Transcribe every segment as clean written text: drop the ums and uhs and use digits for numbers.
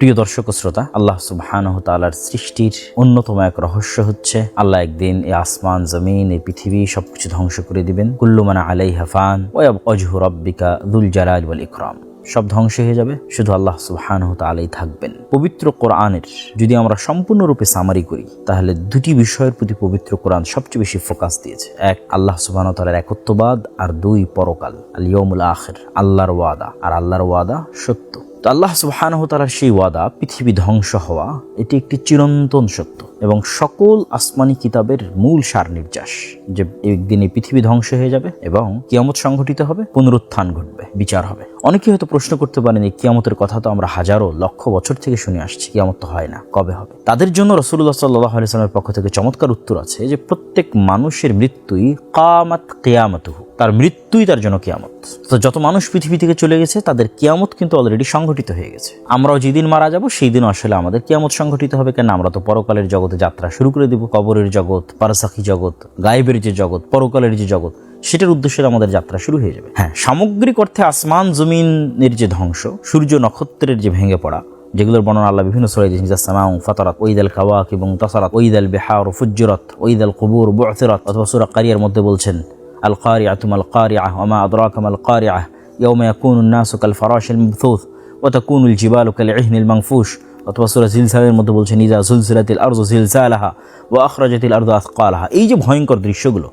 প্রিয় দর্শক ও শ্রোতা, আল্লাহ সুবহানাহু তাআলার সৃষ্টির অন্যতম এক রহস্য হচ্ছে আল্লাহ একদিন এই আসমান, জমিন, এই পৃথিবী সবকিছু ধ্বংস করে দিবেন। কুল্লু মান আলাইহা ফান ওয়া ইয়াবকা ওয়াজহু রাব্বিকা যুল জালালি ওয়াল ইকরাম। সব ধ্বংস হয়ে যাবে, শুধু আল্লাহ সুবহানাহু তাআলাই থাকবেন। পবিত্র কোরআনের যদি আমরা সম্পূর্ণরূপে সামারি করি, তাহলে দুটি বিষয়ের প্রতি পবিত্র কোরআন সবচেয়ে বেশি ফোকাস দিয়েছে। এক, আল্লাহ সুবহানাহু তাআলার একত্ববাদ, আর দুই, পরকাল, আল ইয়াউমুল আখির, আল্লাহর ওয়াদা। আর আল্লাহর ওয়াদা সত্য। তো আল্লাহ সুবহানাহু তাআলার সেই ওয়াদা, পৃথিবী ধ্বংস হওয়া, এটি একটি চিরন্তন সত্য এবং সকল আসমানি কিতাবের মূল সার নির্যাস যে একদিন এই পৃথিবী ধ্বংস হয়ে যাবে এবং কিয়ামত সংঘটিত হবে, পুনরুত্থান ঘটবে, বিচার হবে। অনেকে হয়তো প্রশ্ন করতে পারেন, এই কিয়ামতের কথা তো আমরা হাজারো লক্ষ বছর থেকে শুনে আসছি, কিয়ামত তো হয় না, কবে হবে? তাদের জন্য রাসূলুল্লাহ সাল্লাল্লাহু আলাইহি ওয়াসাল্লামের পক্ষ থেকে চমৎকার উত্তর আছে যে প্রত্যেক মানুষের মৃত্যুই কামাত কিয়ামতুহু, তার মৃত্যুই তার জন্য কিয়ামত। তো যত মানুষ পৃথিবী থেকে চলে গেছে তাদের কিয়ামত কিন্তু অলরেডি সংঘটিত হয়ে গেছে। আমরাও যেদিন মারা যাব সেই দিন আসলে আমাদের কিয়ামত সংঘটিত হবে। কেন? আমরা তো পরকালের জগতে যাত্রা শুরু করে দেব। কবরের জগৎ, বারজাখী জগৎ, গায়েবের যে জগৎ, পরকালের যে জগৎ, সেটার উদ্দেশ্যে আমাদের যাত্রা শুরু হয়ে যাবে। হ্যাঁ, সামগ্রিক অর্থে আসমান জমিনের যে ধ্বংস, সূর্য নক্ষত্রের যে ভেঙে পড়া, যেগুলোর বর্ণনা আল্লাহ বিভিন্ন সূরায় দিয়েছেন, সামাউ ফাতারাত, ওয়াইদাল কাওয়াকিবু তাসারাত, ওয়াইদাল বিহারু ফুজ্জিরাত, ওয়াইদাল কুবুর বু'থিরাত। অথবা সূরা কারিয়ার মধ্যে বলছেন, আল কারিআতু মাল কারিআহ ওয়া মা আদরাকা মাল কারিআহ ইয়াওমা ইয়াকুনুন নাসু কাল ফারাশিল মাবথুথ ওয়া তাকুনুল জিবালু কাল ইহনিল মানফুশ। অথবা সূরা জিলজালের মধ্যে বলছেন, ইযা যুলজিলাতিল আরযু জিলজালাহা ওয়া আখরাজাতিল আরযু আথকালাহা। এই যে ভয়ঙ্কর দৃশ্যগুলো,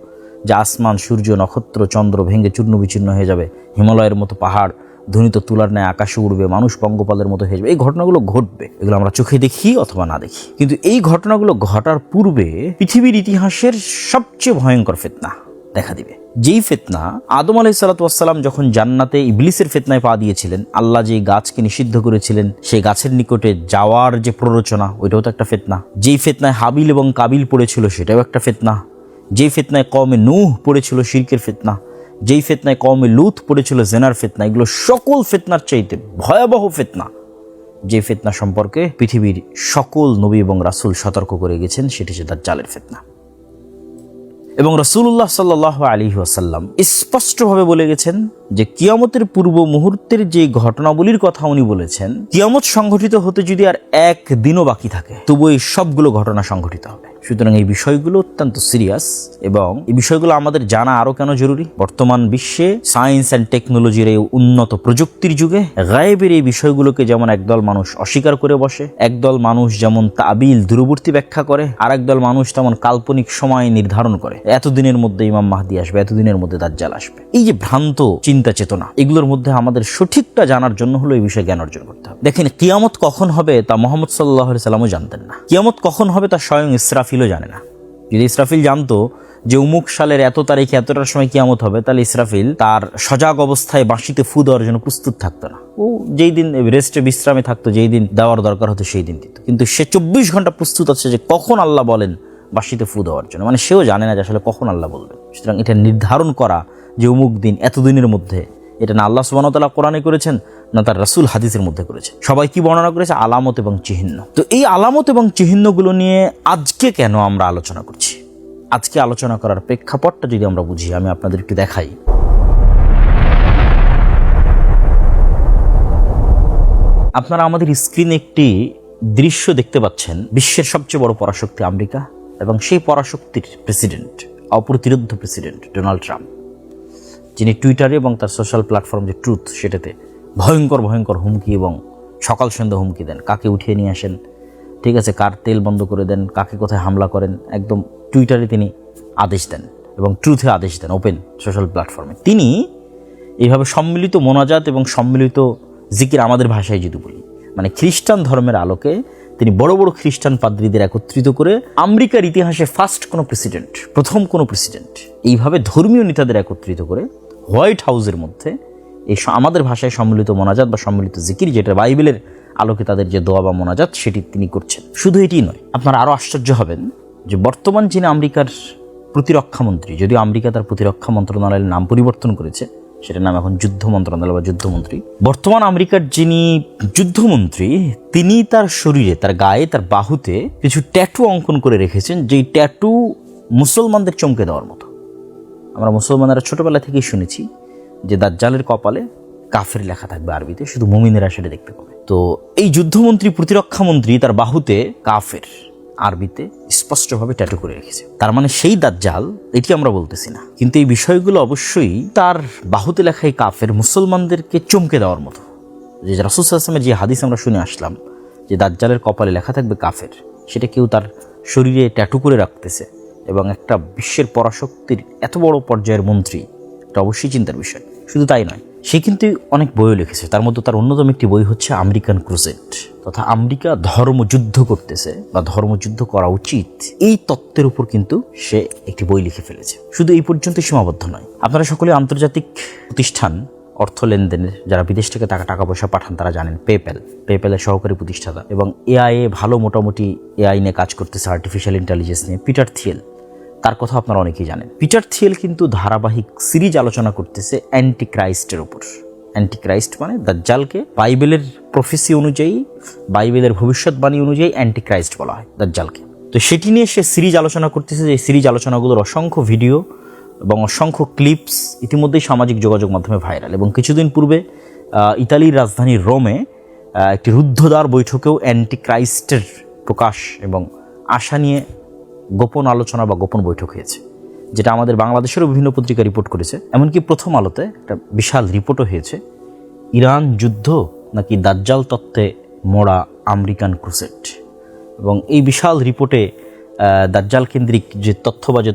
যে আসমান, সূর্য, নক্ষত্র, চন্দ্র ভেঙে চূর্ণ বিচূর্ণ হয়ে যাবে, হিমালয়ের মতো পাহাড় ধ্বনিত তুলার ন্যায় আকাশে উড়বে, মানুষ পঙ্গপালের মতো হয়ে যাবে, এই ঘটনাগুলো ঘটবে। এগুলো আমরা চোখে দেখি অথবা না দেখি, কিন্তু এই ঘটনাগুলো ঘটার পূর্বে পৃথিবীর ইতিহাসের সবচেয়ে ভয়ঙ্কর ফিতনা দেখা দিবে। যেই ফিতনা আদম আলাইহিস সালাতু ওয়াস সালাম যখন জান্নাতে ইবলিসের ফিতনায় পা দিয়েছিলেন, আল্লাহ যে গাছকে নিষিদ্ধ করেছিলেন, সেই গাছের নিকটে যাওয়ার যে প্ররোচনা, ওইটাও তো একটা ফিতনা। যেই ফিতনায় হাবিল এবং কাবিল পড়েছিল, সেটাও একটা ফিতনা। যেই ফিতনায় কওমে নূহ পড়েছিল, শিরকের ফিতনা। যেই ফিতনায় কওমে লূত পড়েছিল, জেনার ফিতনা। এগুলো সকল ফিতনার চাইতে ভয়াবহ ফিতনা, যে ফিতনা সম্পর্কে পৃথিবীর সকল নবী এবং রাসূল সতর্ক করে গেছেন, সেটি হচ্ছে দাজ্জালের ফিতনা। এবং রাসূলুল্লাহ সাল্লাল্লাহু আলাইহি ওয়াসাল্লাম স্পষ্টভাবে বলে গেছেন যে কিয়ামতের পূর্ব মুহূর্তের যে ঘটনাবলীর কথা উনি বলেছেন, কিয়ামত সংঘটিত হতে যদি আর একদিনও বাকি থাকে, তবু এই সবগুলো ঘটনা সংঘটিত হবে। সুতরাং এই বিষয়গুলো অত্যন্ত সিরিয়াস এবং এই বিষয়গুলো আমাদের জানা আরো কেন জরুরি। বর্তমান বিশ্বে সায়েন্স অ্যান্ড টেকনোলজির এই উন্নত প্রযুক্তির যুগে গায়েবের এই বিষয়গুলোকে যেমন একদল মানুষ অস্বীকার করে বসে, একদল মানুষ যেমন তাবিল, দূরবর্তী ব্যাখ্যা করে, আর একদল মানুষ তেমন কাল্পনিক সময় নির্ধারণ করে, এতদিনের মধ্যে ইমাম মাহদি আসবে, এতদিনের মধ্যে দাজ্জাল আসবে। এই যে ভ্রান্ত চিন্তা চেতনা, এগুলোর মধ্যে আমাদের সঠিকটা জানার জন্য হলো এই বিষয়ে জ্ঞান অর্জন করতে হবে। দেখেন, কিয়ামত কখন হবে তা মুহাম্মদ সাল্লাল্লাহু আলাইহি সাল্লামও জানতেন না। কিয়ামত কখন হবে তা স্বয়ং ইসরাফিলও জানে না। যদি ইসরাফিল জানতো যে অমুক সালের এত তারিখে এতটার সময় কিয়ামত হবে, তাহলে ইসরাফিল তার সজাগ অবস্থায় বাঁশিতে ফু দেওয়ার জন্য প্রস্তুত থাকতো না। ও যেই দিন রেস্টে বিশ্রামে থাকতো, যেই দিন দেওয়ার দরকার হতো সেই দিন দিত। কিন্তু সে 24 ঘন্টা প্রস্তুত আছে যে কখন আল্লাহ বলেন বাঁশিতে ফু দেওয়ার জন্য। মানে সেও জানে না যে আসলে কখন আল্লাহ বলবেন। সুতরাং এটা নির্ধারণ করা যে অমুক দিন এতদিনের মধ্যে, এটা না আল্লাহ সুবহানাহু ওয়া তাআলা কোরআনে করেছেন, না তার রাসূল হাদিসের মধ্যে করেছে। সবাই কি বর্ণনা করেছে? আলামত এবং চিহ্ন। তো এই আলামত এবং চিহ্নগুলো নিয়ে আজকে কেন আমরা আলোচনা করছি? আজকে আলোচনা করার প্রেক্ষাপটটা যদি আমরা বুঝি, আমি আপনাদের একটু দেখাই। আপনারা আমাদের স্ক্রিনে একটি দৃশ্য দেখতে পাচ্ছেন। বিশ্বের সবচেয়ে বড় পরাশক্তি আমেরিকা এবং সেই পরাশক্তির প্রেসিডেন্ট, অপ্রতিরোধ্য প্রেসিডেন্ট ডোনাল্ড ট্রাম্প, যিনি টুইটারে এবং তার সোশ্যাল প্ল্যাটফর্ম যে ট্রুথ, সেটাতে ভয়ঙ্কর ভয়ঙ্কর হুমকি এবং সকাল সন্ধ্যা হুমকি দেন। কাকে উঠিয়ে নিয়ে আসেন, ঠিক আছে, কার তেল বন্ধ করে দেন, কাকে কোথায় হামলা করেন, একদম টুইটারে তিনি আদেশ দেন এবং ট্রুথে আদেশ দেন, ওপেন সোশ্যাল প্ল্যাটফর্মে। তিনি এইভাবে সম্মিলিত মোনাজাত এবং সম্মিলিত জিকির, আমাদের ভাষায় যদি বলি, মানে খ্রিস্টান ধর্মের আলোকে তিনি বড় বড় খ্রিস্টান পাদ্রীদের একত্রিত করে, আমেরিকার ইতিহাসে ফার্স্ট কোনো প্রেসিডেন্ট, প্রথম কোনো প্রেসিডেন্ট, এইভাবে ধর্মীয় নেতাদের একত্রিত করে হোয়াইট হাউসের মধ্যে এই আমাদের ভাষায় সম্মিলিত মোনাজাত বা সম্মিলিত জিকির, যেটা বাইবেলের আলোকে তাদের যে দোয়া বা মোনাজাত, সেটি তিনি করছেন। শুধু এটি নয়, আপনারা আরও আশ্চর্য হবেন যে বর্তমান যিনি আমেরিকার প্রতিরক্ষামন্ত্রী, যদিও আমেরিকা তার প্রতিরক্ষা মন্ত্রণালয়ের নাম পরিবর্তন করেছে, সেটার নাম এখন যুদ্ধ মন্ত্রণালয় বা যুদ্ধমন্ত্রী। বর্তমান আমেরিকার যিনি যুদ্ধমন্ত্রী, তিনি তার শরীরে, তার গায়ে, তার বাহুতে কিছু ট্যাটু অঙ্কন করে রেখেছেন, যেই ট্যাটু মুসলমানদের চমকে দেওয়ার মতো। আমরা মুসলমানেরা ছোটবেলা থেকেই শুনেছি যে দাজ্জালের কপালে কাফের লেখা থাকবে আরবিতে, শুধু মুমিনেরা সেটা দেখতে পাবে। তো এই যুদ্ধমন্ত্রী, প্রতিরক্ষা মন্ত্রী তার বাহুতে কাফের আরবিতে স্পষ্টভাবে ট্যাটু করে রেখেছে। তার মানে সেই দাজ্জাল, এটি আমরা বলতেছি না, কিন্তু এই বিষয়গুলো অবশ্যই তার বাহুতে লেখা এই কাফের মুসলমানদেরকে চমকে দেওয়ার মতো। যে রাসূল সাল্লাল্লাহু আলাইহি ওয়াসাল্লামের যে হাদিস আমরা শুনে আসলাম যে দাজ্জালের কপালে লেখা থাকবে কাফের, সেটা কেউ তার শরীরে ট্যাটু করে রাখতেছে এবং একটা বিশ্বের পরাশক্তির এত বড় পর্যায়ের মন্ত্রী, এটা অবশ্যই চিন্তার বিষয়। শুধু তাই নয়, সে কিন্তু অনেক বইও লিখেছে। তার মধ্যে তার অন্যতম একটি বই হচ্ছে আমেরিকান ক্রুসেড, তথা আমেরিকা ধর্মযুদ্ধ করতেছে বা ধর্মযুদ্ধ করা উচিত, এই তত্ত্বের উপর কিন্তু সে একটি বই লিখে ফেলেছে। শুধু এই পর্যন্ত সীমাবদ্ধ নয়, আপনারা সকলে আন্তর্জাতিক প্রতিষ্ঠান, অর্থ লেনদেনের, যারা বিদেশ থেকে টাকা পয়সা পাঠান তারা জানেন, পেপ্যালের সহকারী প্রতিষ্ঠাতা এবং এআই ভালো মোটামুটি এআই নিয়ে কাজ করতেছে, আর্টিফিশিয়াল ইন্টেলিজেন্স নিয়ে, পিটার থিয়েল, তার কথা আপনারা অনেকেই জানেন। পিটার থিয়েল কিন্তু ধারাবাহিক সিরিজ আলোচনা করতেছে অ্যান্টি ক্রাইস্টের উপর। অ্যান্টি ক্রাইস্ট মানে দাজ্জালকে বাইবেলের প্রফেসি অনুযায়ী, বাইবেলের ভবিষ্যৎবাণী অনুযায়ী অ্যান্টি ক্রাইস্ট বলা হয় দাজ্জালকে। তো সেটি নিয়ে সে সিরিজ আলোচনা করতেছে। যে সিরিজ আলোচনাগুলোর অসংখ্য ভিডিও এবং অসংখ্য ক্লিপস ইতিমধ্যেই সামাজিক যোগাযোগ মাধ্যমে ভাইরাল। এবং কিছুদিন পূর্বে ইতালির রাজধানী রোমে একটি রুদ্ধদ্বার বৈঠকেও অ্যান্টি ক্রাইস্টের প্রকাশ এবং আশা নিয়ে গোপন আলোচনা বা গোপন বৈঠক হয়েছে, যেটা আমাদের বাংলাদেশেরও বিভিন্ন পত্রিকা রিপোর্ট করেছে। এমনকি প্রথম আলোতে একটা বিশাল রিপোর্টও হয়েছে, ইরান যুদ্ধ নাকি দাজ্জাল তত্ত্বে মোড়া আমেরিকান ক্রুসেড। এবং এই বিশাল রিপোর্টে দাজ্জাল কেন্দ্রিক যে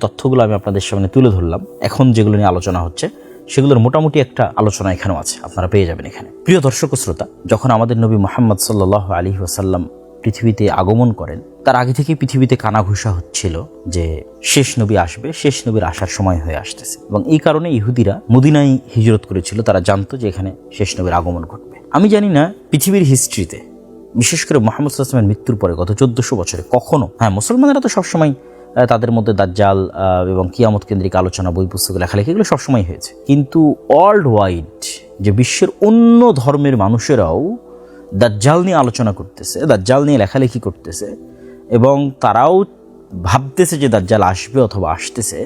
তথ্যগুলো আমি আপনাদের সামনে তুলে ধরলাম, এখন যেগুলো নিয়ে আলোচনা হচ্ছে সেগুলোর মোটামুটি একটা আলোচনা এখানেও আছে, আপনারা পেয়ে যাবেন এখানে। প্রিয় দর্শক শ্রোতা, যখন আমাদের নবী মুহাম্মদ সাল্লাল্লাহু আলাইহি ওয়াসাল্লাম পৃথিবীতে আগমন করেন, তার আগে থেকেই পৃথিবীতে কানাঘুষা হচ্ছিল যে শেষ নবী আসবে, শেষ নবীর আসার সময় হয়ে আসতেছে। এবং এই কারণে ইহুদিরা মদিনায় হিজরত করেছিল, তারা জানতো যে এখানে শেষ নবীর আগমন ঘটবে। আমি জানি না পৃথিবীর হিস্ট্রিতে, বিশেষ করে মুহাম্মদ সাল্লাল্লাহু আলাইহি ওয়াসাল্লামের মৃত্যুর পরে গত 1400 বছরে কখনো, মুসলমানেরা তো সবসময় তাদের মধ্যে দাজ্জাল এবং কিয়ামত কেন্দ্রিক আলোচনা, বই পুস্তক, লেখালেখি এগুলো সবসময় হয়েছে, কিন্তু ওয়ার্ল্ড ওয়াইড যে বিশ্বের অন্য ধর্মের মানুষেরাও দাজ্জাল নিয়ে আলোচনা করতেছে, দাজ্জাল নিয়ে লেখালেখি করতেছে এবং তারাও ভাবতেছে যে দাজ্জাল আসবে অথবা আসতেছে,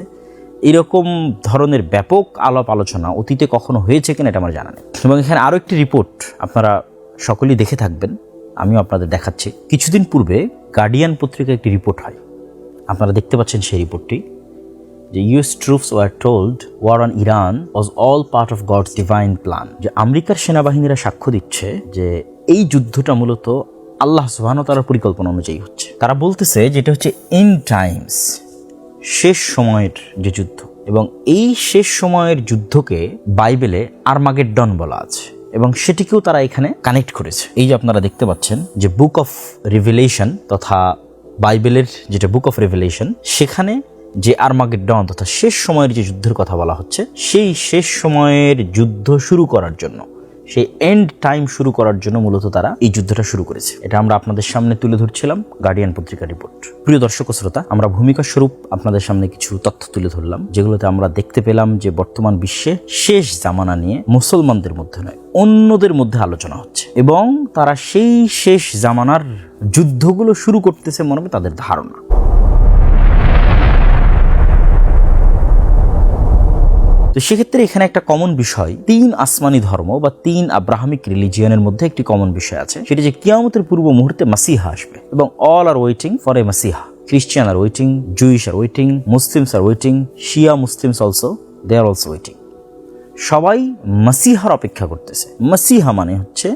এরকম ধরনের ব্যাপক আলাপ আলোচনা অতীতে কখনো হয়েছে কিনা এটা আমার জানা নেই। এবং এখানে আরও একটি রিপোর্ট আপনারা সকলেই দেখে থাকবেন, আমিও আপনাদের দেখাচ্ছি। কিছুদিন পূর্বে গার্ডিয়ান পত্রিকায় একটি রিপোর্ট হয়, আপনারা দেখতে পাচ্ছেন সেই রিপোর্টটি, যে US troops were told war on Iran was all part of God's divine plan. যে আমেরিকার সেনাবাহিনীরা সাক্ষ্য দিচ্ছে যে এই যুদ্ধটা মূলত আল্লাহ সুবহানাহু ওয়া তাআলার পরিকল্পনা অনুযায়ী হচ্ছে। তারা বলতেছে যেটা হচ্ছে এন্ড টাইমস, শেষ সময়ের যে যুদ্ধ, এবং এই শেষ সময়ের যুদ্ধকে বাইবেলে আর্মাগেড্ডন বলা আছে এবং সেটিকেও তারা এখানে কানেক্ট করেছে। এই যে আপনারা দেখতে পাচ্ছেন যে বুক অফ রিভিলেশন তথা বাইবেলের যেটা বুক অফ রিভিলেশন, সেখানে যে আর্মাগেড্ডন তথা শেষ সময়ের যে যুদ্ধের কথা বলা হচ্ছে, সেই শেষ সময়ের যুদ্ধ শুরু করার জন্য, সেই এন্ড টাইম শুরু করার জন্য মূলত তারা এই যুদ্ধটা শুরু করেছে। এটা আমরা আপনাদের সামনে তুলে ধরছিলাম গার্ডিয়ান পত্রিকা রিপোর্ট। প্রিয় দর্শক শ্রোতা, আমরা ভূমিকা স্বরূপ আপনাদের সামনে কিছু তথ্য তুলে ধরলাম, যেগুলোতে আমরা দেখতে পেলাম যে বর্তমান বিশ্বে শেষ জামানা নিয়ে মুসলমানদের মধ্যে নয়, অন্যদের মধ্যে আলোচনা হচ্ছে এবং তারা সেই শেষ জামানার যুদ্ধগুলো শুরু করতেছে মনে হবে তাদের ধারণা। তো সেক্ষেত্রে এখানে একটা কমন বিষয়, 3 আসমানি ধর্ম বা 3 আব্রাহামিক রিলিজিয়নের মধ্যে একটি কমন বিষয় আছে, সেটা যে কিয়ামতের পূর্ব মুহূর্তে মাসিহা আসবে এবং all are waiting for a মাসিহা। খ্রিস্টান are waiting, Jewish are waiting, Muslims are waiting, শিয়া Muslims also, they are also waiting. সবাই মাসিহার অপেক্ষা করতেছে। মাসিহা মানে হচ্ছে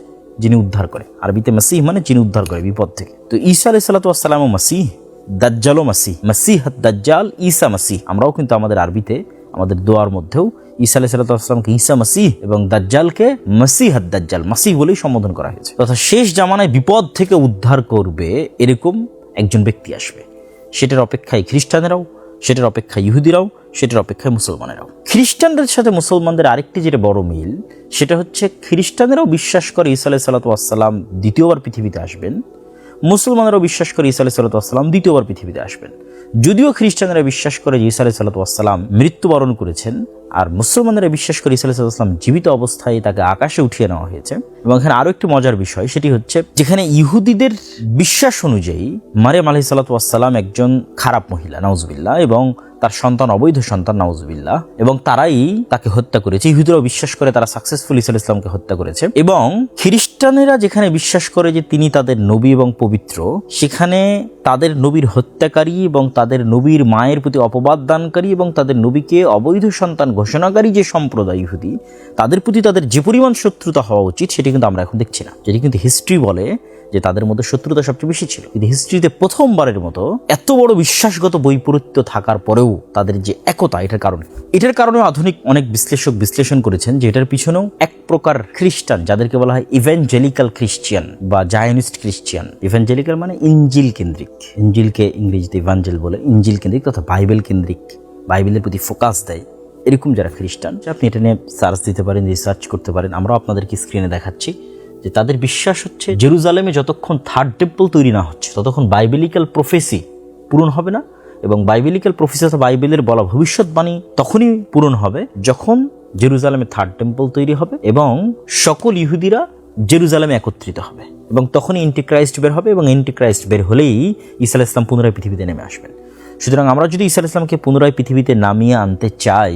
যিনি উদ্ধার করে, আরবিতে মাসিহ মানে যিনি উদ্ধার করে বিপদ থেকে। তো ঈসা আলাইহিস সালাতু ওয়াস সালামও মাসিহ, দাজ্জালও মাসিহ, মাসিহাত দাজ্জাল, ঈসা মাসিহ। আমরাও কিন্তু আমাদের আরবিতে আমাদের দোয়ার মধ্যেও ঈসা আলাইহিস সালাতু ওয়াস সালামকে ঈসা মাসিহ এবং দাজ্জালকে মাসিহাত দাজ্জাল, মাসিহ বলেই সম্বোধন করা হয়েছে। তথা শেষ জামানায় বিপদ থেকে উদ্ধার করবে এরকম একজন ব্যক্তি আসবে, সেটার অপেক্ষায় খ্রিস্টানেরাও, সেটার অপেক্ষায় ইহুদিরাও, সেটার অপেক্ষায় মুসলমানেরাও। খ্রিস্টানদের সাথে মুসলমানদের আরেকটি যেটা বড় মিল, সেটা হচ্ছে খ্রিস্টানেরাও বিশ্বাস করে ঈসা আলাইহিস সালাতু ওয়াস সালাম দ্বিতীয়বার পৃথিবীতে আসবেন, মুসলমানেরাও বিশ্বাস করে ঈসা আলাইহিস সালাতু ওয়াস সালাম দ্বিতীয়বার পৃথিবীতে আসবেন। যদিও খ্রিস্টানেরা বিশ্বাস করে যে ঈসা আলাইহিস সালাতু ওয়াস সালাম মৃত্যুবরণ করেছেন, আর মুসলমানেরা বিশ্বাস করে ঈসা আলাইহিস সালাম জীবিত অবস্থায় তাকে আকাশে উঠিয়ে নেওয়া হয়েছে। এবং এখানে আরো একটি মজার বিষয়, সেটি হচ্ছে যেখানে ইহুদিদের বিশ্বাস অনুযায়ী মারিয়াম আলাইহিস সালাতু ওয়াস সালাম একজন খারাপ মহিলা, নাউজুবিল্লাহ, এবং তার সন্তান অবৈধ সন্তান, নাউজুবিল্লাহ, এবং তারাই তাকে হত্যা করেছে। ইহুদিরাও বিশ্বাস করে তারা সাকসেসফুলি ঈসা আলাইহিস সালামকে হত্যা করেছে। এবং খ্রিস্টানেরা যেখানে বিশ্বাস করে যে তিনি তাদের নবী এবং পবিত্র, সেখানে তাদের নবীর হত্যাকারী এবং তাদের নবীর মায়ের প্রতি অপবাদ দানকারী এবং তাদের নবীকে অবৈধ সন্তান ঘোষণাকারী যে সম্প্রদায় ইহুদি, তাদের প্রতি তাদের যে পরিমাণ শত্রুতা হওয়া উচিত সেটি কিন্তু আমরা এখন দেখছি না। যেটি কিন্তু হিস্ট্রি বলে যে তাদের মধ্যে শত্রুতা সবচেয়ে বেশি ছিল। কিন্তু হিস্ট্রিতে প্রথমবারের মতো এত বড় বিশ্বাসগত বৈপরীত্য থাকার পরেও তাদের যে একতা, এটার কারণে আধুনিক অনেক বিশ্লেষক বিশ্লেষণ করেছেন যে এটার পিছনেও এক প্রকার খ্রিস্টান, যাদেরকে বলা হয় ইভ্যাঞ্জেলিক্যাল খ্রিস্টিয়ান বা জায়নিস্ট খ্রিস্টিয়ান। ইভ্যাঞ্জেলিক্যাল মানে ইঞ্জিল কেন্দ্রিক, ইঞ্জিলকে ইংরেজিতে ইভাঞ্জেল বলে, ইঞ্জিল কেন্দ্রিক তথা বাইবেল কেন্দ্রিক, বাইবেলের প্রতি ফোকাস দেয়, এরকম যারা খ্রিস্টান, আপনি এটা নিয়ে সার্চ দিতে পারেন, রিসার্চ করতে পারেন। আমরাও আপনাদেরকে স্ক্রিনে দেখাচ্ছি যে তাদের বিশ্বাস হচ্ছে জেরুজালেমে যতক্ষণ থার্ড টেম্পল তৈরি না হচ্ছে ততক্ষণ বাইবেলিক্যাল প্রফেসি পূরণ হবে না, এবং বাইবেলিক্যাল প্রফেসি অর্থাৎ বাইবেলের বলা ভবিষ্যৎবাণী তখনই পূরণ হবে যখন জেরুজালেমে থার্ড টেম্পল তৈরি হবে এবং সকল ইহুদিরা জেরুজালেমে একত্রিত হবে, এবং তখনই এন্টিক্রাইস্ট বের হবে, এবং এন্টিক্রাইস্ট বের হলেই ঈসা আলাইহিস সালাম পুনরায় পৃথিবীতে নেমে আসবেন। সুতরাং আমরা যদি ঈসা আলাইহিস সালামকে পুনরায় পৃথিবীতে নামিয়ে আনতে চাই,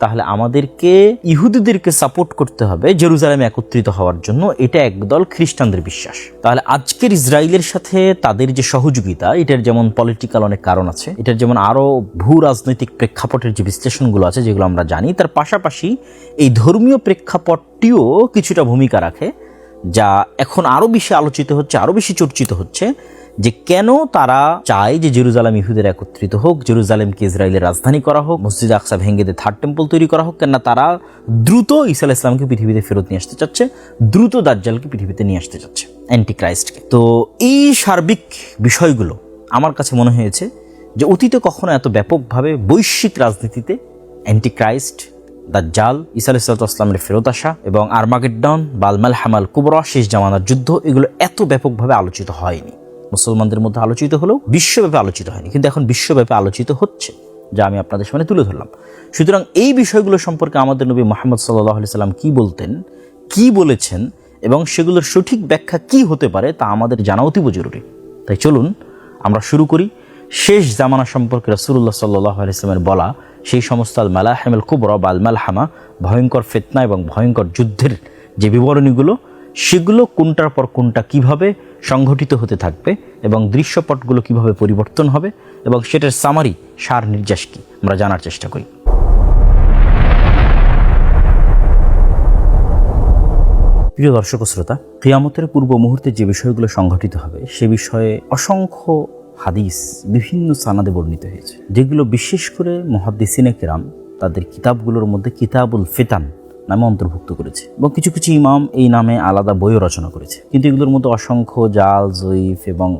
তাহলে আমাদেরকে ইহুদিদেরকে সাপোর্ট করতে হবে জেরুজালেমে একত্রিত হওয়ার জন্য। এটা একদল খ্রিস্টানদের বিশ্বাস। তাহলে আজকের ইসরায়েলের সাথে তাদের যে সহযোগিতা, এটার যেমন পলিটিক্যাল অনেক কারণ আছে, এটার যেমন আরও ভূ রাজনৈতিক প্রেক্ষাপটের যে বিশ্লেষণগুলো আছে যেগুলো আমরা জানি, তার পাশাপাশি এই ধর্মীয় প্রেক্ষাপটটিও কিছুটা ভূমিকা রাখে, যা এখন আরও বেশি আলোচিত হচ্ছে, আরও বেশি চর্চিত হচ্ছে, যে কেন তারা চায় যে জেরুজালেম ইহুদের একত্রিত হোক, জেরুজালেমকে ইসরায়েলের রাজধানী করা হোক, মসজিদ আকসা ভেঙে দিয়ে থার্ড টেম্পল তৈরি করা হোক। কেননা তারা দ্রুত ঈসা আলাইহিস সালামকে পৃথিবীতে ফেরত নিয়ে আসতে চাচ্ছে, দ্রুত দাজ্জালকে পৃথিবীতে নিয়ে আসতে চাচ্ছে, অ্যান্টিক্রাইস্টকে। তো এই সার্বিক বিষয়গুলো আমার কাছে মনে হয়েছে যে অতীতে কখনো এত ব্যাপকভাবে বৈশ্বিক রাজনীতিতে অ্যান্টিক্রাইস্ট, দাজ্জাল, ঈসা আলাইহিস সালামের ফেরত আসা এবং আরমাগেড্ডন বা আল মালহামাল কুবরা, শেষ জামানার যুদ্ধ, এগুলো এত ব্যাপকভাবে আলোচিত হয়নি। মুসলমানদের মধ্যে আলোচিত হলেও বিশ্বব্যাপী আলোচিত হয়নি, কিন্তু এখন বিশ্বব্যাপী আলোচিত হচ্ছে, যা আমি আপনাদের সামনে তুলে ধরলাম। সুতরাং এই বিষয়গুলো সম্পর্কে আমাদের নবী মুহাম্মদ সাল্লাল্লাহু আলাইহি সাল্লাম কি বলতেন, কি বলেছেন, এবং সেগুলোর সঠিক ব্যাখ্যা কি হতে পারে তা আমাদের জানা অতীব জরুরি। তাই চলুন আমরা শুরু করি শেষ জামানা সম্পর্কে রাসূলুল্লাহ সাল্লাল্লাহু আলাইহি সাল্লামের বলা সেই সমস্ত আল মালাহিমুল কুবরা বা আল মালহামা, ভয়ঙ্কর ফিতনা এবং ভয়ঙ্কর যুদ্ধের যে বিবরণীগুলো, সেগুলো কোনটার পর কোনটা কিভাবে সংঘটিত হতে থাকবে এবং দৃশ্যপটগুলো কিভাবে পরিবর্তন হবে এবং সেটার সামারি, সার নির্যাস কি, আমরা জানার চেষ্টা করি। প্রিয় দর্শক শ্রোতা, কিয়ামতের পূর্ব মুহূর্তে যে বিষয়গুলো সংঘটিত হবে সে বিষয়ে অসংখ্য হাদিস বিভিন্ন সানাদে বর্ণিত হয়েছে, যেগুলো বিশেষ করে মুহাদ্দিসিনে কেরাম তাদের কিতাবগুলোর মধ্যে কিতাবুল ফিতান নামে অন্তর্ভুক্ত করেছে, এবং কিছু কিছু ইমাম এই নামে আলাদা বইও রচনা করেছে। কিন্তু এগুলোর মধ্যে অসংখ্য জাল, জয়ীফ এবং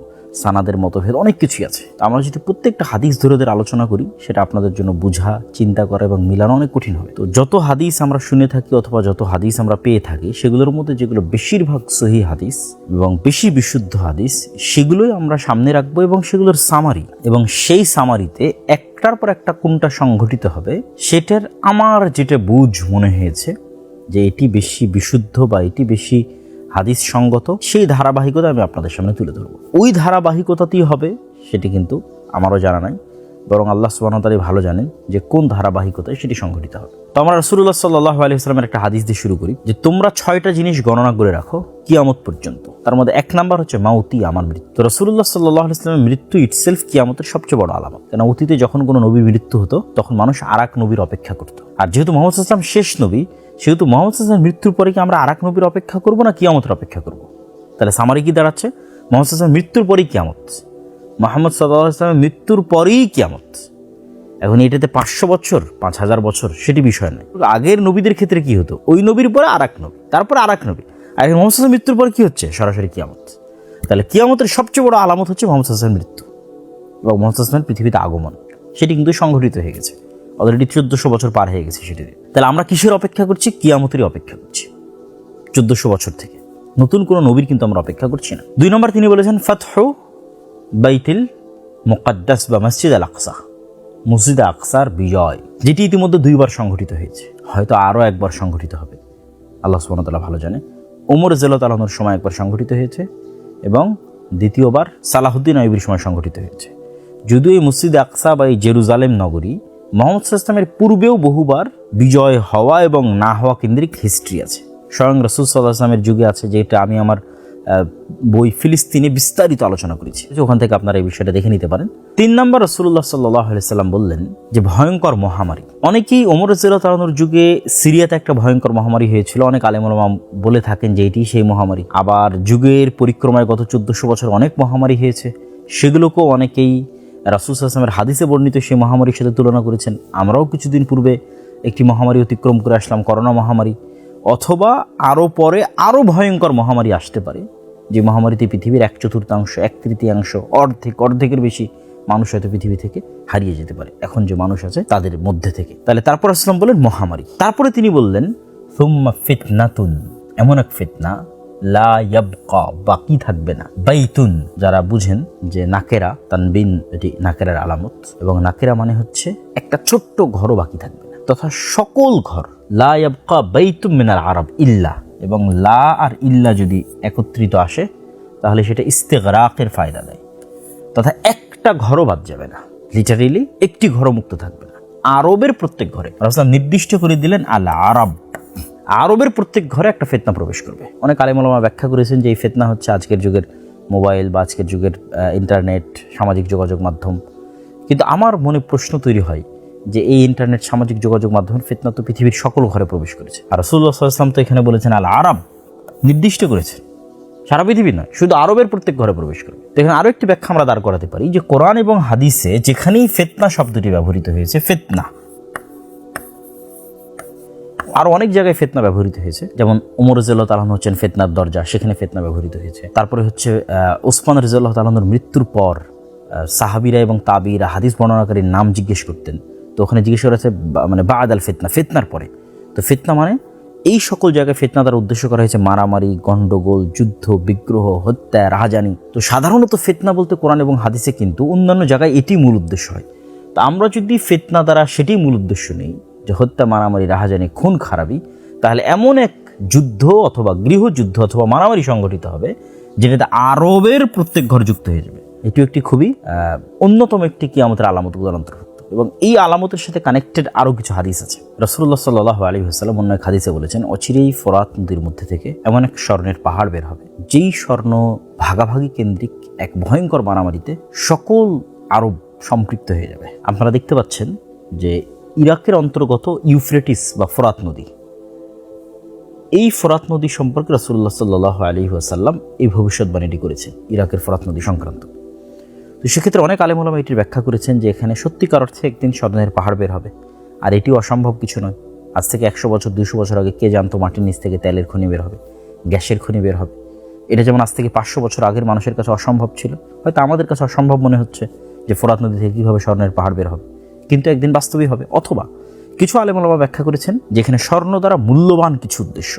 সানাদের মতভেদ অনেক কিছুই আছে। আমরা যদি প্রত্যেকটা হাদিস ধরে আলোচনা করি, সেটা আপনাদের জন্য বোঝা, চিন্তা করা এবং মিলানো অনেক কঠিন হবে। তো যত হাদিস আমরা শুনে থাকি অথবা যত হাদিস আমরা পেয়ে থাকি, সেগুলোর মধ্যে যেগুলো বেশিরভাগ সহিহ হাদিস এবং বেশি বিশুদ্ধ হাদিস, সেগুলোই আমরা সামনে রাখবো এবং সেগুলোর সামারি, এবং সেই সামারিতে একটার পর একটা কোনটা সংঘটিত হবে সেটার আমার যেটা বুঝ মনে হয়েছে যে এটি বেশি বিশুদ্ধ বা এটি বেশি হাদিস সঙ্গত, সেই ধারাবাহিকতা আমি আপনাদের সামনে তুলে ধরবো। ওই ধারাবাহিকতাতেই হবে সেটি কিন্তু আমারও জানা নাই, বরং আল্লাহ সুবহানাহু ওয়া তাআলা ভালো জানেন যে কোন ধারাবাহিকতায় সেটি সংঘটিত হবে। তো আমরা রাসূলুল্লাহ সাল্লাল্লাহু আলাইহি ওয়াসাল্লামের একটা হাদিস দিয়ে শুরু করি যে তোমরা 6টা জিনিস গণনা করে রাখো কিয়ামত পর্যন্ত। তার মধ্যে 1 নাম্বার হচ্ছে মাউতি, আমার মৃত্যু। তো রাসূলুল্লাহ সাল্লাল্লাহু আলাইহি ওয়াসাল্লামের মৃত্যু ইটসেলফ কিয়ামতের সবচেয়ে বড় আলামত। কারণ অতীতে যখন কোনো নবীর মৃত্যু হতো তখন মানুষ আরেক নবীর অপেক্ষা করত, আর যেহেতু মুহাম্মদ সাল্লাল্লাহু আলাইহি ওয়াসাল্লাম শেষ নবী, সেহেতু মুহাম্মদ সাল্লাল্লাহু আলাইহি ওয়াসাল্লামের মৃত্যুর পরে কি আমরা আরেক নবীর অপেক্ষা করব না কিয়ামতের অপেক্ষা করব? তাহলে সামারি কি দাঁড়াচ্ছে? মুহাম্মদ সাল্লাল্লাহু আলাইহি ওয়াসাল্লামের মৃত্যুর পরেই কিয়ামত, মুহাম্মদ সাল্লাল্লাহু আলাইহি ওয়াসাল্লামের মৃত্যুর পরেই কিয়ামত। এখন এটাতে 500 বছর 5000 বছর সেটি বিষয় নয়। আগের নবীদের ক্ষেত্রে কি হতো, ওই নবীর পরে আরেক নবী, তারপরে আরেক নবী, আর মুহাম্মদ সাল্লাল্লাহু আলাইহি ওয়াসাল্লামের মৃত্যুর পরে কি হচ্ছে? সরাসরি কিয়ামত। তাহলে কিয়ামতের সবচেয়ে বড় আলামত হচ্ছে মুহাম্মদ সাল্লাল্লাহু আলাইহি ওয়াসাল্লামের মৃত্যু এবং মুহাম্মদ সাল্লাল্লাহু আলাইহি ওয়াসাল্লামের পৃথিবীতে আগমন। সেটি কিন্তু সংঘটিত হয়ে গেছে, অলরেডি 1400 বছর পার হয়ে গেছে সেটি। তাহলে আমরা কিসের অপেক্ষা করছি? কিয়ামতেরই অপেক্ষা করছি 1400 বছর থেকে। নতুন কোনো নবীর কিন্তু আমরা অপেক্ষা করছি না। 2 নম্বর তিনি বলেছেন ফাতহু বাইতুল মুকাদ্দাস বা মসজিদ আল আকসা, মসজিদ আকসার বিজয়, যেটি ইতিমধ্যে 2বার সংঘটিত হয়েছে, হয়তো আরও একবার সংঘটিত হবে, আল্লাহ সুবহানাহু ওয়া তাআলা ভালো জানে। ওমর রাদিয়াল্লাহু তাআলা আনহুর সময় একবার সংঘটিত হয়েছে এবং দ্বিতীয়বার সালাহুদ্দিন আইয়ুবীর সময় সংঘটিত হয়েছে। যদিও এই মসজিদ আকসা বা এই জেরুজালেম নগরী মুহাম্মদ সাল্লাল্লাহু আলাইহি ওয়াসাল্লামের পূর্বেও বহুবার বিজয় হওয়া এবং না হওয়া কেন্দ্রিক হিস্ট্রি আছে। স্বয়ং রাসূল সাল্লাল্লাহু আলাইহি ওয়াসাল্লামের যুগে আছে, যেটা আমি আমার বই ফিলিস্তিনে বিস্তারিত আলোচনা করেছি, ওখান থেকে আপনারা এই বিষয়টা দেখে নিতে পারেন। 3 নম্বর, রাসূলুল্লাহ সাল্লাল্লাহু আলাইহি ওয়াসাল্লাম বললেন যে ভয়ঙ্কর মহামারী। অনেকেই ওমর রাদিয়াল্লাহু তাআলার যুগে সিরিয়াতে একটা ভয়ঙ্কর মহামারী হয়েছিল, অনেক আলেম ওলামা বলে থাকেন যে এটি সেই মহামারী। আবার যুগের পরিক্রমায় গত 1400 বছর অনেক মহামারী হয়েছে, সেগুলোকেও অনেকেই রাসূল সাল্লাল্লাহু আলাইহি ওয়াসাল্লামের হাদিসে বর্ণিত সেই মহামারীর সাথে তুলনা করেছেন। আমরাও কিছুদিন পূর্বে একটি মহামারী অতিক্রম করে আসলাম, করোনা মহামারী, অথবা আরও পরে আরও ভয়ঙ্কর মহামারী আসতে পারে, যে মহামারীতে পৃথিবীর 1/4, 1/3, অর্ধেকের বেশি মানুষ হয়তো পৃথিবী থেকে হারিয়ে যেতে পারে, এখন যে মানুষ আছে তাদের মধ্যে থেকে। তাহলে তারপর আসলাম বললেন মহামারী। তারপরে তিনি বললেন সুম্মা ফিতনাতুন, এমন এক ফিতনা লা ইয়াবকা, বাকি থাকবে না। বাইতুন, যারা বুঝেন যে নাকেরা তানবিন এটি নাকেরার আলামত, এবং নাকেরা মানে হচ্ছে একটা ছোট্ট ঘরও বাকি থাকবে না, তথা সকল ঘর। লা ইয়াবকা বাইতুম মিনাল আরব ইল্লা, এবং লা আর ইল্লা যদি একত্রিত আসে তাহলে সেটা ইস্তেগরাকের ফায়দা দেয়, তথা একটা ঘরও বাদ যাবে না, লিটারেলি একটি ঘরও মুক্ত থাকবে না। আরবের প্রত্যেক ঘরে রাসূল নির্দিষ্ট করে দিলেন আল আরব, আরবের প্রত্যেক ঘরে একটা ফিতনা প্রবেশ করবে। অনেক আলেম ওলামা ব্যাখ্যা করেছেন যে এই ফিতনা হচ্ছে আজকের যুগের মোবাইল বা আজকের যুগের ইন্টারনেট, সামাজিক যোগাযোগ মাধ্যম। কিন্তু আমার মনে প্রশ্ন তৈরি হয় যে এই ইন্টারনেট, সামাজিক যোগাযোগ মাধ্যমের ফিতনা তো পৃথিবীর সকল ঘরে প্রবেশ করেছে, আর রাসূলুল্লাহ সাল্লাল্লাহু আলাইহি ওয়াসাল্লাম তো এখানে বলেছেন আল আরব, নির্দিষ্ট করেছেন সারা পৃথিবী নয়, শুধু আরবের প্রত্যেক ঘরে প্রবেশ করবে। তো এখানে আরও একটি ব্যাখ্যা আমরা দাঁড় করাতে পারি যে কোরআন এবং হাদিসে যেখানেই ফিতনা শব্দটি ব্যবহৃত হয়েছে, ফিতনা আরো অনেক জায়গায় ফিতনা ব্যবহৃত হয়েছে, যেমন ওমর রাদিয়াল্লাহু তাআলা হচ্ছেন ফিতনার দরজা, সেখানে ফিতনা ব্যবহৃত হয়েছে। তারপরে হচ্ছে ওসমান রাদিয়াল্লাহু তাআলার মৃত্যুর পর সাহাবীরা এবং তাবিরা হাদিস বর্ণনাকারীর নাম জিজ্ঞেস করতেন, তো ওখানে জিজ্ঞেস করা হচ্ছে মানে বা'দাল ফিতনা, ফিতনার পরে। তো ফিতনা মানে এই সকল জায়গায় ফিতনা দ্বারা উদ্দেশ্য করা হয়েছে মারামারি, গন্ডগোল, যুদ্ধ, বিগ্রহ, হত্যা, রাহাজানি। তো সাধারণত ফিতনা বলতে কোরআন এবং হাদিসে কিন্তু অন্যান্য জায়গায় এটি মূল উদ্দেশ্য হয়। তো আমরা যদি ফিতনা দ্বারা সেটি মূল উদ্দেশ্য নেই, যে হত্যা, মারামারি, রাহাজানি, খুন খারাপি, তাহলে এমন এক যুদ্ধ অথবা গৃহযুদ্ধ অথবা মারামারি সংগঠিত হবে যেটাতে আরবের প্রত্যেক ঘর যুক্ত হয়ে যাবে। এটি একটি খুবই অন্যতম একটি কিয়ামতের আলামতগুলোর অন্তর্ভুক্ত, এবং এই আলামতের সাথে কানেক্টেড আরও কিছু হাদিস আছে। রাসূলুল্লাহ সাল্লাল্লাহু আলাইহি ওয়াসাল্লাম অন্য এক হাদিসে বলেছেন, অচিরেই ফোরাত নদীর মধ্যে থেকে এমন এক স্বর্ণের পাহাড় বের হবে, যেই স্বর্ণ ভাগাভাগি কেন্দ্রিক এক ভয়ঙ্কর মারামারিতে সকল আরব সম্পৃক্ত হয়ে যাবে। আপনারা দেখতে পাচ্ছেন যে ইরাকের অন্তর্গত ইউফ্রেটিস বা ফোরাত নদী, এই ফোরাত নদী সম্পর্কে রাসূলুল্লাহ সাল্লাল্লাহু আলাইহি ওয়াসাল্লাম এই ভবিষ্যৎবাণীটি করেছেন ইরাকের ফোরাত নদী সংক্রান্ত। তো সেক্ষেত্রে অনেক আলেম ওলামা এটির ব্যাখ্যা করেছেন যে এখানে সত্যিকার অর্থে একদিন স্বর্ণের পাহাড় বের হবে, আর এটিও অসম্ভব কিছু নয়। আজ থেকে 100 বছর 200 বছর আগে কে জানতো মাটির নিচ থেকে তেলের খনি বের হবে, গ্যাসের খনি বের হবে। এটা যেমন আজ থেকে 500 বছর আগের মানুষের কাছে অসম্ভব ছিল, হয়তো আমাদের কাছে অসম্ভব মনে হচ্ছে যে ফোরাত নদী থেকে কীভাবে স্বর্ণের পাহাড় বের হবে, কিন্তু একদিন বাস্তবই হবে। অথবা কিছু আলেম ওলামা ব্যাখ্যা করেছেন যেখানে স্বর্ণ দ্বারা মূল্যবান কিছু উদ্দেশ্য,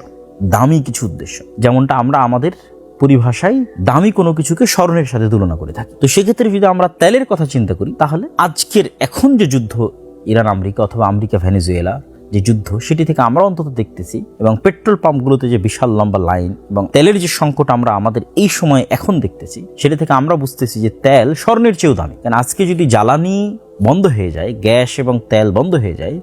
দামি কিছু উদ্দেশ্য, যেমনটা আমরা আমাদের পরিভাষায় দামি কোনো কিছুকে স্বর্ণের সাথে তুলনা করে থাকি। তো সেক্ষেত্রে যদি আমরা তেলের কথা চিন্তা করি, তাহলে আজকের এখন যে যুদ্ধ ইরান আমেরিকা অথবা আমেরিকা ভেনেজুয়েলা যে যুদ্ধ, সেটি থেকে আমরা অন্তত দেখতেছি, এবং পেট্রোল পাম্পগুলোতে যে বিশাল লম্বা লাইন এবং তেলের যে সংকট আমরা আমাদের এই সময় এখন দেখতেছি, সেটা থেকে আমরা বুঝতেছি যে তেল স্বর্ণের চেয়েও দামি। কারণ আজকে যদি জ্বালানি বন্ধ হয়ে যায়, গ্যাস এবং তেল বন্ধ হয়ে যায়,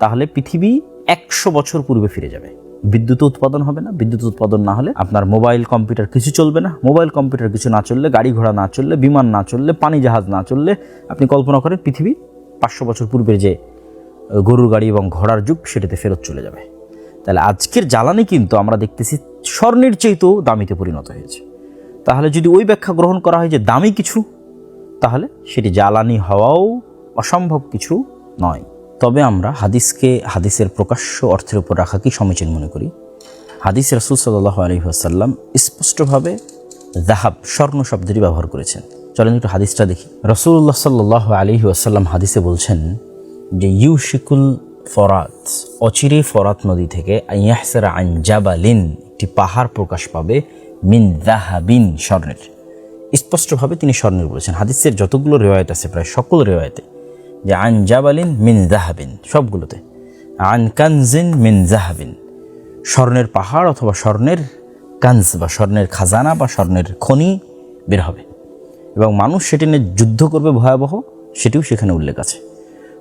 তাহলে পৃথিবী 100 বছর পূর্বে ফিরে যাবে। বিদ্যুৎ উৎপাদন হবে না, বিদ্যুৎ উৎপাদন না হলে আপনার মোবাইল কম্পিউটার কিছু চলবে না, মোবাইল কম্পিউটার কিছু না চললে, গাড়ি ঘোড়া না চললে, বিমান না চললে, পানি জাহাজ না চললে, আপনি কল্পনা করেন পৃথিবী 500 বছর পূর্বের যে গরুর গাড়ি এবং ঘোড়ার যুগ, সেটাতে ফেরত চলে যাবে। তাহলে আজকের জ্বালানি কিন্তু আমরা দেখতেছি স্বর্ণের চেয়েও দামিতে পরিণত হয়েছে। তাহলে যদি ওই ব্যাখ্যা গ্রহণ করা হয় যে দামি কিছু, তাহলে সেটি জ্বালানি হওয়াও অসম্ভব কিছু নয়। তবে আমরা হাদিসকে হাদিসের প্রকাশ্য অর্থের উপর রাখাকেই সমীচীন মনে করি। হাদিস রাসূল সাল্লাল্লাহু আলাইহি ওয়াসাল্লাম স্পষ্টভাবে যাহাব, স্বর্ণ শব্দটি ব্যবহার করেছেন। চলেন একটু হাদিসটা দেখি। রাসূলুল্লাহ সাল্লাল্লাহু আলাইহি ওয়াসাল্লাম হাদিসে বলছেন যে ইউশিকুল ফরাত, অচিরে ফরাত নদী থেকে আইয়াহসারা আন জাবালিন, একটি পাহাড় প্রকাশ পাবে, মিন যাহাবিন, স্বর্ণের। স্পষ্টভাবে তিনি স্বর্ণের বলেছেন। হাদিসের যতগুলো রিওয়ায়াত আছে প্রায় সকল রিওয়ায়াতে যে আন জাবালিন মিন যাহাবিন, সবগুলোতে আন কানজিন মিন যাহাবিন, স্বর্ণের পাহাড় অথবা স্বর্ণের কানজ বা স্বর্ণের খাজানা বা স্বর্ণের খনি বের হবে, এবং মানুষ সেটি নিয়ে যুদ্ধ করবে ভয়াবহ, সেটিও সেখানে উল্লেখ আছে।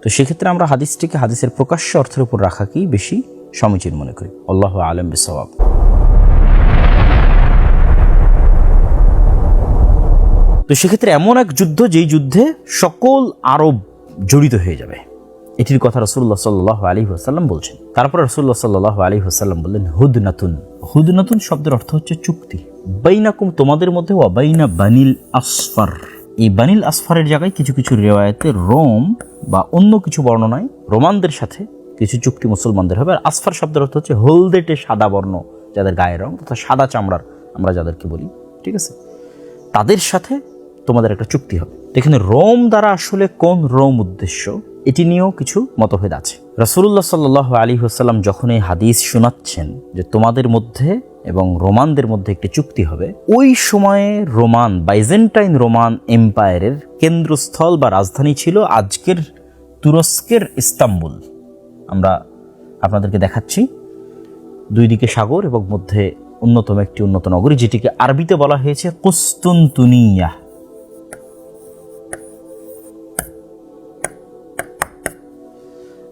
তো সেক্ষেত্রে আমরা হাদিসটিকে হাদিসের প্রকাশ্য অর্থের উপর রাখাকেই বেশি সমীচীন মনে করি। আল্লাহু আ'লাম বিসওয়াব। তো সেক্ষেত্রে এমন এক যুদ্ধ, যেই যুদ্ধে সকল আরব জড়িত হয়ে যাবে, এটির কথা রাসূলুল্লাহ সাল্লাল্লাহু আলাইহি ওয়াসাল্লাম বলছেন। তারপর রাসূলুল্লাহ সাল্লাল্লাহু আলাইহি ওয়াসাল্লাম বললেন, হুদনাতুন। হুদনাতুন শব্দের অর্থ হচ্ছে চুক্তি। বাইনাকুম, তোমাদের মধ্যে, ওয়া বাইনা বানিল আসফার। এই বানিল আসফারের জায়গায় কিছু কিছু রিওয়ায়াতে রোম বা অন্য কিছু বর্ণনায় রোমানদের সাথে কিছু চুক্তি মুসলমানদের হবে। আর আসফার শব্দের অর্থ হচ্ছে হলদেটে সাদা বর্ণ, যাদের গায়ের রং তথা সাদা চামড়ার আমরা যাদেরকে বলি, ঠিক আছে, তাদের সাথে তোমাদের একটা চুক্তি হবে। এখানে রোম দ্বারা আসলে কোন রোম উদ্দেশ্য, এটি নিয়েও কিছু মতভেদ আছে। রাসূলুল্লাহ সাল্লাল্লাহু আলাইহি ওয়াসাল্লাম যখন এই হাদিস শোনাচ্ছেন যে তোমাদের মধ্যে এবং রোমানদের মধ্যে একটি চুক্তি হবে, ওই সময়ে রোমান, বাইজেন্টাইন রোমান এম্পায়ারের কেন্দ্রস্থল বা রাজধানী ছিল আজকের তুরস্কের ইস্তাম্বুল। আমরা আপনাদেরকে দেখাচ্ছি, দুই দিকে সাগর এবং মধ্যে অন্যতম একটি উন্নত নগরী, যেটিকে আরবিতে বলা হয়েছে কুস্তুনতুনিয়া,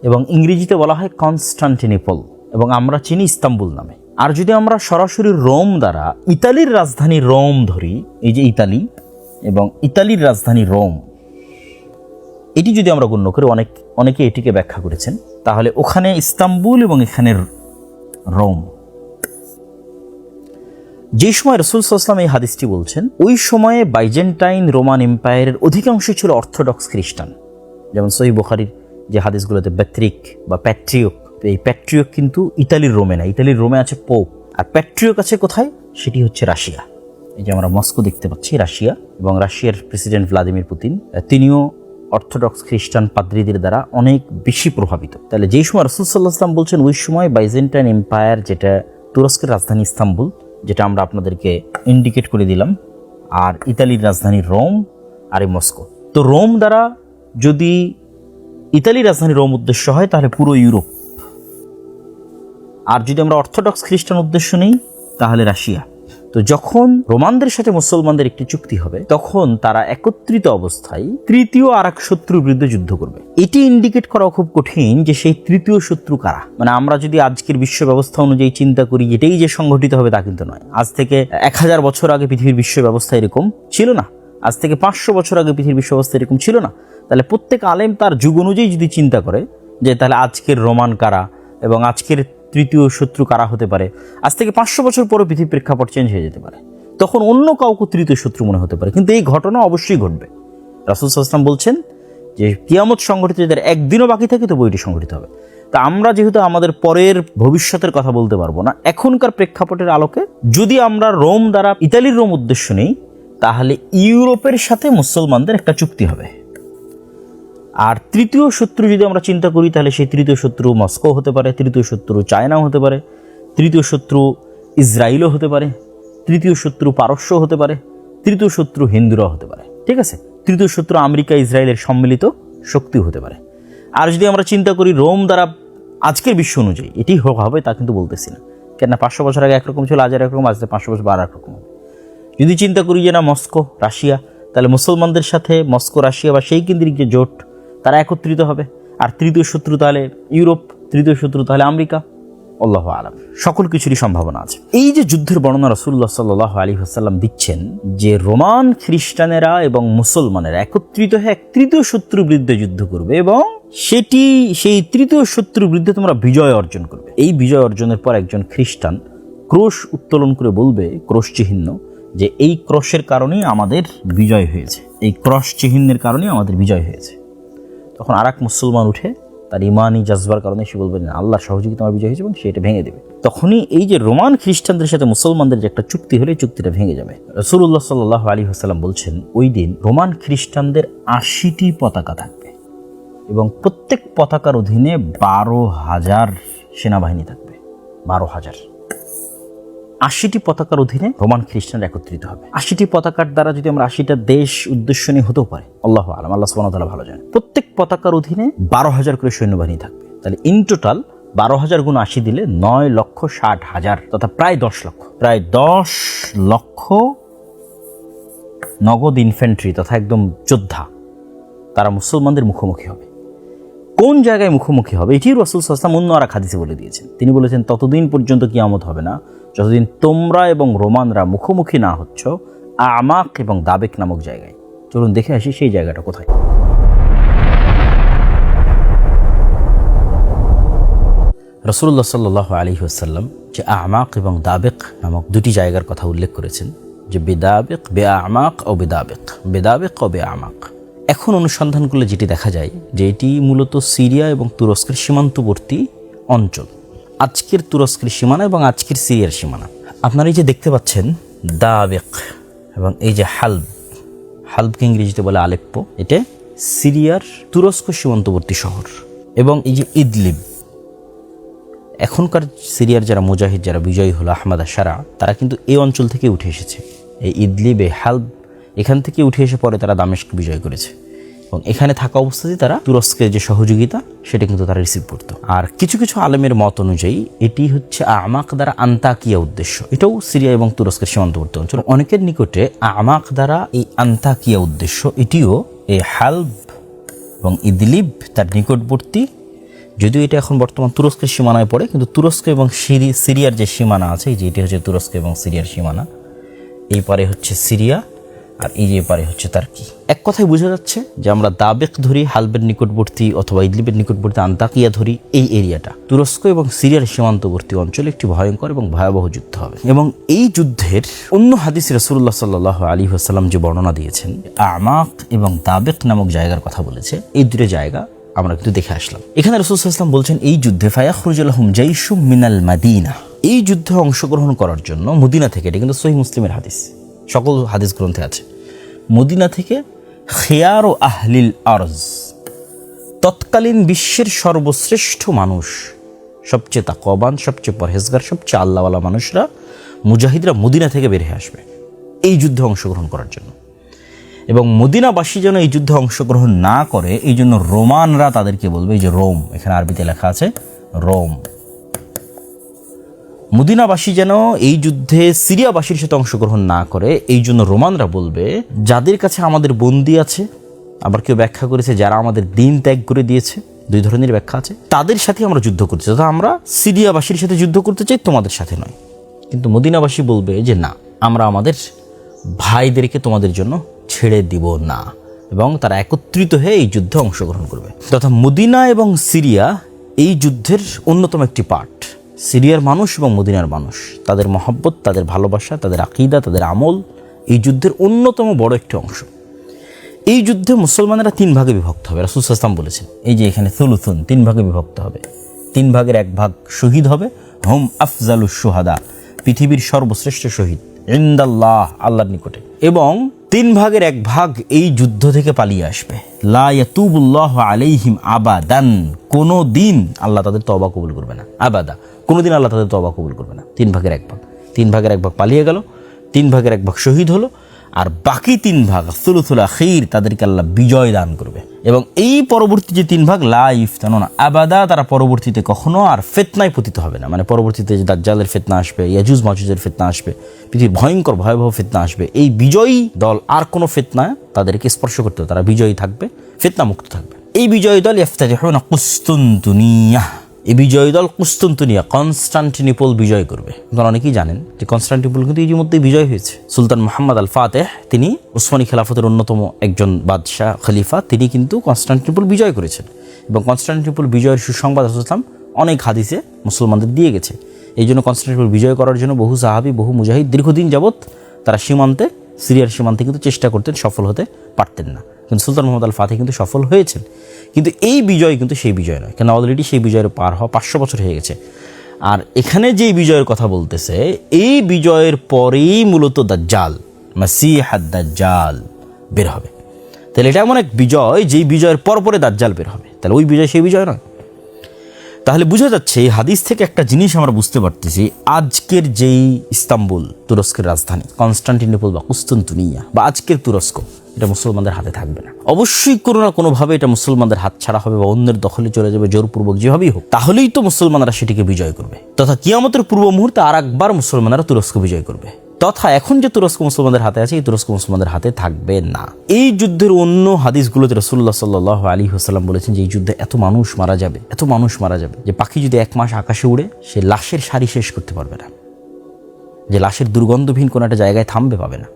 এবং ইংরেজিতে বলা হয় কনস্টান্টিনোপল, এবং আমরা চিনি ইস্তাম্বুল নামে। আর যদি আমরা সরাসরি রোম দ্বারা ইতালির রাজধানী রোম ধরি, এই যে ইতালি এবং ইতালির রাজধানী রোম, এটি যদি আমরা গণ্য করি, অনেকে এটিকে ব্যাখ্যা করেছেন, তাহলে ওখানে ইস্তাম্বুল এবং এখানে রোম। যে সময় রাসূল সাল্লাল্লাহু আলাইহি ওয়াসাল্লাম এই হাদিসটি বলছেন, ওই সময়ে বাইজেন্টাইন রোমান এম্পায়ারের অধিকাংশ ছিল অর্থোডক্স খ্রিস্টান। যেমন সহিহ বুখারীর যে হাদিসগুলোতে ব্যাত্রিক বা প্যাট্রিয়ক, এই প্যাট্রিয়ক কিন্তু ইতালির রোমে না, ইতালির রোমে আছে পোপ, আর প্যাট্রিয়ক আছে কোথায়, সেটি হচ্ছে রাশিয়া। এই যে আমরা মস্কো দেখতে পাচ্ছি, রাশিয়া, এবং রাশিয়ার প্রেসিডেন্ট ভ্লাদিমির পুতিন, তিনিও অর্থোডক্স খ্রিস্টান পাদ্রীদের দ্বারা অনেক বেশি প্রভাবিত। তাহলে যেই সময় রাসূল সাল্লাল্লাহু আলাইহি ওয়াসাল্লাম বলছেন, ওই সময় বাইজেন্টাইন এম্পায়ার, যেটা তুরস্কের রাজধানী ইস্তাম্বুল, যেটা আমরা আপনাদেরকে ইন্ডিকেট করে দিলাম, আর ইতালির রাজধানী রোম আর মস্কো। তো রোম দ্বারা যদি ইতালির রাজধানী রোম উদ্দেশ্য হয়, তাহলে পুরো ইউরোপ। আর যদি আমরা অর্থোডক্স খ্রিস্টান উদ্দেশ্য নেই, তাহলে রাশিয়া। তো যখন রোমানদের সাথে মুসলমানদের একটি চুক্তি হবে, তখন তারা একত্রিত অবস্থায় তৃতীয় আর এক শত্রুর বিরুদ্ধে যুদ্ধ করবে। এটি ইন্ডিকেট করা খুব কঠিন যে সেই তৃতীয় শত্রু কারা। মানে আমরা যদি আজকের বিশ্ব ব্যবস্থা অনুযায়ী চিন্তা করি, এটাই যে সংগঠিত হবে তা কিন্তু নয়। আজ থেকে 1000 বছর আগে পৃথিবীর বিশ্ব ব্যবস্থা এরকম ছিল না, আজ থেকে 500 বছর আগে পৃথিবীর বিশ্ব ব্যবস্থা এরকম ছিল না। তাহলে প্রত্যেক আলেম তার যুগ অনুযায়ী যদি চিন্তা করে যে তাহলে আজকের রোমান কারা এবং আজকের তৃতীয় শত্রু কারা হতে পারে, আজ থেকে 500 বছর পরে পৃথিবীর প্রেক্ষাপট চেঞ্জ হয়ে যেতে পারে, তখন অন্য কাউকে তৃতীয় শত্রু মনে হতে পারে। কিন্তু এই ঘটনা অবশ্যই ঘটবে। রাসূল সাল্লাল্লাহু আলাইহি ওয়াসাল্লাম বলছেন যে কিয়ামত সংঘটিত যদি একদিনও বাকি থাকে, তো বইটি সংঘটিত হবে। তা আমরা যেহেতু আমাদের পরের ভবিষ্যতের কথা বলতে পারবো না, এখনকার প্রেক্ষাপটের আলোকে যদি আমরা রোম দ্বারা ইতালির রোম উদ্দেশ্য নেই, তাহলে ইউরোপের সাথে মুসলমানদের একটা চুক্তি হবে। আর তৃতীয় শত্রু যদি আমরা চিন্তা করি, তাহলে সেই তৃতীয় শত্রু মস্কো হতে পারে, তৃতীয় শত্রু চায়নাও হতে পারে, তৃতীয় শত্রু ইসরায়েলও হতে পারে, তৃতীয় শত্রু পারস্য হতে পারে, তৃতীয় শত্রু হিন্দুরাও হতে পারে, ঠিক আছে। তৃতীয় শত্রু আমেরিকা ইসরায়েলের সম্মিলিত শক্তি হতে পারে। আর যদি আমরা চিন্তা করি রোম দ্বারা আজকের বিশ্ব অনুযায়ী এটি হবে, তা কিন্তু বলতেছি না, কেননা 500 বছর আগে একরকম ছিল, আজ একরকম, আজ 500 বছর আর একরকম হবে। যদি চিন্তা করি যে না মস্কো রাশিয়া, তাহলে মুসলমানদের সাথে মস্কো রাশিয়া বা সেই কেন্দ্রিক যে জোট, তারা একত্রিত হবে। আর তৃতীয় শত্রু তাহলে ইউরোপ, তৃতীয় শত্রু তাহলে আমেরিকা। আল্লাহু আ'লাম, সকল কিছুরই সম্ভাবনা আছে। এই যে যুদ্ধের বর্ণনা রাসূলুল্লাহ সাল্লাল্লাহু আলাইহি ওয়াসাল্লাম দিচ্ছেন, যে রোমান খ্রিস্টানেরা এবং মুসলমানেরা একত্রিত হয়ে এক তৃতীয় শত্রুর বিরুদ্ধে যুদ্ধ করবে, এবং সেই তৃতীয় শত্রুর বিরুদ্ধে তোমরা বিজয় অর্জন করবে। এই বিজয় অর্জনের পর একজন খ্রিস্টান ক্রোশ উত্তোলন করে বলবে, ক্রোশ চিহ্ন, যে এই ক্রোশের কারণেই আমাদের বিজয় হয়েছে, এই ক্রস চিহ্নের কারণেই আমাদের বিজয় হয়েছে। তখন আর এক মুসলমান উঠে তার ইমানি জাজবার কারণে সে বলবে, না, আল্লাহর সহযোগিতা আমার বিজয় হয়েছে, এবং সে এটা ভেঙে দেবে। তখনই এই যে রোমান খ্রিস্টানদের সাথে মুসলমানদের যে একটা চুক্তি হলে, চুক্তিটা ভেঙে যাবে। রাসূলুল্লাহ সাল্লাল্লাহু আলাইহি ওয়াসাল্লাম বলছেন, ওই দিন রোমান খ্রিস্টানদের 80টি পতাকা থাকবে, এবং প্রত্যেক পতাকার অধীনে 12,000 সেনাবাহিনী থাকবে। 12,000, 80টি পতাকার অধীনে রোমান খ্রিস্টানরা একত্রিত হবে। 80টি পতাকার দ্বারা যদি আমরা 80টা দেশ উদ্দেশ্য নিয়ে হতেও পারে, আল্লাহু আ'লাম, আল্লাহ সুবহানাহু ওয়া তাআলা ভালো জানেন। প্রত্যেক পতাকার অধীনে 12,000 করে সৈন্যবাহিনী থাকবে। তাহলে ইন টোটাল 12,000 গুণ 80 দিলে 9,60,000, তথা প্রায় 10 লক্ষ, প্রায় 10 লক্ষ নগদ ইনফ্যান্ট্রি তথা একদম যোদ্ধা তারা মুসলমানদের মুখোমুখি হবে। কোন জায়গায় মুখোমুখি হবে এটি রাসূল সাল্লাল্লাহু আলাইহি ওয়াসাল্লাম অন্য আর এক হাদিসে বলে দিয়েছেন। তিনি বলেছেন, ততদিন পর্যন্ত কিয়ামত হবে না যতদিন তোমরা এবং রোমানরা মুখোমুখি না হচ্ছ আমাক এবং দাবেক নামক জায়গায়। চলুন দেখে আসি সেই জায়গাটা কোথায়। রাসূলুল্লাহ সাল্লাল্লাহু আলাইহি ওয়াসাল্লাম যে আমাক এবং দাবেক নামক দুটি জায়গার কথা উল্লেখ করেছেন, যে বেদাবেক বে আমাক ও বেদাবেক, বেদাবেক ও বে আমাক। এখন অনুসন্ধান করলে যেটি দেখা যায় যে এটি মূলত সিরিয়া এবং তুরস্কের সীমান্তবর্তী অঞ্চল। আজকের তুরস্কের সীমানা এবং আজকের সিরিয়ার সীমানা আপনারা এই যে দেখতে পাচ্ছেন দাবেক, এবং এই যে হালব, হালবকে ইংরেজিতে বলে আলেপ্পো, এটা সিরিয়ার তুরস্ক সীমান্তবর্তী শহর। এবং এই যে ইদলিব, এখনকার সিরিয়ার যারা মুজাহিদ, যারা বিজয়ী হলো আহমদ আশারা, তারা কিন্তু এই অঞ্চল থেকে উঠে এসেছে। এই ইদলিব, এই হালব, এখান থেকে উঠে এসে পরে তারা দামেস্ক বিজয় করেছে, এবং এখানে থাকা অবস্থাতেই তারা তুরস্কের যে সহযোগিতা সেটা কিন্তু তারা রিসিভ করতো। আর কিছু কিছু আলেমের মত অনুযায়ী এটি হচ্ছে আমাক দ্বারা আন্তাকিয়া উদ্দেশ্য, এটাও সিরিয়া এবং তুরস্কের সীমান্তবর্তী অঞ্চল। অনেকের নিকটে আমাক দ্বারা এই আন্তাকিয়া উদ্দেশ্য, এটিও এই হালব এবং ইদলিব তার নিকটবর্তী, যদিও এটা এখন বর্তমান তুরস্কের সীমানায় পড়ে, কিন্তু তুরস্ক এবং সিরিয়ার যে সীমানা আছে, এই যে এটি হচ্ছে তুরস্ক এবং সিরিয়ার সীমানা, এই পারে হচ্ছে সিরিয়া আর এই যে পারে হচ্ছে তার্কি। এক কথায় বোঝা যাচ্ছে যে আমরা দাবেক ধরি, হালবের নিকটবর্তী অথবা ইদলিবের নিকটবর্তী আন্তাকিয়া ধরি, এই এরিয়াটা তুরস্ক এবং সিরিয়ার সীমান্তবর্তী অঞ্চলে একটি ভয়ঙ্কর এবং ভয়াবহ যুদ্ধ হবে। এবং এই যুদ্ধের অন্য হাদিসে রাসূলুল্লাহ সাল্লাল্লাহু আলাইহি ওয়াসাল্লাম যে বর্ণনা দিয়েছেন, আমাক এবং দাবেক নামক জায়গার কথা বলেছে, এই দুটো জায়গা আমরা কিন্তু দেখে আসলাম। এখানে রাসূল সাল্লাল্লাহু আলাইহি ওয়াসাল্লাম বলছেন, এই যুদ্ধে ফায়াখরুজু লাহুম জাইশুম মিনাল মাদিনা, এই যুদ্ধে অংশগ্রহণ করার জন্য মদিনা থেকে, এটা কিন্তু সহিহ মুসলিমের হাদিস, সকল হাদিস গ্রন্থে আছে, মদিনা থেকে খিয়ারু আহলিল আরজ, তৎকালীন বিশ্বের সর্বশ্রেষ্ঠ মানুষ, সবচেয়ে তাকওয়াবান, সবচেয়ে পরহেজগার, সবচেয়ে আল্লাহওয়ালা মানুষরা, মুজাহিদরা মদিনা থেকে বের হয়ে আসবে এই যুদ্ধে অংশগ্রহণ করার জন্য। এবং মদিনাবাসী যেন এই যুদ্ধে অংশগ্রহণ না করে এই জন্য রোমানরা তাদেরকে বলবে, এই যে রোম, এখানে আরবিতে লেখা আছে রোম, মদিনাবাসী যেন এই যুদ্ধে সিরিয়াবাসীর সাথে অংশগ্রহণ না করে এই জন্য রোমানরা বলবে, যাদের কাছে আমাদের বন্দী আছে, আবার কেউ ব্যাখ্যা করেছে যারা আমাদের দিন ত্যাগ করে দিয়েছে, দুই ধরনের ব্যাখ্যা আছে, তাদের সাথে আমরা যুদ্ধ করতে চাই, আমরা সিরিয়াবাসীর সাথে যুদ্ধ করতে চাই, তোমাদের সাথে নয়। কিন্তু মদিনাবাসী বলবে যে না, আমরা আমাদের ভাইদেরকে তোমাদের জন্য ছেড়ে দিব না, এবং তারা একত্রিত হয়ে এই যুদ্ধে অংশগ্রহণ করবে। তথা মদিনা এবং সিরিয়া এই যুদ্ধের অন্যতম একটি পার্ট। সিরিয়ার মানুষ এবং মদিনার মানুষ, তাদের মহব্বত, তাদের ভালোবাসা, তাদের আকীদা, তাদের আমল এই যুদ্ধের অন্যতম বড় একটি অংশ। এই যুদ্ধে মুসলমানেরা 3 ভাগে বিভক্ত হবে, রাসূল সাল্লাল্লাহু আলাইহি ওয়াসাল্লাম বলেছেন, এই যে এখানে সুলুসুন, 3 ভাগে বিভক্ত হবে, 3 ভাগের 1 ভাগ শহীদ হবে, হুম আফজালুশ শুহাদা, পৃথিবীর সর্বশ্রেষ্ঠ শহীদ ইনদাল্লাহ, আল্লাহর নিকটে, এবং 3 ভাগের 1 ভাগ এই যুদ্ধ থেকে পালিয়ে আসবে। লা ইয়াতুবুল্লাহু আলাইহিম আবাদান, কোনো দিন আল্লাহ তাদের তওবা কবুল করবে না, আবাদা, কোনোদিন আল্লাহ তাদের তওবা কবুল করবে না। 3 ভাগের 1 ভাগ, 3 ভাগের 1 ভাগ পালিয়ে গেল, 3 ভাগের 1 ভাগ শহীদ হলো, আর বাকি 3 ভাগ সুলুসুল আখির তাদেরকে আল্লাহ বিজয় দান করবে। এবং এই পরবর্তী যে 3 ভাগ লা ইফতানুনা আবাদা, তারা পরবর্তীতে কখনো আর ফিতনায় পতিত হবে না। মানে পরবর্তীতে যে দাজ্জালের ফিতনা আসবে, ইয়াজুজ মাজুজের ফিতনা আসবে, পৃথিবীর ভয়ঙ্কর ভয়াবহ ফিতনা আসবে, এই বিজয়ী দল আর কোনো ফিতনা তাদেরকে স্পর্শ করতে হবে, তারা বিজয়ী থাকবে, ফিতনা মুক্ত থাকবে। এই বিজয়ী দল ইফতাতিহুনা কুসতুনতুনিয়া, এই বিজয়ী দল কুসতুনতুনিয়া, কনস্টান্টিনোপল বিজয় করবে। কারণ অনেকেই জানেন যে কনস্টান্টিনোপল কিন্তু ইতিমধ্যেই বিজয় হয়েছে। সুলতান মুহাম্মদ আল ফাতেহ, তিনি উসমানী খেলাফতের অন্যতম একজন বাদশাহ খলিফা, তিনি কিন্তু কনস্টান্টিনোপল বিজয় করেছেন, এবং কনস্টান্টিনোপল বিজয়ের সুসংবাদ রাসূল সাল্লাল্লাহু আলাইহি ওয়াসাল্লাম অনেক হাদিসে মুসলমানদের দিয়ে গেছে। এই জন্য কনস্টান্টিনোপল বিজয় করার জন্য বহু সাহাবী, বহু মুজাহিদ দীর্ঘদিন যাবৎ তারা সীমান্তে, সিরিয়ার সীমান্তে কিন্তু চেষ্টা করতেন, সফল হতে পারতেন না। কিন্তু সুলতান মুহাম্মদ আল ফাতেহ কিন্তু সফল হয়েছেন। কিন্তু এই বিজয় কিন্তু সেই বিজয় নয়, কেন অলরেডি সেই বিজয়ের পার হওয়া 500 বছর হয়ে গেছে। আর এখানে যে বিজয়ের কথা বলতেছে, এই বিজয়ের পরেই মূলত দাজ্জাল, মাসিহ আদ-দাজ্জাল বের হবে। তাহলে এটা এমন এক বিজয়, যেই বিজয়ের পরে দাজ্জাল বের হবে, তাহলে ওই বিজয় সেই বিজয় নয়। তাহলে বোঝা যাচ্ছে এই হাদিস থেকে একটা জিনিস আমরা বুঝতে পারতেছি, আজকের যেই ইস্তাম্বুল, তুরস্কের রাজধানী, কনস্টান্টিনোপল বা কুস্তুনতুনিয়া বা আজকের তুরস্ক, এটা মুসলমানদের হাতে থাকবে না। অবশ্যই কোনো না কোনোভাবে এটা মুসলমানদের হাত ছাড়া হবে বা অন্যের দখলে চলে যাবে, জোরপূর্বক যেভাবেই হোক, তাহলেই তো মুসলমানরা সেটিকে বিজয় করবে। তথা কিয়ামতের পূর্ব মুহূর্তে আর একবার মুসলমানরা তুরস্ক বিজয় করবে। তথা এখন যে তুরস্ক মুসলমানদের হাতে আছে এই তুরস্ক মুসলমানদের হাতে থাকবে না। এই যুদ্ধের অন্য হাদিসগুলোতে রাসূলুল্লাহ সাল্লাল্লাহু আলাইহি ওয়াসাল্লাম বলেছেন যে এই যুদ্ধে এত মানুষ মারা যাবে যে পাখি যদি 1 মাস আকাশে উড়ে সে লাশের সারি শেষ করতে পারবে না, যে লাশের দুর্গন্ধহীন কোনো একটা জায়গায় থামবে পাবে না,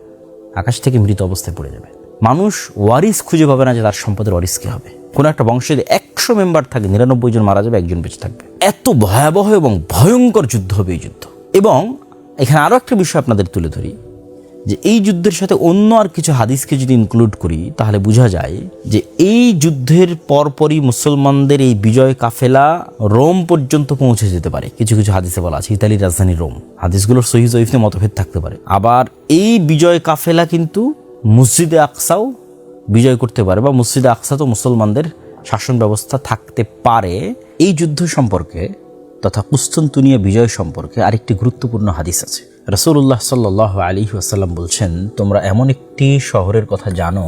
আকাশ থেকে মৃত অবস্থায় পড়ে যাবে। মানুষ ওয়ারিস খুঁজে পাবে না যে তার সম্পদের ওয়ারিস কে হবে। কোনো একটা বংশে যদি 100 মেম্বার থাকে 99 জন মারা যাবে, 1 জন বেঁচে থাকবে। এত ভয়াবহ এবং ভয়ঙ্কর যুদ্ধ হবে এই যুদ্ধ। এবং এখানে আরও একটা বিষয় আপনাদের তুলে ধরি যে এই যুদ্ধের সাথে অন্য আর কিছু হাদিসকে যদি ইনক্লুড করি তাহলে বোঝা যায় যে এই যুদ্ধের পরপরই মুসলমানদের এই বিজয় কাফেলা রোম পর্যন্ত পৌঁছে যেতে পারে। কিছু কিছু হাদিসে বলা আছে ইতালির রাজধানী রোম। হাদিসগুলোর সহিহ জয়ীফ নিয়ে মতভেদ থাকতে পারে। আবার এই বিজয় কাফেলা কিন্তু মসজিদে আকসাও বিজয় করতে পারে বা মসজিদে আকসা তো মুসলমানদের শাসন ব্যবস্থা থাকতে পারে। এই যুদ্ধ সম্পর্কে তথা কুস্তুনতুনিয়া বিজয় সম্পর্কে আরেকটি গুরুত্বপূর্ণ হাদিস আছে। রাসূলুল্লাহ সাল্লাল্লাহু আলাইহি ওয়াসাল্লাম বলছেন, তোমরা এমন একটি শহরের কথা জানো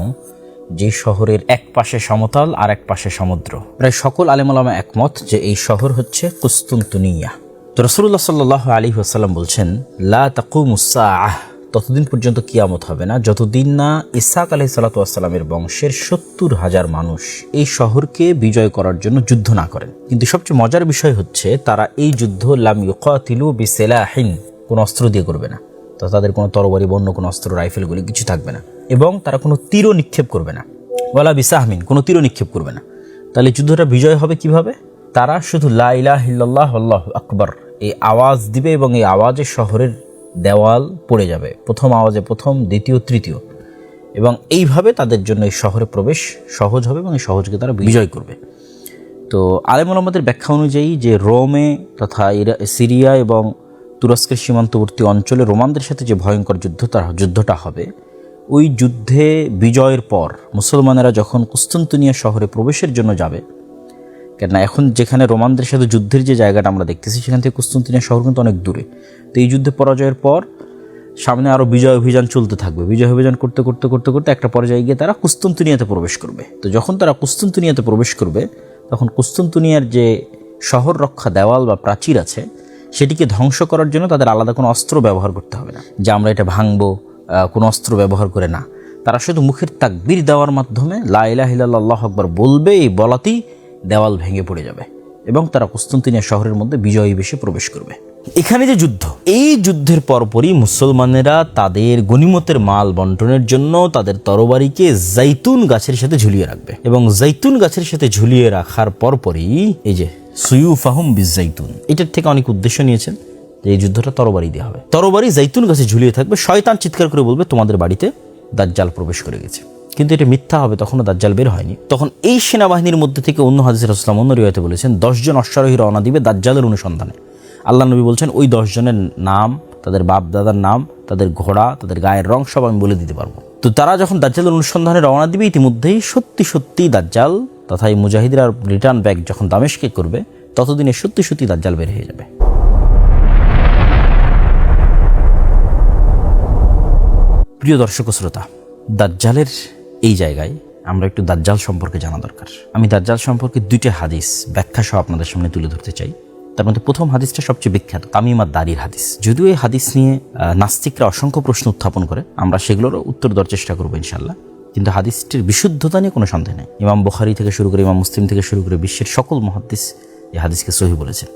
যে শহরের এক পাশে সমতল আর এক পাশে সমুদ্র। প্রায় সকল আলেম ওলামা একমত যে এই শহর হচ্ছে কুস্তুনতুনিয়া। তো রাসূলুল্লাহ সাল্লাল্লাহু আলাইহি ওয়াসাল্লাম বলছেন, লা তাকুমুস সাআহ, ততদিন পর্যন্ত কিয়ামত হবে না যতদিন না ইসহাক আলাইহিস সালাতু ওয়াস সালামের বংশের 70,000 মানুষ এই শহরকে বিজয় করার জন্য যুদ্ধ না করেন। কিন্তু সবচেয়ে মজার বিষয় হচ্ছে তারা এই যুদ্ধ লাম ইউকাতিলু বিসিলাহিন, কোনো অস্ত্র দিয়ে করবে না। তো তাদের কোনো তরবারি বা অন্য কোনো অস্ত্র রাইফেলগুলি কিছু থাকবে না, এবং তারা কোনো তীরও নিক্ষেপ করবে না, ওয়ালা বিসাহমিন, কোনো তীরও নিক্ষেপ করবে না। তাহলে যুদ্ধটা বিজয় হবে কিভাবে? তারা শুধু লা ইলাহা ইল্লাল্লাহ আল্লাহু আকবার এই আওয়াজ দিবে এবং এই আওয়াজে শহরের দেওয়াল পড়ে যাবে, প্রথম আওয়াজে প্রথম, দ্বিতীয়, তৃতীয়, এবং এইভাবে তাদের জন্য এই শহরে প্রবেশ সহজ হবে এবং এই সহজকে তারা বিজয় করবে। তো আলেম ওলামাদের ব্যাখ্যা অনুযায়ী যে রোমে তথা সিরিয়া এবং তুরস্কের সীমান্তবর্তী অঞ্চলে রোমানদের সাথে যে ভয়ঙ্কর যুদ্ধটা হবে, ওই যুদ্ধে বিজয়ের পর মুসলমানেরা যখন কুস্তুনতুনিয়া শহরে প্রবেশের জন্য যাবে, কেননা এখন যেখানে রোমানদের সাথে যুদ্ধের যে জায়গাটা আমরা দেখতেছি সেখান থেকে কুস্তুনতুনিয়া শহর কিন্তু অনেক দূরে। তো এই যুদ্ধে পরাজয়ের পর সামনে আরও বিজয় অভিযান চলতে থাকবে। বিজয় অভিযান করতে করতে করতে করতে একটা পর্যায়ে গিয়ে তারা কুস্তুনতুনিয়াতে প্রবেশ করবে। তো যখন তারা কুস্তুনতুনিয়াতে প্রবেশ করবে তখন কুস্তুনতুনিয়ার যে শহর রক্ষা দেওয়াল বা প্রাচীর আছে সেটিকে ধ্বংস করার জন্য তাদের আলাদা কোনো অস্ত্র ব্যবহার করতে হবে না, যে আমরা এটা ভাঙবো, কোনো অস্ত্র ব্যবহার করে না। তারা শুধু মুখের তাকবীর দেওয়ার মাধ্যমে লা ইলাহা ইল্লাল্লাহ আল্লাহু আকবার বলবে, এই বলাতেই দেওয়াল ভেঙে পড়ে যাবে এবং তারা কুস্তুনতুনিয়া শহরের মধ্যে বিজয়ী বেশে প্রবেশ করবে। এখানে যে যুদ্ধ, এই যুদ্ধের পরপরই মুসলমানেরা তাদের গনিমতের মাল বন্টনের জন্য তাদের তরবারিকে জাইতুন গাছের সাথে ঝুলিয়ে রাখবে, এবং জাইতুন গাছের সাথে ঝুলিয়ে রাখার পরপরই এই যে সুয়ুফাহুম বিজাইতুন, এটার থেকে অনেক উদ্দেশ্য নিয়েছেন যে এই যুদ্ধটা তরবারি দেওয়া হবে। তরবারি জাইতুন গাছে ঝুলিয়ে থাকবে, শয়তান চিৎকার করে বলবে তোমাদের বাড়িতে দাজ্জাল প্রবেশ করে গেছে। কিন্তু এটা মিথ্যা হবে, তখনও দাজ্জাল বের হয়নি। তখন এই সেনাবাহিনীর মধ্যে থেকে অন্য হাদিসে রাসূলুল্লাহ অন্য রিওয়ায়াতে বলেছেন 10 জন অশ্বারোহী রওনা দিবে দাজ্জালের অনুসন্ধানে। আল্লাহ নবী বলছেন ওই 10 জনের নাম, তাদের বাপ দাদার নাম, তাদের ঘোড়া, তাদের গায়ের রং সব আমি বলে দিতে পারবো। তো তারা যখন দাজ্জালের অনুসন্ধানে রওনা দিবে, ইতিমধ্যেই সত্যি সত্যি দাজ্জাল তথা এই মুজাহিদরা রিটার্ন ব্যাক যখন দামেশকে করবে, ততদিনে সত্যি সত্যি দাজ্জাল বের হয়ে যাবে। প্রিয় দর্শক শ্রোতা, দাজ্জালের এই জায়গায় আমরা একটু দাজ্জাল সম্পর্কে জানা দরকার। আমি দাজ্জাল সম্পর্কে 2টা হাদিস ব্যাখ্যা সহ আপনাদের সামনে তুলে ধরতে চাই। তার মধ্যে প্রথম হাদিসটা সবচেয়ে বিখ্যাত, তামিম আদ-দারির হাদিস। যদিও এই হাদিস নিয়ে নাস্তিকরা অসংখ্য প্রশ্ন উত্থাপন করে, আমরা সেগুলোরও উত্তর দেওয়ার চেষ্টা করবো ইনশাল্লাহ। কিন্তু হাদিসটির বিশুদ্ধতা নিয়ে কোনো সন্দেহ নেই। ইমাম বুখারী থেকে শুরু করে ইমাম মুসলিম থেকে শুরু করে বিশ্বের সকল মুহাদ্দিস এই হাদিসকে সহিহ বলেছেন।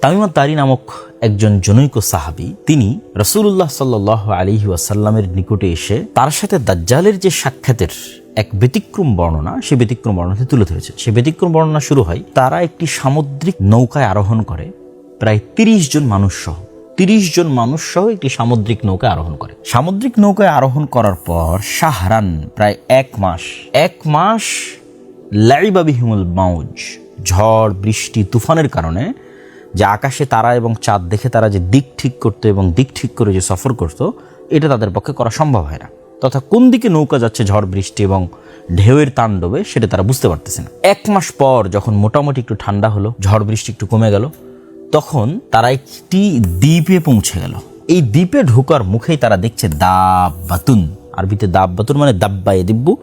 তামিম আদ-দারি নামক একজন জনৈক সাহাবী, তিনি রাসূলুল্লাহ সাল্লাল্লাহু আলাইহি ওয়াসাল্লামের নিকটে এসে তার সাথে দাজ্জালের যে সাক্ষাতের এক ব্যতিক্রম বর্ণনা, সেই ব্যতিক্রম বর্ণনাতে তুলে ধরেছেন। সেই ব্যতিক্রম বর্ণনা শুরু হয়, তারা একটি সামুদ্রিক নৌকায় আরোহণ করে, প্রায় 30 জন মানুষ সহ একটি সামুদ্রিক নৌকায় আরোহণ করে। সামুদ্রিক নৌকায় আরোহণ করার পর শাহরান, প্রায় 1 মাস লাইবা বিহিমুল মাউজ, ঝড় বৃষ্টি তুফানের কারণে যে আকাশে তারা এবং চাঁদ দেখে তারা যে দিক ঠিক করতো এবং দিক ঠিক করে যে সফর করতো, এটা তাদের পক্ষে করা সম্ভব হয় না। তথা কোন দিকে নৌকা যাচ্ছে ঝড় বৃষ্টি এবং ঢেউয়ের তাণ্ডবে সেটা তারা বুঝতে পারতেছে না। 1 মাস পর যখন মোটামুটি একটু ঠান্ডা হলো, ঝড় বৃষ্টি একটু কমে গেল, তখন তারা একটি দ্বীপে পৌঁছে গেল। এই দ্বীপে ঢোকার মুখেই তারা দেখছে দাব্বাতুন, আরবিতে দাব্বাতুন মানে দাব্বায়ে দিব্বু,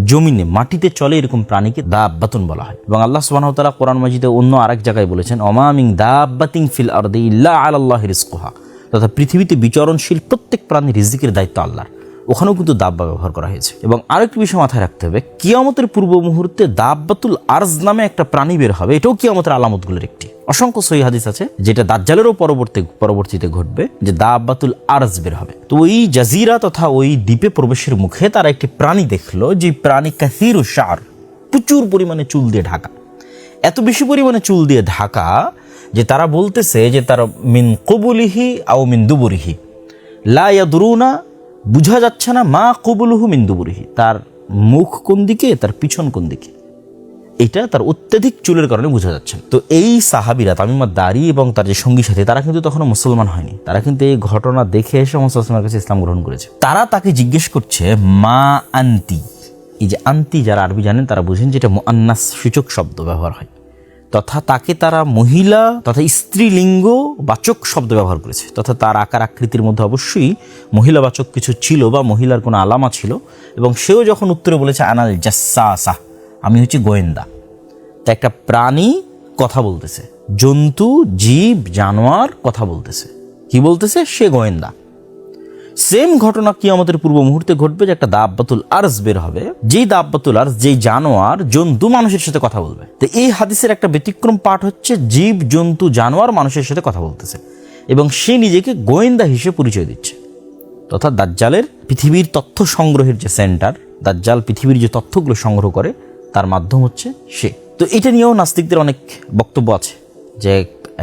জমিনে মাটিতে চলে এরকম প্রাণীকে দাব্বাতুন বলা হয়। এবং আল্লাহ সুবহানাহু ওয়া তাআলা কোরআন মাজিদে অন্য আরেক জায়গায় বলেছেন, ওমা মিন দাব্বাতিন ফিল আরদি ইল্লা আলাল্লাহি রিজকুহা, তথা পৃথিবীতে বিচরণশীল প্রত্যেক প্রাণীর রিজিকের দায়িত্ব আল্লাহর। ওখানেও কিন্তু দাব্বা ব্যবহার করা হয়েছে। এবং আরেকটি বিষয় মাথায় রাখতে হবে, কিয়ামতের পূর্ব মুহূর্তে দাব্বাতুল আরজ নামে একটা প্রাণী বের হবে। এটাও কিয়ামতের আলামতগুলোর একটি। অসংখ্য সহিহ হাদিস আছে যেটা দাজ্জালেরও পরবর্তীতে ঘটবে, যে দাব্বাতুল আরজ বের হবে। তো ওই জাজিরা তথা ওই দ্বীপে প্রবেশের মুখে তারা একটি প্রাণী দেখলো, যে প্রাণী কাসীরুশ শা'r, প্রচুর পরিমাণে চুল দিয়ে ঢাকা। এত বেশি পরিমাণে চুল দিয়ে ঢাকা যে তারা বলতেছে যে তার মিন কুবুলিহি আও মিন দুবুরিহি লা ইয়াদরুনা, বুঝা যাচ্ছে না মা কুবুলুহু মিন দুবুরিহি, তার মুখ কোন দিকে, তার পিছন কোন দিকে, এটা তার অত্যাধিক চুলের কারণে বোঝা যাচ্ছে। তো এই সাহাবীরা তামিম আদ-দারি এবং তার যে সঙ্গী সাথী, তারা কিন্তু তখনও মুসলমান হয়নি। তারা কিন্তু এই ঘটনা দেখে এসে মুহাম্মদ সাল্লাল্লাহু আলাইহি ওয়াসাল্লামের কাছে ইসলাম গ্রহণ করেছে। তারা তাকে জিজ্ঞেস করছে মা আনতি। এই যে আনতি, যারা আরবি জানেন তারা বুঝেন যেটা মুআন্নাস সূচক শব্দ ব্যবহার হয়, তথা তাকে তারা মহিলা তথা স্ত্রীলিঙ্গ বাচক শব্দ ব্যবহার করেছে। তথা তার আকার আকৃতির মধ্যে অবশ্যই মহিলাবাচক কিছু ছিল বা মহিলার কোনো আলামা ছিল। এবং সেও যখন উত্তরে বলেছে আনাল জাসসাসা, আমি হচ্ছে গোয়েন্দা। তা একটা প্রাণী কথা বলতেছে, জন্তু জীব জানোয়ার কথা বলতেছে, কি বলতেছে? সে গোয়েন্দা। সেম ঘটনা কিয়ামতের পূর্ব মুহূর্তে ঘটবে, যে একটা দাব্বাতুল আরজ বের হবে, যেই দাব্বাতুল আরজ, যেই জানোয়ার জন্তু মানুষের সাথে কথা বলবে। তো এই হাদিসের একটা ব্যতিক্রম পাঠ হচ্ছে জীব জন্তু জানোয়ার মানুষের সাথে কথা বলতেছে এবং সে নিজেকে গোয়েন্দা হিসেবে পরিচয় দিচ্ছে। তথা দাজ্জালের পৃথিবীর তথ্য সংগ্রহের যে সেন্টার, দাজ্জাল পৃথিবীর যে তথ্যগুলো সংগ্রহ করে তার মাধ্যম হচ্ছে সে। তো এটা নিয়েও নাস্তিকদের অনেক বক্তব্য আছে যে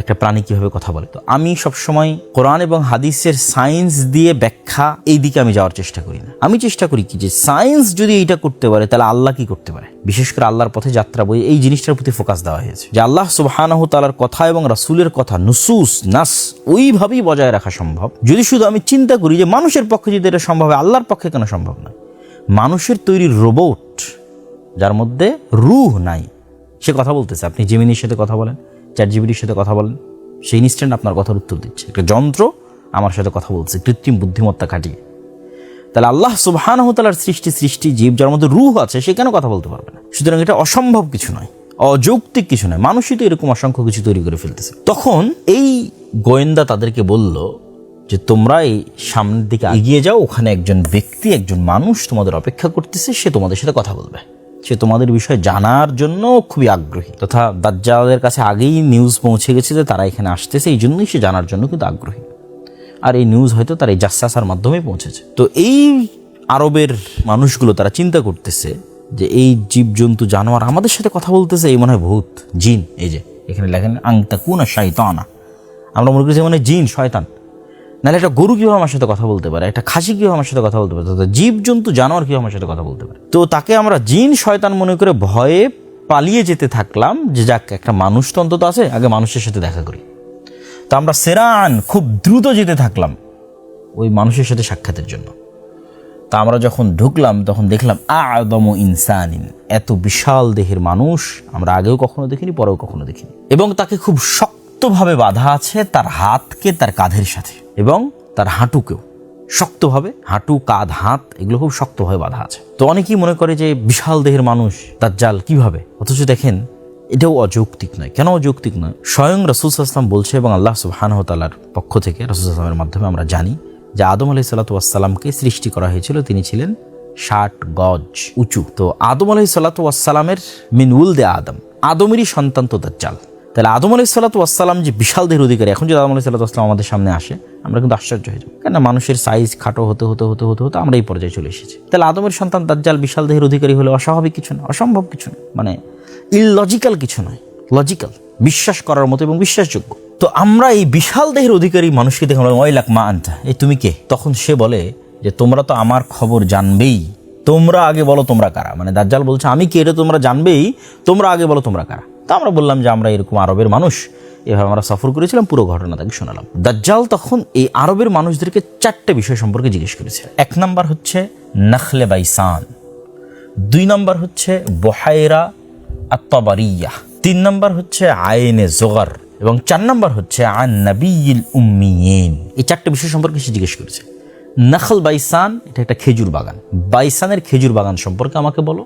একটা প্রাণী কিভাবে কথা বলে। তো আমি সবসময় কোরআন এবং হাদিসের সায়েন্স দিয়ে ব্যাখ্যা এই দিকে আমি যাওয়ার চেষ্টা করি না। আমি চেষ্টা করি কি, যে সায়েন্স যদি এইটা করতে পারে তাহলে আল্লাহ কি করতে পারে। বিশেষ করে আল্লাহর পথে যাত্রা বই এই জিনিসটার প্রতি ফোকাস দেওয়া হয়েছে, যে আল্লাহ সুবহানাহু তাআলার কথা এবং রাসূলের কথা নুসুস নাস ওইভাবেই বজায় রাখা সম্ভব যদি শুধু আমি চিন্তা করি যে মানুষের পক্ষে যদি এটা সম্ভব হয়, আল্লাহর পক্ষে কেন সম্ভব না। মানুষের তৈরি রোবট যার মধ্যে রূহ নাই, সে কথা বলতেছে। আপনি জেমিনির সাথে কথা বলেন, চ্যাটজিপিটির সাথে কথা বলেন, সেই ইনস্ট্যান্ট আপনার কথার উত্তর দিচ্ছে। একটা যন্ত্র আমার সাথে কথা বলছে কৃত্রিম বুদ্ধিমত্তা খাটিয়ে। তাহলে আল্লাহ সুবহানাহু তাআলার সৃষ্টি জীব যার মধ্যে রূহ আছে, সে কেন কথা বলতে পারবে না? সুতরাং এটা অসম্ভব কিছু নয়, অযৌক্তিক কিছু নয়। মানুষই তো এরকম অসংখ্য কিছু তৈরি করে ফেলতেছে। তখন এই গোয়েন্দা তাদেরকে বলল যে তোমরা এই সামনের দিকে এগিয়ে যাও, ওখানে একজন ব্যক্তি, একজন মানুষ তোমাদের অপেক্ষা করতেছে, সে তোমাদের সাথে কথা বলবে, সে তোমাদের বিষয়ে জানার জন্য খুবই আগ্রহী। তথা দাজ্জালের কাছে আগেই নিউজ পৌঁছে গেছে যে তারা এখানে আসতেছে, এই জন্যই সে জানার জন্য কিন্তু আগ্রহী। আর এই নিউজ হয়তো তার এই জাসসাসার মাধ্যমে পৌঁছেছে। তো এই আরবের মানুষগুলো তারা চিন্তা করতেছে যে এই জীবজন্তু জানোয়ার আমাদের সাথে কথা বলতেছে, এই মনে হয় ভূত জিন। এই যে এখানে লেখেন আংতাকুনা শাইতানা, আমরা মনে করছি মানে জিন শয়তান। নাহলে একটা গরু কীভাবে আমার সাথে কথা বলতে পারে, একটা খাসি কীভাবে আমার সাথে কথা বলতে পারে, জীবজন্তু জানোয়ার কীভাবে আমার সাথে কথা বলতে পারে। তো তাকে আমরা জিন শয়তান মনে করে ভয়ে পালিয়ে যেতে থাকলাম, যে যাক একটা মানুষ তো অন্তত আছে, আগে মানুষের সাথে দেখা করি। তো আমরা সেরান খুব দ্রুত যেতে থাকলাম ওই মানুষের সাথে সাক্ষাতের জন্য। তা আমরা যখন ঢুকলাম তখন দেখলাম আ'যামু ইনসানিন, এত বিশাল দেহের মানুষ আমরা আগেও কখনো দেখিনি, পরেও কখনো দেখিনি। এবং তাকে খুব শক্তভাবে বাঁধা আছে, তার হাতকে তার কাঁধের সাথে এবং তার হাঁটুকেও শক্তভাবে, হাঁটু কাঁধ হাত এগুলো খুব শক্তভাবে বাঁধা আছে। তো অনেকেই মনে করে যে বিশাল দেহের মানুষ দাজ্জাল কিভাবে, অথচ দেখেন এটাও অযৌক্তিক নয়। কেন অযৌক্তিক নয়? স্বয়ং রাসূল সাল্লাল্লাহু আলাইহি ওয়াসাল্লাম বলছে এবং আল্লাহ সুবহানাহু ওয়া তাআলার পক্ষ থেকে রাসূল সাল্লাল্লাহু আলাইহি ওয়াসাল্লামের মাধ্যমে আমরা জানি যে আদম আলাইহিস সালাতু ওয়াস সালামকে সৃষ্টি করা হয়েছিল, তিনি ছিলেন 60 গজ উঁচু। তো আদম আলাইহিস সালাতু ওয়াস সালামের মিন উলদে আদম, আদমেরই সন্তান তো দাজ্জাল। তাহলে আদম আলাইহিস সালাতু ওয়াস সালাম যে বিশাল দেহের অধিকারী, এখন যদি আদম আলাইহিস সালাতু ওয়াস সালাম আমাদের সামনে আসে আমরা কিন্তু আশ্চর্য হয়ে যাব, কেন মানুষের সাইজ খাটো হতে হতে হতে হতে হতে আমরা এই পর্যায়ে চলে এসেছি। তাহলে আদমের সন্তান দাজ্জাল বিশাল দেহের অধিকারী হলে অস্বাভাবিক কিছু না, অসম্ভব কিছু না, মানে ইললজিক্যাল কিছু নয়, লজিক্যাল, বিশ্বাস করার মতো এবং বিশ্বাসযোগ্য। তো আমরা এই বিশাল দেহের অধিকারী মানুষকে দেখে আমরা ওয়াইলাক মা আনতা, এই তুমি কে? তখন সে বলে যে তোমরা তো আমার খবর জানবেই, তোমরা আগে বলো তোমরা কারা। মানে দাজ্জাল বলছে আমি কে এটা তোমরা জানবেই, তোমরা আগে বলো তোমরা কারা। তা আমরা বললাম যে আমরা এরকম আরবের মানুষ, এভাবে আমরা সফর করেছিলাম, পুরো ঘটনা তাকে শোনালাম। দাজ্জাল তখন এই আরবের মানুষদেরকে 4টে বিষয় সম্পর্কে জিজ্ঞেস করেছে। 1 নম্বর হচ্ছে নাখলে বাইসান, 2 নম্বর হচ্ছে বহাইরা আত-তাবারিয়াহ, 3 নম্বর হচ্ছে আইনে জোগার এবং 4 নম্বর হচ্ছে আন নাবিয়িল উম্মিয়িন। এই 4টে বিষয় সম্পর্কে সে জিজ্ঞেস করেছে। নাখল বাইসান, এটা একটা খেজুর বাগান, বাইসানের খেজুর বাগান সম্পর্কে আমাকে বলো।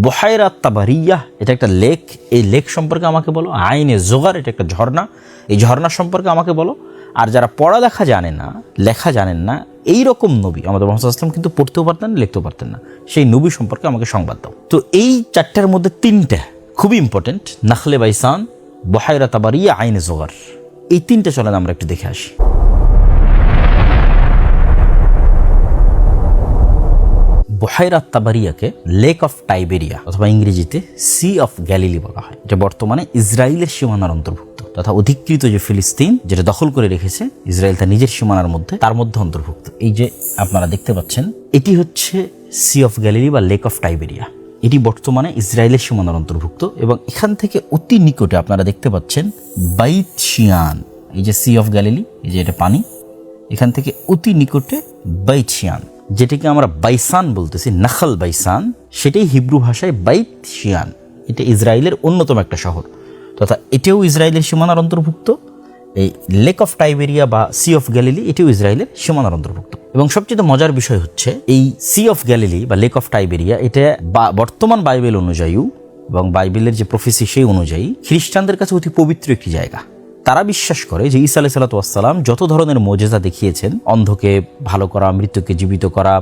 বহাইরা আত-তাবারিয়াহ, এটা একটা লেক, এই লেক সম্পর্কে আমাকে বলো। আইনে জোগার, এটা একটা ঝর্ণা, এই ঝর্ণা সম্পর্কে আমাকে বলো। আর যারা পড়ালেখা জানে না, লেখা জানেন না, এই রকম নবী আমাদের মুহাম্মদ সাল্লাল্লাহু আলাইহি ওয়াসাল্লাম কিন্তু পড়তেও পারতেন না, লিখতেও পারতেন না, সেই নবী সম্পর্কে আমাকে সংবাদ দাও। তো এই চারটার মধ্যে তিনটা খুবই ইম্পর্টেন্ট, নাখলে বাইসান, বুহাইরা তাবারিয়া, আইনে জোগার, এই তিনটা চলেন আমরা একটু দেখে আসি। বুহাইরা তাবারিয়াকে লেক অফ টাইবেরিয়া অথবা ইংরেজিতে সি অফ গ্যালিলি বলা হয়। এটা বর্তমানে ইসরায়েলের সীমানার অন্তর্ভুক্ত, তথা অধিকৃত যে ফিলিস্তিন যেটা দখল করে রেখেছে ইসরায়েল তার নিজের সীমানার মধ্যে, তার মধ্যে অন্তর্ভুক্ত। এই যে আপনারা দেখতে পাচ্ছেন, এটি হচ্ছে সি অফ গ্যালিলি বা লেক অফ টাইবেরিয়া। এটি বর্তমানে ইসরায়েলের সীমানার অন্তর্ভুক্ত এবং এখান থেকে অতি নিকটে আপনারা দেখতে পাচ্ছেন বাইত শিয়ান। এই যে সি অফ গ্যালিলি, এই যে এটা পানি, এখান থেকে অতি নিকটে বাইত শিয়ান, যেটাকে আমরা বাইসান বলতেছি, নাখাল বাইসান, সেটাই হিব্রু ভাষায় বাইত শিয়ান। এটা ইসরায়েলের অন্যতম একটা শহর, তথা এটাও ইসরায়েলের সীমানার অন্তর্ভুক্ত। এই লেক অফ টাইবেরিয়া বা সি অফ গ্যালিলি এটিও ইসরায়েলের সীমানার অন্তর্ভুক্ত। এবং সবচেয়ে মজার বিষয় হচ্ছে এই সি অফ গ্যালিলি বা লেক অফ টাইবেরিয়া, এটা বর্তমান বাইবেল অনুযায়ী এবং বাইবেলের যে প্রফেসি সেই অনুযায়ী খ্রিস্টানদের কাছে অতি পবিত্র একটি জায়গা। তারা বিশ্বাস করে যে ঈসা আলাইহিস সালাতু ওয়াস সালাম যত ধরনের মুজিজা দেখিয়েছেন, অন্ধকে ভালো করা, মৃত্যুকে জীবিত করা,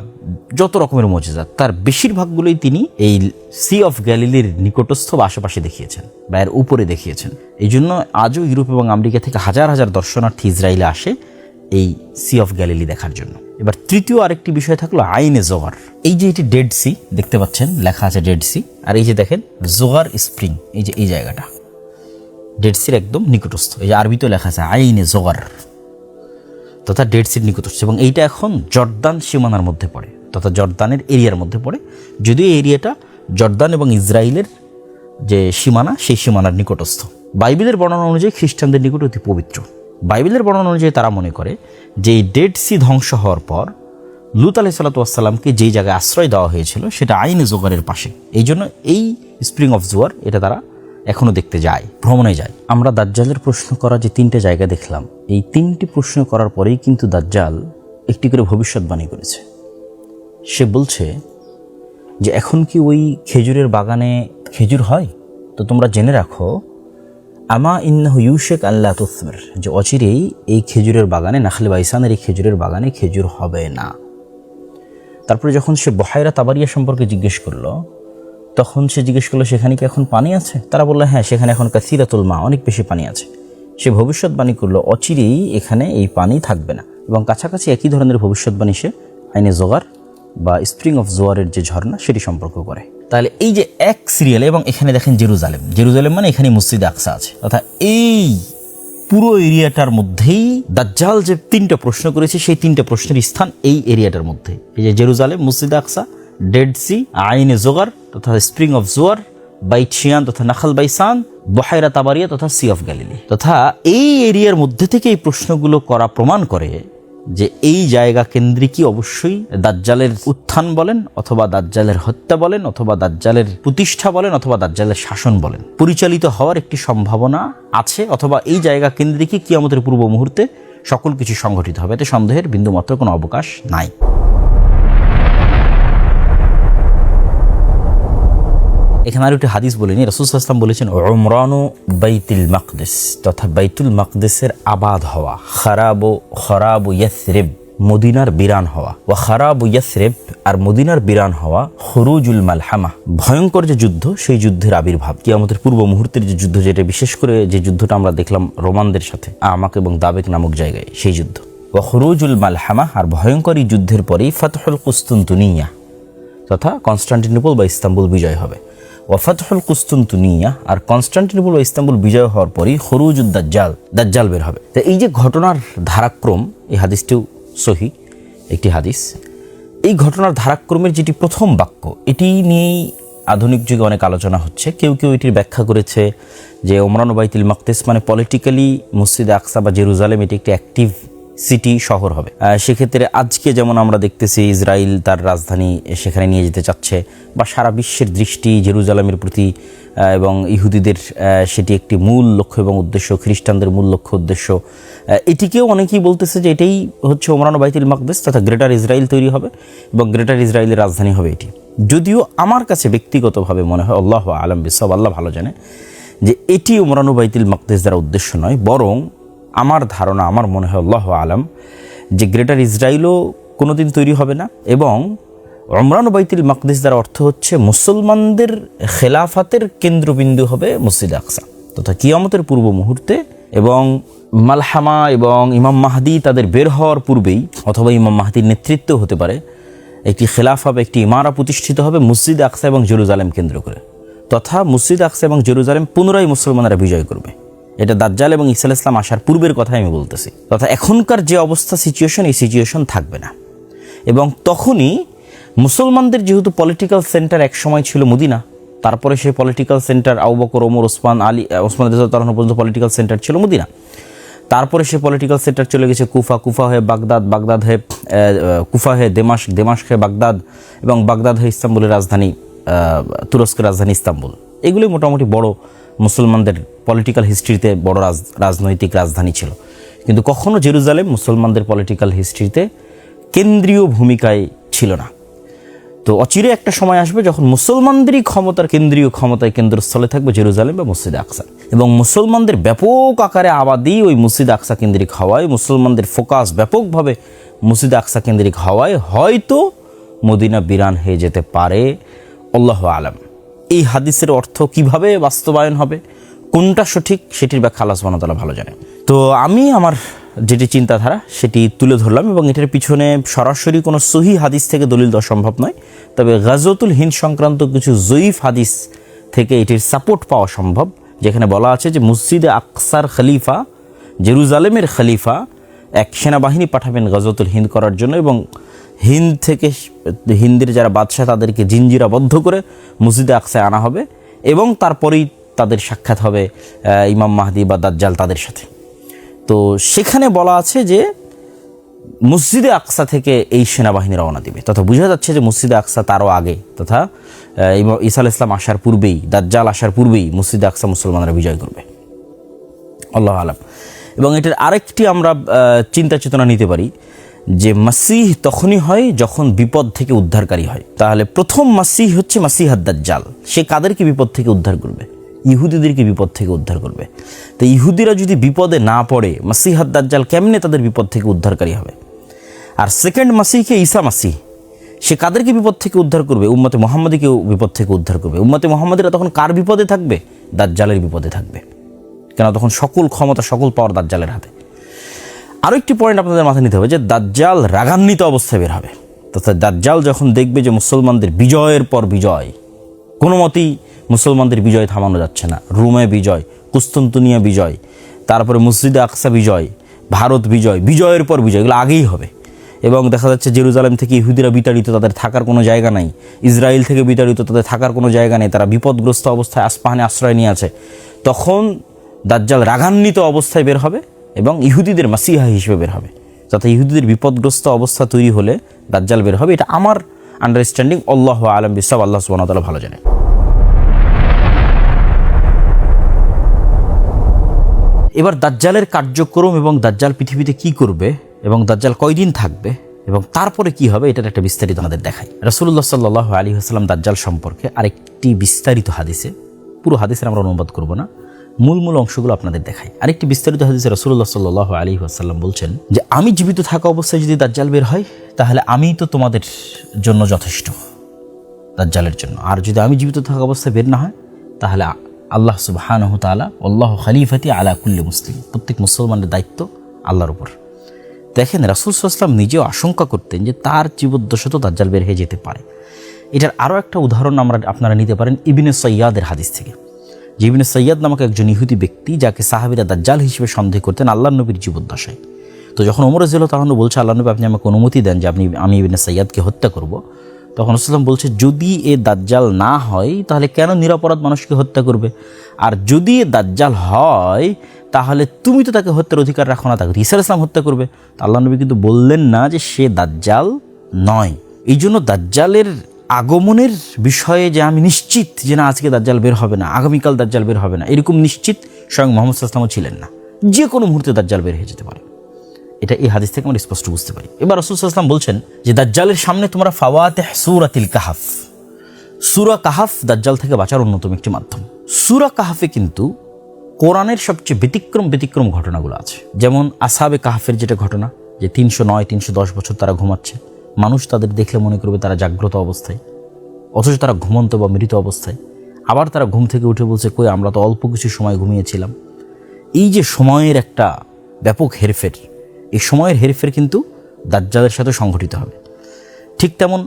যত রকমের মুজিজা, তার বেশিরভাগগুলোই তিনি এই সি অফ গ্যালিলির নিকটস্থ বা আশেপাশে দেখিয়েছেন বা এর উপরে দেখিয়েছেন। এই জন্য আজও ইউরোপ এবং আমেরিকা থেকে হাজার হাজার দর্শনার্থী ইসরায়েলে আসে এই সি অফ গ্যালিলি দেখার জন্য। এবার তৃতীয় আরেকটি বিষয় থাকলো আইনে জোগার। এই যে এটি ডেড সি দেখতে পাচ্ছেন, লেখা আছে ডেড সি, আর এই যে দেখেন জোগার স্প্রিং, এই যে এই জায়গাটা ডেড সির একদম নিকটস্থ। এই যে আরবিতেও লেখা আছে আইনে জোগার, তথা ডেড সির নিকটস্থ। এবং এইটা এখন জর্দান সীমানার মধ্যে পড়ে, তথা জর্দানের এরিয়ার মধ্যে পড়ে, যদিও এই এরিয়াটা জর্দান এবং ইসরায়েলের যে সীমানা সেই সীমানার নিকটস্থ। বাইবেলের বর্ণনা অনুযায়ী খ্রিস্টানদের নিকট অতি পবিত্র। বাইবেলের বর্ণনা অনুযায়ী তারা মনে করে যে এই ডেড সি ধ্বংস হওয়ার পর লূত আলাইহিস সালাতু ওয়াস সালামকে যেই জায়গায় আশ্রয় দেওয়া হয়েছিল সেটা আইনে জোগারের পাশে। এই জন্য এই স্প্রিং অফ জোয়ার এটা তারা এখনো দেখতে যায়, ভ্রমণে যায়। আমরা দাজ্জালের প্রশ্ন করা যে তিনটে জায়গা দেখলাম, এই তিনটি প্রশ্ন করার পরেই কিন্তু দাজ্জাল একটি করে ভবিষ্যৎবাণী করেছে। সে বলছে যে এখন কি ওই খেজুরের বাগানে খেজুর হয়? তো তোমরা জেনে রাখো, আমা ইন্নাহু ইউশেক আল্লাহ তুসমির, যে অচিরেই এই খেজুরের বাগানে, নাখলে বাইসানের এই খেজুরের বাগানে খেজুর হবে না। তারপরে যখন সে বুহাইরা তাবারিয়া সম্পর্কে জিজ্ঞেস করলো, তখন সে জিজ্ঞেস করলো সেখানে কি এখন পানি আছে? তারা বললো হ্যাঁ, সেখানে এখন কাসিরাতুল মা, অনেক বেশি পানি আছে। সে ভবিষ্যৎবাণী করলো অচিরেই এখানে এই পানি থাকবে না। এবং কাছাকাছি একই ধরনের ভবিষ্যৎবাণী সে আইনে জোগার বা স্প্রিং অফ জোয়ারের যে ঝর্ণা সেটি সম্পর্ক করে। তাহলে এই যে এক সিরিয়ালে, এবং এখানে দেখেন জেরুজালেম, জেরুজালেম মানে এখানে মসজিদে আকসা আছে, অর্থাৎ এই পুরো এরিয়াটার মধ্যেই দাজ্জাল যে তিনটা প্রশ্ন করেছে সেই তিনটা প্রশ্নের স্থান এই এরিয়াটার মধ্যে। এই যে জেরুজালেম, মসজিদে আকসা, ডেড সি, আইনে জোগার তথা স্প্রিং অফ জোয়ার, বাইত শিয়ান তথা নাখাল বাইসান, বুহাইরা তাবারিয়া তথা সি অফ গ্যালিলি, তথা এই এরিয়ার মধ্যে থেকে এই প্রশ্নগুলো করা প্রমাণ করে যে এই জায়গা কেন্দ্রিকই অবশ্যই দাজ্জালের উত্থান বলেন, অথবা দাজ্জালের হত্যা বলেন, অথবা দাজ্জালের প্রতিষ্ঠা বলেন, অথবা দাজ্জালের শাসন বলেন, পরিচালিত হওয়ার একটি সম্ভাবনা আছে, অথবা এই জায়গা কেন্দ্রিকই কিয়ামতের পূর্ব মুহূর্তে সকল কিছু সংঘটিত হবে। এতে সন্দেহের বিন্দুমাত্র কোনো অবকাশ নাই। এখানে আর একটি হাদিস বলিনি, রাসূল সাল্লাল্লাহু আলাইহি ওয়াসাল্লাম বলেছেন উমরানু বাইতুল মাকদিস, তথা বাইতুল মাকদিসের আবাদ হওয়া, খরাবু ইয়াসরিব, মদিনার বিরান হওয়া, ওয়া খরাবু ইয়াসরিব, আর মদিনার বিরান হওয়া, খুরুজুল মালহামা, ভয়ঙ্কর যে যুদ্ধ সেই যুদ্ধের আবির্ভাব, কিয়ামতের পূর্ব মুহূর্তের যে যুদ্ধ, যেটা বিশেষ করে যে যুদ্ধটা আমরা দেখলাম রোমানদের সাথে আমাক এবং দাবেক নামক জায়গায়, সেই যুদ্ধ। ওয়া খুরুজুল মালহামা, আর ভয়ঙ্কর এই যুদ্ধের পরেই ফাতহুল কুস্তুনতুনিয়া, তথা কনস্টান্টিনোপল বা ইস্তাম্বুল বিজয় হবে। ওয়াফাতহুল কুস্তুনতুনিয়া, আর কনস্টান্টিনোপল বা ইস্তাম্বুল বিজয় হওয়ার পরই খুরুজুদ দাজ্জাল, দাজ্জাল বের হবে। তো এই যে ঘটনার ধারাক্রম, এই হাদিসটিও সহি একটি হাদিস। এই ঘটনার ধারাক্রমের যেটি প্রথম বাক্য, এটি নিয়েই আধুনিক যুগে অনেক আলোচনা হচ্ছে। কেউ কেউ এটির ব্যাখ্যা করেছে যে ওমরান বাইতুল মাকদিস মানে পলিটিক্যালি মসজিদে আকসা বা জেরুজালেম এটি একটি অ্যাক্টিভ সিটি, শহর হবে। সেক্ষেত্রে আজকে যেমন আমরা দেখতেছি ইসরায়েল তার রাজধানী সেখানে নিয়ে যেতে চাচ্ছে, বা সারা বিশ্বের দৃষ্টি জেরুজালেমের প্রতি, এবং ইহুদিদের সেটি একটি মূল লক্ষ্য এবং উদ্দেশ্য, খ্রিস্টানদের মূল লক্ষ্য উদ্দেশ্য। এটিকেও অনেকেই বলতেছে যে এটাই হচ্ছে ওমরান বাইতুল মাকদিস, তথা গ্রেটার ইসরায়েল তৈরি হবে এবং গ্রেটার ইসরায়েলের রাজধানী হবে এটি। যদিও আমার কাছে ব্যক্তিগতভাবে মনে হয়, আল্লাহু আ'লাম বিসওয়াব, আল্লাহ ভালো জানে, যে এটি ওমরান বাইতুল মাকদিস দ্বারা উদ্দেশ্য নয়, বরং আমার ধারণা, আমার মনে হয় আল্লাহু আলাম, যে গ্রেটার ইসরায়েলও কোনোদিন তৈরি হবে না, এবং উমরান বাইতুল মাকদিস দ্বারা অর্থ হচ্ছে মুসলমানদের খেলাফাতের কেন্দ্রবিন্দু হবে মসজিদে আকসা তথা কিয়ামতের পূর্ব মুহূর্তে, এবং মালহামা এবং ইমাম মাহদি তাদের বের হওয়ার পূর্বেই অথবা ইমাম মাহদির নেতৃত্ব হতে পারে একটি খেলাফা বা একটি ইমারা প্রতিষ্ঠিত হবে মসজিদে আকসা এবং জেরুজালেম কেন্দ্র করে, তথা মসজিদে আকসা এবং জেরুজালেম পুনরায় মুসলমানরা বিজয় করবে। এটা দাজ্জাল এবং ঈসা আলাইহিস সালাম আসার পূর্বের কথাই আমি বলতেছি, তথা এখনকার যে অবস্থা সিচুয়েশন, এই সিচুয়েশন থাকবে না। এবং তখনই মুসলমানদের যেহেতু পলিটিক্যাল সেন্টার এক সময় ছিল মদিনা, তারপরে সেই পলিটিক্যাল সেন্টার আবু বকর, ওমর, ওসমান, আলী, ওসমান রাদিয়াল্লাহু তাআলা পর্যন্ত পলিটিক্যাল সেন্টার ছিল মদিনা, তারপরে সে পলিটিক্যাল সেন্টার চলে গেছে কুফা, কুফা হয়ে বাগদাদ, বাগদাদ হয়ে কুফা হয়ে দেমাশক, দেমাশক হয়ে বাগদাদ, এবং বাগদাদ হয়ে ইস্তাম্বুলের রাজধানী, তুরস্কের রাজধানী ইস্তাম্বুল। এগুলোই মোটামুটি বড় মুসলমানদের পলিটিক্যাল হিস্ট্রিতে বড় রাজনৈতিক রাজধানী ছিল। কিন্তু কখনো জেরুজালেম মুসলমানদের পলিটিক্যাল হিস্ট্রিতে কেন্দ্রীয় ভূমিকায় ছিল না। তো অচিরে একটা সময় আসবে যখন মুসলমানদেরই ক্ষমতার কেন্দ্রীয় ক্ষমতায় কেন্দ্রস্থলে থাকবে জেরুজালেম বা মসজিদে আকসা, এবং মুসলমানদের ব্যাপক আকারে আবাদি ওই মসজিদে আকসা কেন্দ্রিক হওয়ায়, মুসলমানদের ফোকাস ব্যাপকভাবে মসজিদে আকসা কেন্দ্রিক হওয়ায় হয়তো মদিনা বিরান হয়ে যেতে পারে, আল্লাহু আলাম। এই হাদিসের অর্থ কিভাবে বাস্তবায়ন হবে, কোনটা সঠিক, সেটির ব্যাখ্যা আল্লাহ সুবহানাহু ওয়া তাআলা ভালো জানেন। তো আমি আমার যেটি চিন্তাধারা সেটি তুলে ধরলাম, এবং এটার পিছনে সরাসরি কোনো সহি হাদিস থেকে দলিল দেওয়া সম্ভব নয়, তবে গাজওয়াতুল হিন্দ সংক্রান্ত কিছু জয়ীফ হাদিস থেকে এটির সাপোর্ট পাওয়া সম্ভব, যেখানে বলা আছে যে মসজিদে আকসার খলিফা, জেরুজালেমের খলিফা এক সেনাবাহিনী পাঠাবেন গাজওয়াতুল হিন্দ করার জন্য, এবং হিন্দ থেকে হিন্দের যারা বাদশাহ তাদেরকে জিঞ্জিরাবদ্ধ করে মসজিদে আকসায় আনা হবে, এবং তারপরেই তাদের সাক্ষাৎ হবে ইমাম মাহদি বা দাজ্জাল তাদের সাথে। তো সেখানে বলা আছে যে মসজিদে আকসা থেকে এই সেনাবাহিনী রওনা দিবে, তথা বোঝা যাচ্ছে যে মসজিদে আকসা তারও আগে, তথা ঈসা আলাইহিস সালাম আসার পূর্বেই, দাজ্জাল আসার পূর্বেই মসজিদে আকসা মুসলমানরা বিজয় করবে, আল্লাহু আলাম। এবং এটার আরেকটি আমরা চিন্তা চেতনা নিতে পারি যে মাসিহ তখনই হয় যখন বিপদ থেকে উদ্ধারকারী হয়। তাহলে প্রথম মাসিহ হচ্ছে মাসিহ দাজ্জাল, সে কাদেরকে বিপদ থেকে উদ্ধার করবে? ইহুদিদেরকে বিপদ থেকে উদ্ধার করবে। তো ইহুদিরা যদি বিপদে না পড়ে, মাসিহ দাজ্জাল কেমনে তাদের বিপদ থেকে উদ্ধারকারী হবে? আর সেকেন্ড মাসিহকে ঈসা মাসিহ, সে কাদেরকে বিপদ থেকে উদ্ধার করবে? উম্মতে মুহাম্মাদীকেও বিপদ থেকে উদ্ধার করবে। উম্মতে মুহাম্মাদীরা তখন কার বিপদে থাকবে? দাজ্জালের বিপদে থাকবে, কেন তখন সকল ক্ষমতা, সকল পাওয়ার দাজ্জালের হাতে। আরও একটি পয়েন্ট আপনাদের মাথায় নিতে হবে যে দাজ্জাল রাগান্বিত অবস্থায় বের হবে, তথা দাজ্জাল যখন দেখবে যে মুসলমানদের বিজয়ের পর বিজয়, কোনো মতেই মুসলমানদের বিজয় থামানো যাচ্ছে না, রোমে বিজয়, কুস্তুনতুনিয়া বিজয়, তারপরে মসজিদে আকসা বিজয়, ভারত বিজয়, বিজয়ের পর বিজয়, এগুলো আগেই হবে। এবং দেখা যাচ্ছে জেরুজালেম থেকে ইহুদিরা বিতাড়িত, তাদের থাকার কোনো জায়গা নাই, ইসরায়েল থেকে বিতাড়িত, তাদের থাকার কোনো জায়গা নেই, তারা বিপদগ্রস্ত অবস্থায় আসপাহানে আশ্রয় নিয়ে আছে। তখন দাজ্জাল রাগান্বিত অবস্থায় বের হবে এবং ইহুদিদের মাসিহা হিসেবে বের হবে, যাতে ইহুদিদের বিপদগ্রস্ত অবস্থা তৈরি হলে দাজ্জাল বের হবে। এটা আমার আন্ডারস্ট্যান্ডিং, আল্লাহু আলাম বিসসাওয়াব, আল্লাহ সুবহানাহু ওয়া তাআলা ভালো জানেন। এবার দাজ্জালের কার্যক্রম এবং দাজ্জাল পৃথিবীতে কি করবে এবং দাজ্জাল কয়দিন থাকবে এবং তারপরে কি হবে, এটার একটা বিস্তারিত আমাদের দেখাই। রাসূলুল্লাহ সাল্লাল্লাহু আলাইহি ওয়াসাল্লাম দাজ্জাল সম্পর্কে আরেকটি বিস্তারিত হাদিসে, পুরো হাদিসের আমরা অনুবাদ করব না, মূল অংশগুলো আপনাদের দেখাই। আরেকটি বিস্তারিত হাদিসে রাসূলুল্লাহ সাল্লাল্লাহু আলাইহি ওয়াসাল্লাম বলছেন যে আমি জীবিত থাকা অবস্থায় যদি দাজ্জাল বের হয় তাহলে আমি তো তোমাদের জন্য যথেষ্ট, দাজ্জালের জন্য। আর যদি আমি জীবিত থাকা অবস্থায় বের না হয় তাহলে আল্লাহ সুবহানাহু তাআলা আল্লাহু খলিফাতি আলা কুল্লি মুসলিম, প্রত্যেক মুসলমানের দায়িত্ব আল্লাহর উপর। দেখেন রাসূল সাল্লাল্লাহু আলাইহি ওয়াসাল্লাম নিজেও আশঙ্কা করতেন যে তার জীবদ্দশাতেও দাজ্জাল বের হয়ে যেতে পারে। এটার আরও একটা উদাহরণ আপনারা নিতে পারেন ইবনে সাইয়াদের হাদিস থেকে। যে ইবনে সাইয়াদ নামক একজন ইহুদি ব্যক্তি, যাকে সাহাবীরা দাজ্জাল হিসেবে সন্দেহ করতেন আল্লাহর নবীর জীবদ্দশায়। তো যখন ওমর রাদিয়াল্লাহু তাআলা বলছে আল্লাহ নবী আপনি আমাকে অনুমতি দেন যে আমি ইবনে সাইয়াদকে হত্যা করব, তখন রাসূল সাল্লাল্লাহু আলাইহি ওয়াসাল্লাম বলছে যদি এ দাজ্জাল না হয় তাহলে কেন নিরপরাধ মানুষকে হত্যা করবে? আর যদি এ দাজ্জাল হয় তাহলে তুমি তো তাকে হত্যার অধিকার রাখো না, তাকে ঈসা আলাইহিস সালাম হত্যা করবে। আল্লাহ নবী কিন্তু বললেন না যে সে দাজ্জাল নয়। এই জন্য দাজ্জালের আগমনের বিষয়ে যে আমি নিশ্চিত যে না আজকে দাজ্জাল বের হবে না, আগামীকাল দাজ্জাল বের হবে না, এরকম নিশ্চিত স্বয়ং মুহাম্মদ সাল্লাল্লাহু আলাইহি ওয়াসাল্লামও ছিলেন না। যে কোনো মুহূর্তে দাজ্জাল বের হয়ে যেতে পারে, এটা এই হাদিস থেকে আমরা স্পষ্ট বুঝতে পারি। এবার রাসূল সাল্লাল্লাহু আলাইহি ওয়াসাল্লাম বলছেন যে দাজ্জালের সামনে তোমরা ফাওয়াতিহ সূরাতিল কাহাফ, সূরা কাহাফ দাজ্জাল থেকে বাঁচার অন্যতম একটি মাধ্যম। সূরা কাহাফে কিন্তু কোরআনের সবচেয়ে ব্যতিক্রম ঘটনাগুলো আছে। যেমন আসহাবে কাহফের যেটা ঘটনা, যে 309-310 বছর তারা ঘুমাচ্ছে, মানুষ তাদের দেখলে মনে করবে তারা জাগ্রত অবস্থায়, অথচ তারা ঘুমন্ত বা মৃত অবস্থায়। আবার তারা ঘুম থেকে উঠে বলছে, কই আমরা তো অল্প কিছু সময় ঘুমিয়েছিলাম। এই যে সময়ের একটা ব্যাপক হেরফের, এই সময়ের হেরফের কিন্তু দাজ্জালের সাথে সংঘটিত হবে। ঠিক তেমন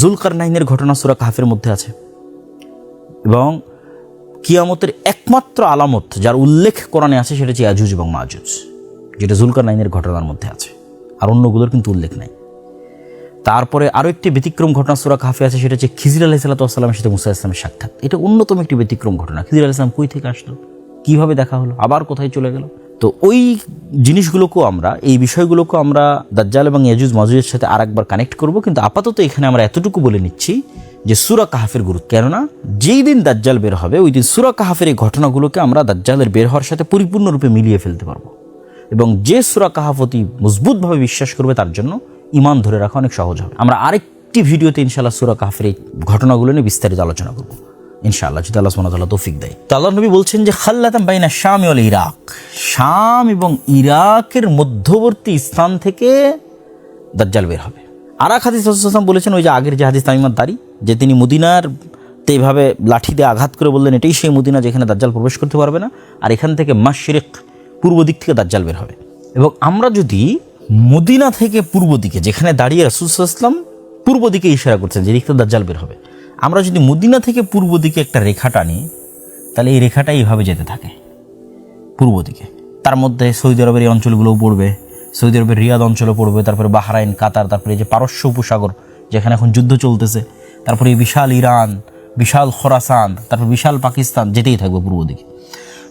যুলকারনাইনের ঘটনা সূরা কাহফের মধ্যে আছে, এবং কিয়ামতের একমাত্র আলামত যার উল্লেখ কোরআনে আছে সেটা হচ্ছে ইয়াজুজ এবং মাজুজ, যেটা যুলকারনাইনের ঘটনার মধ্যে আছে, আর অন্যগুলোর কিন্তু উল্লেখ নাই। তারপরে আরও একটি ব্যতিক্রম ঘটনা সূরা কাহফে আছে, সেটা হচ্ছে খিজির আলাইহিস সালামের সাথে মুসা ইসলামের সাক্ষাৎ। এটা অন্যতম একটি ব্যতিক্রম ঘটনা। খিজির আলাইহিস সালাম কই থেকে আসলো, কিভাবে দেখা হলো, আবার কোথায় চলে গেল। তো ওই জিনিসগুলোকেও আমরা, এই বিষয়গুলোকেও আমরা দাজ্জাল এবং ইয়াজুজ মাজুজের সাথে আরেকবার কানেক্ট করব। কিন্তু আপাতত এখানে আমরা এতটুকু বলে নিচ্ছি যে সূরা কাহফের গুরুত্ব, কেননা যেই দিন দাজ্জাল বের হবে ওই দিন সূরা কাহফের এই ঘটনাগুলোকে আমরা দাজ্জালের বের হওয়ার সাথে পরিপূর্ণরূপে মিলিয়ে ফেলতে পারবো। এবং যে সূরা কাহফ অতি মজবুতভাবে বিশ্বাস করবে তার জন্য ঈমান ধরে রাখা অনেক সহজ হবে। আমরা আরেকটি ভিডিওতে ইনশাআল্লাহ সূরা কাহফের এই ঘটনাগুলো নিয়ে বিস্তারিত আলোচনা করব ইনশাআল্লাহ, যদি আল্লাহ সুবহানাহু ওয়া তাআলা তৌফিক দেয়। তো আল্লাহর নবী বলছেন যে খাল্লাতাম বাইনা শাম ওয়াল ইরাক, শাম এবং ইরাকের মধ্যবর্তী স্থান থেকে দাজ্জাল বের হবে। আর এক হাদিস রাসূল সাল্লাল্লাহু আলাইহি ওয়াসাল্লাম বলেছেন, ওই যে আগের যে হাদিস তামিমাত দারি, যে তিনি মদিনার এইভাবে লাঠি দিয়ে আঘাত করে বললেন এটাই সেই মদিনা যেখানে দাজ্জাল প্রবেশ করতে পারবে না, আর এখান থেকে মাশরিক পূর্ব দিক থেকে দাজ্জাল বের হবে। এবং আমরা যদি মদিনা থেকে পূর্ব দিকে, যেখানে দাঁড়িয়ে রাসূল সাল্লাল্লাহু আলাইহি ওয়াসাল্লাম পূর্ব দিকে ইশারা করছেন যে দিক থেকে দাজ্জাল বের হবে, আমরা যদি মদিনা থেকে পূর্ব দিকে একটা রেখা টানি, তাহলে এই রেখাটা এইভাবে যেতে থাকে পূর্ব দিকে। তার মধ্যে সৌদি আরবের এই অঞ্চলগুলোও পড়বে, সৌদি আরবের রিয়াদ অঞ্চলও পড়বে, তারপরে বাহরাইন, কাতার, তারপরে এই যে পারস্য উপসাগর যেখানে এখন যুদ্ধ চলতেছে, তারপরে এই বিশাল ইরান, বিশাল খোরাসান, তারপর বিশাল পাকিস্তান, যেতেই থাকবে পূর্ব দিকে।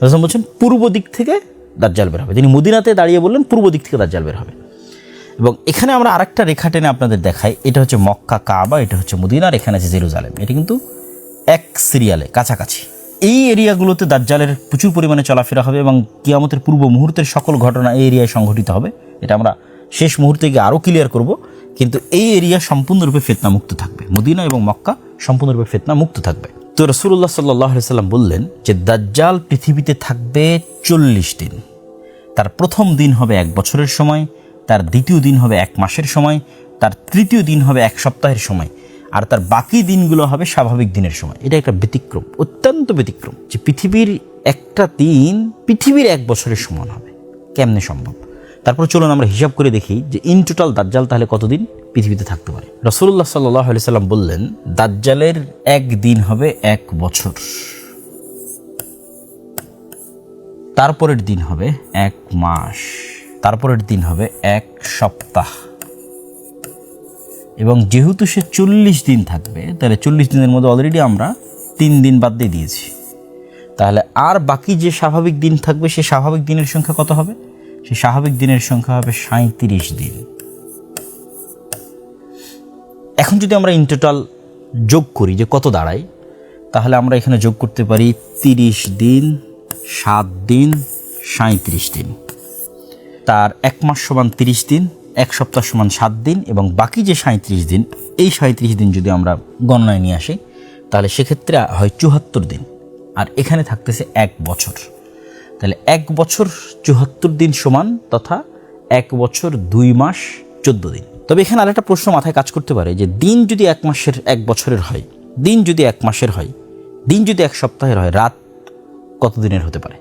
রাসূল বলছেন পূর্ব দিক থেকে দাজ্জাল বের হবে। তিনি মদিনাতে দাঁড়িয়ে বললেন পূর্ব দিক থেকে দাজ্জাল বের হবে। এবং এখানে আমরা আরেকটা রেখা টেনে আপনাদের দেখাই, এটা হচ্ছে মক্কা কাবা, এটা হচ্ছে মদিনার, এখানে আছে জেরুজালেম। এটা কিন্তু এক সিরিয়ালে কাছাকাছি। এই এরিয়াগুলোতে দাজ্জালের প্রচুর পরিমাণে চলাফেরা হবে এবং কিয়ামতের পূর্ব মুহূর্তের সকল ঘটনা এই এরিয়ায় সংঘটিত হবে। এটা আমরা শেষ মুহূর্তে গিয়ে আরও ক্লিয়ার করব। কিন্তু এই এরিয়া সম্পূর্ণরূপে ফিতনা মুক্ত থাকবে, মদিনা এবং মক্কা সম্পূর্ণরূপে ফিতনা মুক্ত থাকবে। তো রাসূলুল্লাহ সাল্লাল্লাহু আলাইহি ওয়াসাল্লাম বললেন যে দাজ্জাল পৃথিবীতে থাকবে 40 দিন। তার প্রথম দিন হবে 1 বছরের সময়, তার দ্বিতীয় দিন হবে 1 মাসের সময়, তার তৃতীয় দিন হবে 1 সপ্তাহের সময়, আর তার বাকি দিনগুলো হবে স্বাভাবিক দিনের সময়। এটা একটা ব্যতিক্রম, অত্যন্ত ব্যতিক্রম, যে পৃথিবীর একটা দিন পৃথিবীর 1 বছরের সমান হবে। কেমনে সম্ভব? তারপর চলুন আমরা হিসাব করে দেখি যে ইন টোটাল দাজ্জাল তাহলে কতদিন পৃথিবীতে থাকতে পারে। রাসূলুল্লাহ সাল্লাল্লাহু আলাইহি সাল্লাম বললেন দাজ্জালের 1 দিন হবে 1 বছর, তারপরের দিন হবে 1 মাস, তারপরের দিন হবে 1 সপ্তাহ। এবং যেহেতু সে 40 দিন থাকবে, তাহলে 40 দিনের মধ্যে অলরেডি আমরা 3 দিন বাদ দিয়ে দিয়েছি। তাহলে আর বাকি যে স্বাভাবিক দিন থাকবে, সে স্বাভাবিক দিনের সংখ্যা কত হবে? সে স্বাভাবিক দিনের সংখ্যা হবে 37 দিন। এখন যদি আমরা ইন টোটাল যোগ করি যে কত দাঁড়ায়, তাহলে আমরা এখানে যোগ করতে পারি 30 দিন, 7 দিন, 37 দিন। তার 1 মাস সমান 30 দিন, 1 সপ্তাহ সমান 7 দিন, এবং বাকি যে 37 দিন, এই 37 দিন যদি আমরা গণনায় নিয়ে আসি, তাহলে সেক্ষেত্রে হয় 74 দিন, আর এখানে থাকতেছে 1 বছর। তাহলে 1 বছর 74 দিন সমান তথা 1 বছর 2 মাস 14 দিন। তবে এখানে আরেকটা প্রশ্ন মাথায় কাজ করতে পারে যে দিন যদি 1 মাসের 1 বছরের হয়, দিন যদি 1 মাসের হয়, দিন যদি 1 সপ্তাহের হয়, রাত কত দিনের হতে পারে?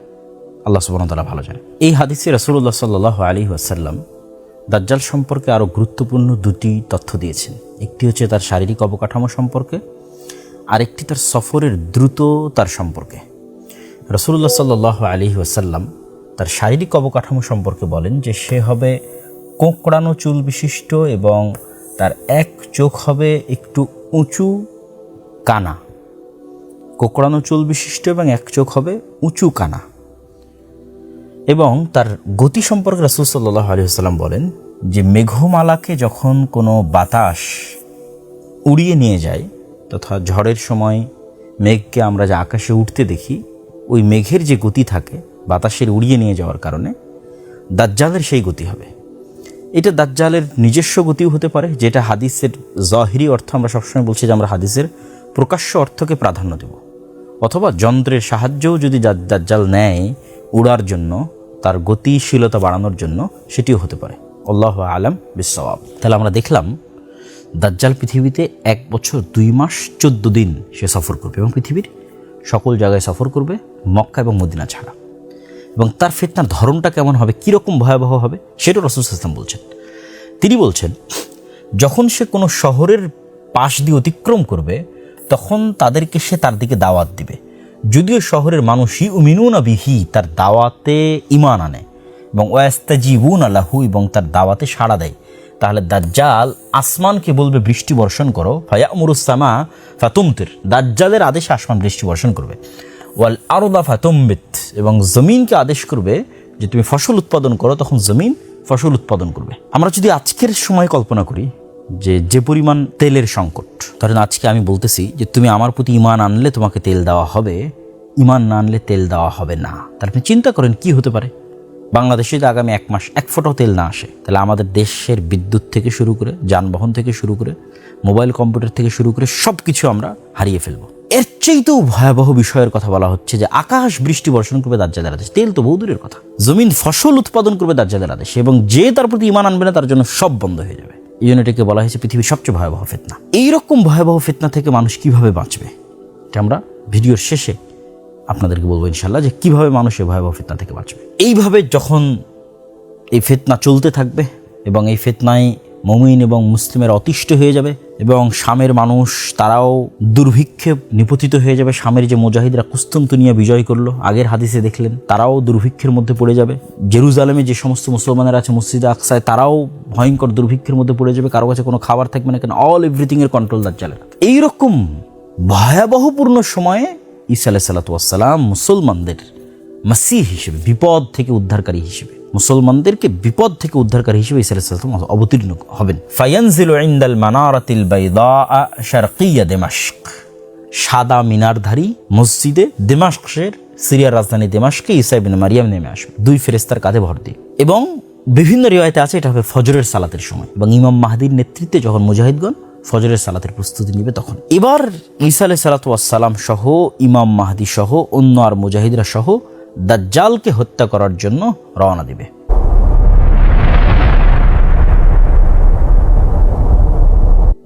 আল্লাহ সুবহানাহু ওয়া তাআলা ভালো জানেন। এই হাদিসে রাসূলুল্লাহ সাল্লাল্লাহু আলাইহি ওয়াসাল্লাম দাজ্জাল সম্পর্কে আরও গুরুত্বপূর্ণ 2টি তথ্য দিয়েছেন। একটি হচ্ছে তার শারীরিক অবকাঠামো সম্পর্কে, আরেকটি তার সফরের দ্রুততার সম্পর্কে। রাসূলুল্লাহ সাল্লাল্লাহু আলাইহি ওয়াসাল্লাম তার শারীরিক অবকাঠামো সম্পর্কে বলেন যে সে হবে কোঁকড়ানো চুল বিশিষ্ট এবং তার 1 চোখ হবে একটু উঁচু কানা। কোঁকড়ানো চুল বিশিষ্ট এবং 1 চোখ হবে উঁচু কানা। এবং তার গতি সম্পর্কে রাসূল সাল্লাল্লাহু আলাইহি ওয়াসাল্লাম বলেন যে মেঘমালাকে যখন কোনো বাতাস উড়িয়ে নিয়ে যায়, তথা ঝড়ের সময় মেঘকে আমরা যে আকাশে উঠতে দেখি, ওই মেঘের যে গতি থাকে বাতাসের উড়িয়ে নিয়ে যাওয়ার কারণে দাজ্জালের সেই গতি হবে। এটা দাজ্জালের নিজস্ব গতিও হতে পারে, যেটা হাদিসের জাহিরি অর্থ, আমরা সবসময় বলছি যে আমরা হাদিসের প্রকাশ্য অর্থকে প্রাধান্য দেব, অথবা যন্ত্রের সাহায্যও যদি দাজ্জাল নেয় উড়ার জন্য, তার গতিশীলতা বাড়ানোর জন্য, সেটিও হতে পারে। আল্লাহু আলাম বিসসাওয়াব। তাহলে আমরা দেখলাম দাজ্জাল পৃথিবীতে 1 বছর 2 মাস 14 দিন সে সফর করবে এবং পৃথিবীর সকল জায়গায় সফর করবে মক্কা এবং মদিনা ছাড়া। এবং তার ফিতনার ধরনটা কেমন হবে, কীরকম ভয়াবহ হবে, সেটাও রাসূল সাল্লাল্লাহু আলাইহি ওয়াসাল্লাম বলছেন। তিনি বলছেন, যখন সে কোনো শহরের পাশ দিয়ে অতিক্রম করবে তখন তাদেরকে সে তার দিকে দাওয়াত দিবে, যদিও শহরের মানুষই ইউমিনুনা বিহি, তার দাওয়াতে ঈমান আনে, এবং ওয়াস্তাজিবুনা লাহু, এবং তার দাওয়াতে সাড়া দেয়। তাহলে দাজ্জাল আসমানকে বলবে বৃষ্টি বর্ষণ করো, ফায়ামুরুস সামা ফাতুমতির, দাজ্জালের আদেশে আসমান বৃষ্টি বর্ষণ করবে। ওয়াল আরদা ফাতুমবিত, এবং জমিনকে আদেশ করবে যে তুমি ফসল উৎপাদন করো, তখন জমিন ফসল উৎপাদন করবে। আমরা যদি আজকের সময় কল্পনা করি যে পরিমাণ তেলের সংকট, কারণ আজকে আমি বলতেছি যে তুমি আমার প্রতি ঈমান আনলে তোমাকে তেল দেওয়া হবে, ঈমান না আনলে তেল দেওয়া হবে না। তাহলে আপনি চিন্তা করেন কি হতে পারে। বাংলাদেশে যদি আগামী 1 মাস 1 ফোঁটাও তেল না আসে, তাহলে আমাদের দেশের বিদ্যুৎ থেকে শুরু করে, যানবাহন থেকে শুরু করে, মোবাইল কম্পিউটার থেকে শুরু করে সব কিছু আমরা হারিয়ে ফেলবো। এর চাইতেও ভয়াবহ বিষয়ের কথা বলা হচ্ছে যে আকাশ বৃষ্টি বর্ষণ করবে দাজ্জালের আদেশ, তেল তো বহু দূরের কথা, জমিন ফসল উৎপাদন করবে দাজ্জালের আদেশ, এবং যে তার প্রতি ঈমান আনবে না তার জন্য সব বন্ধ হয়ে যাবে। এই জন্য এটাকে বলা হয়েছে পৃথিবীর সবচেয়ে ভয়াবহ ফিতনা। এইরকম ভয়াবহ ফিতনা থেকে মানুষ কিভাবে বাঁচবে, এটা আমরা ভিডিওর শেষে আপনাদেরকে বলবো ইনশাল্লাহ, যে কিভাবে মানুষ এই ভয়াবহ ফিতনা থেকে বাঁচবে। এইভাবে যখন এই ফিতনা চলতে থাকবে এবং এই ফিতনায় মুমিন এবং মুসলিমের অতিষ্ঠ হয়ে যাবে, এবং শামের মানুষ তারাও দুর্ভিক্ষে নিপতিত হয়ে যাবে। শামের যে মুজাহিদরা কুস্তুনতুনিয়া বিজয় করলো, আগের হাদিসে দেখলেন, তারাও দুর্ভিক্ষের মধ্যে পড়ে যাবে। জেরুজালেমে যে সমস্ত মুসলমানেরা আছে মসজিদে আকসায়, তারাও ভয়ঙ্কর দুর্ভিক্ষের মধ্যে পড়ে যাবে, কারো কাছে কোনো খাবার থাকবে না, কেন অল এভরিথিং এর কন্ট্রোল দাজ্জালের। এইরকম ভয়াবহপূর্ণ সময়ে ঈসা আলাইহিস সালাতু ওয়াস সালাম মুসলমানদের মাসীহ হিসেবে, বিপদ থেকে উদ্ধারকারী হিসেবে, মুসলমানদেরকে বিপদ থেকে উদ্ধারকারী হিসেবে ঈসা আলাইহিস সালাম অবতীর্ণ হবেন। ফায়ানজিলু ইনদাল মানারাতিল বাইদা শারকিয়া দিমাশক, সাদা মিনারধারী মসজিদে দিমাশকের, সিরিয়ার রাজধানী দিমাশকে ঈসা ইবনে মারিয়াম নেমে আসবে 2 ফেরেশতার কাঁধে ভর দিয়ে। এবং বিভিন্ন রিওয়ায়াতে আছে এটা হবে ফজরের সালাতের সময়, এবং ইমাম মাহদির নেতৃত্বে যখন মুজাহিদগণ ফজরের সালাতের প্রস্তুতি নিবে তখন। এবার ঈসা আলাইহিস সালাতু ওয়াস সালাম সহ ইমাম মাহদি সহ অন্য আর মুজাহিদরা সহ দাজ্জালকে হত্যা করার জন্য রওনা দিবে।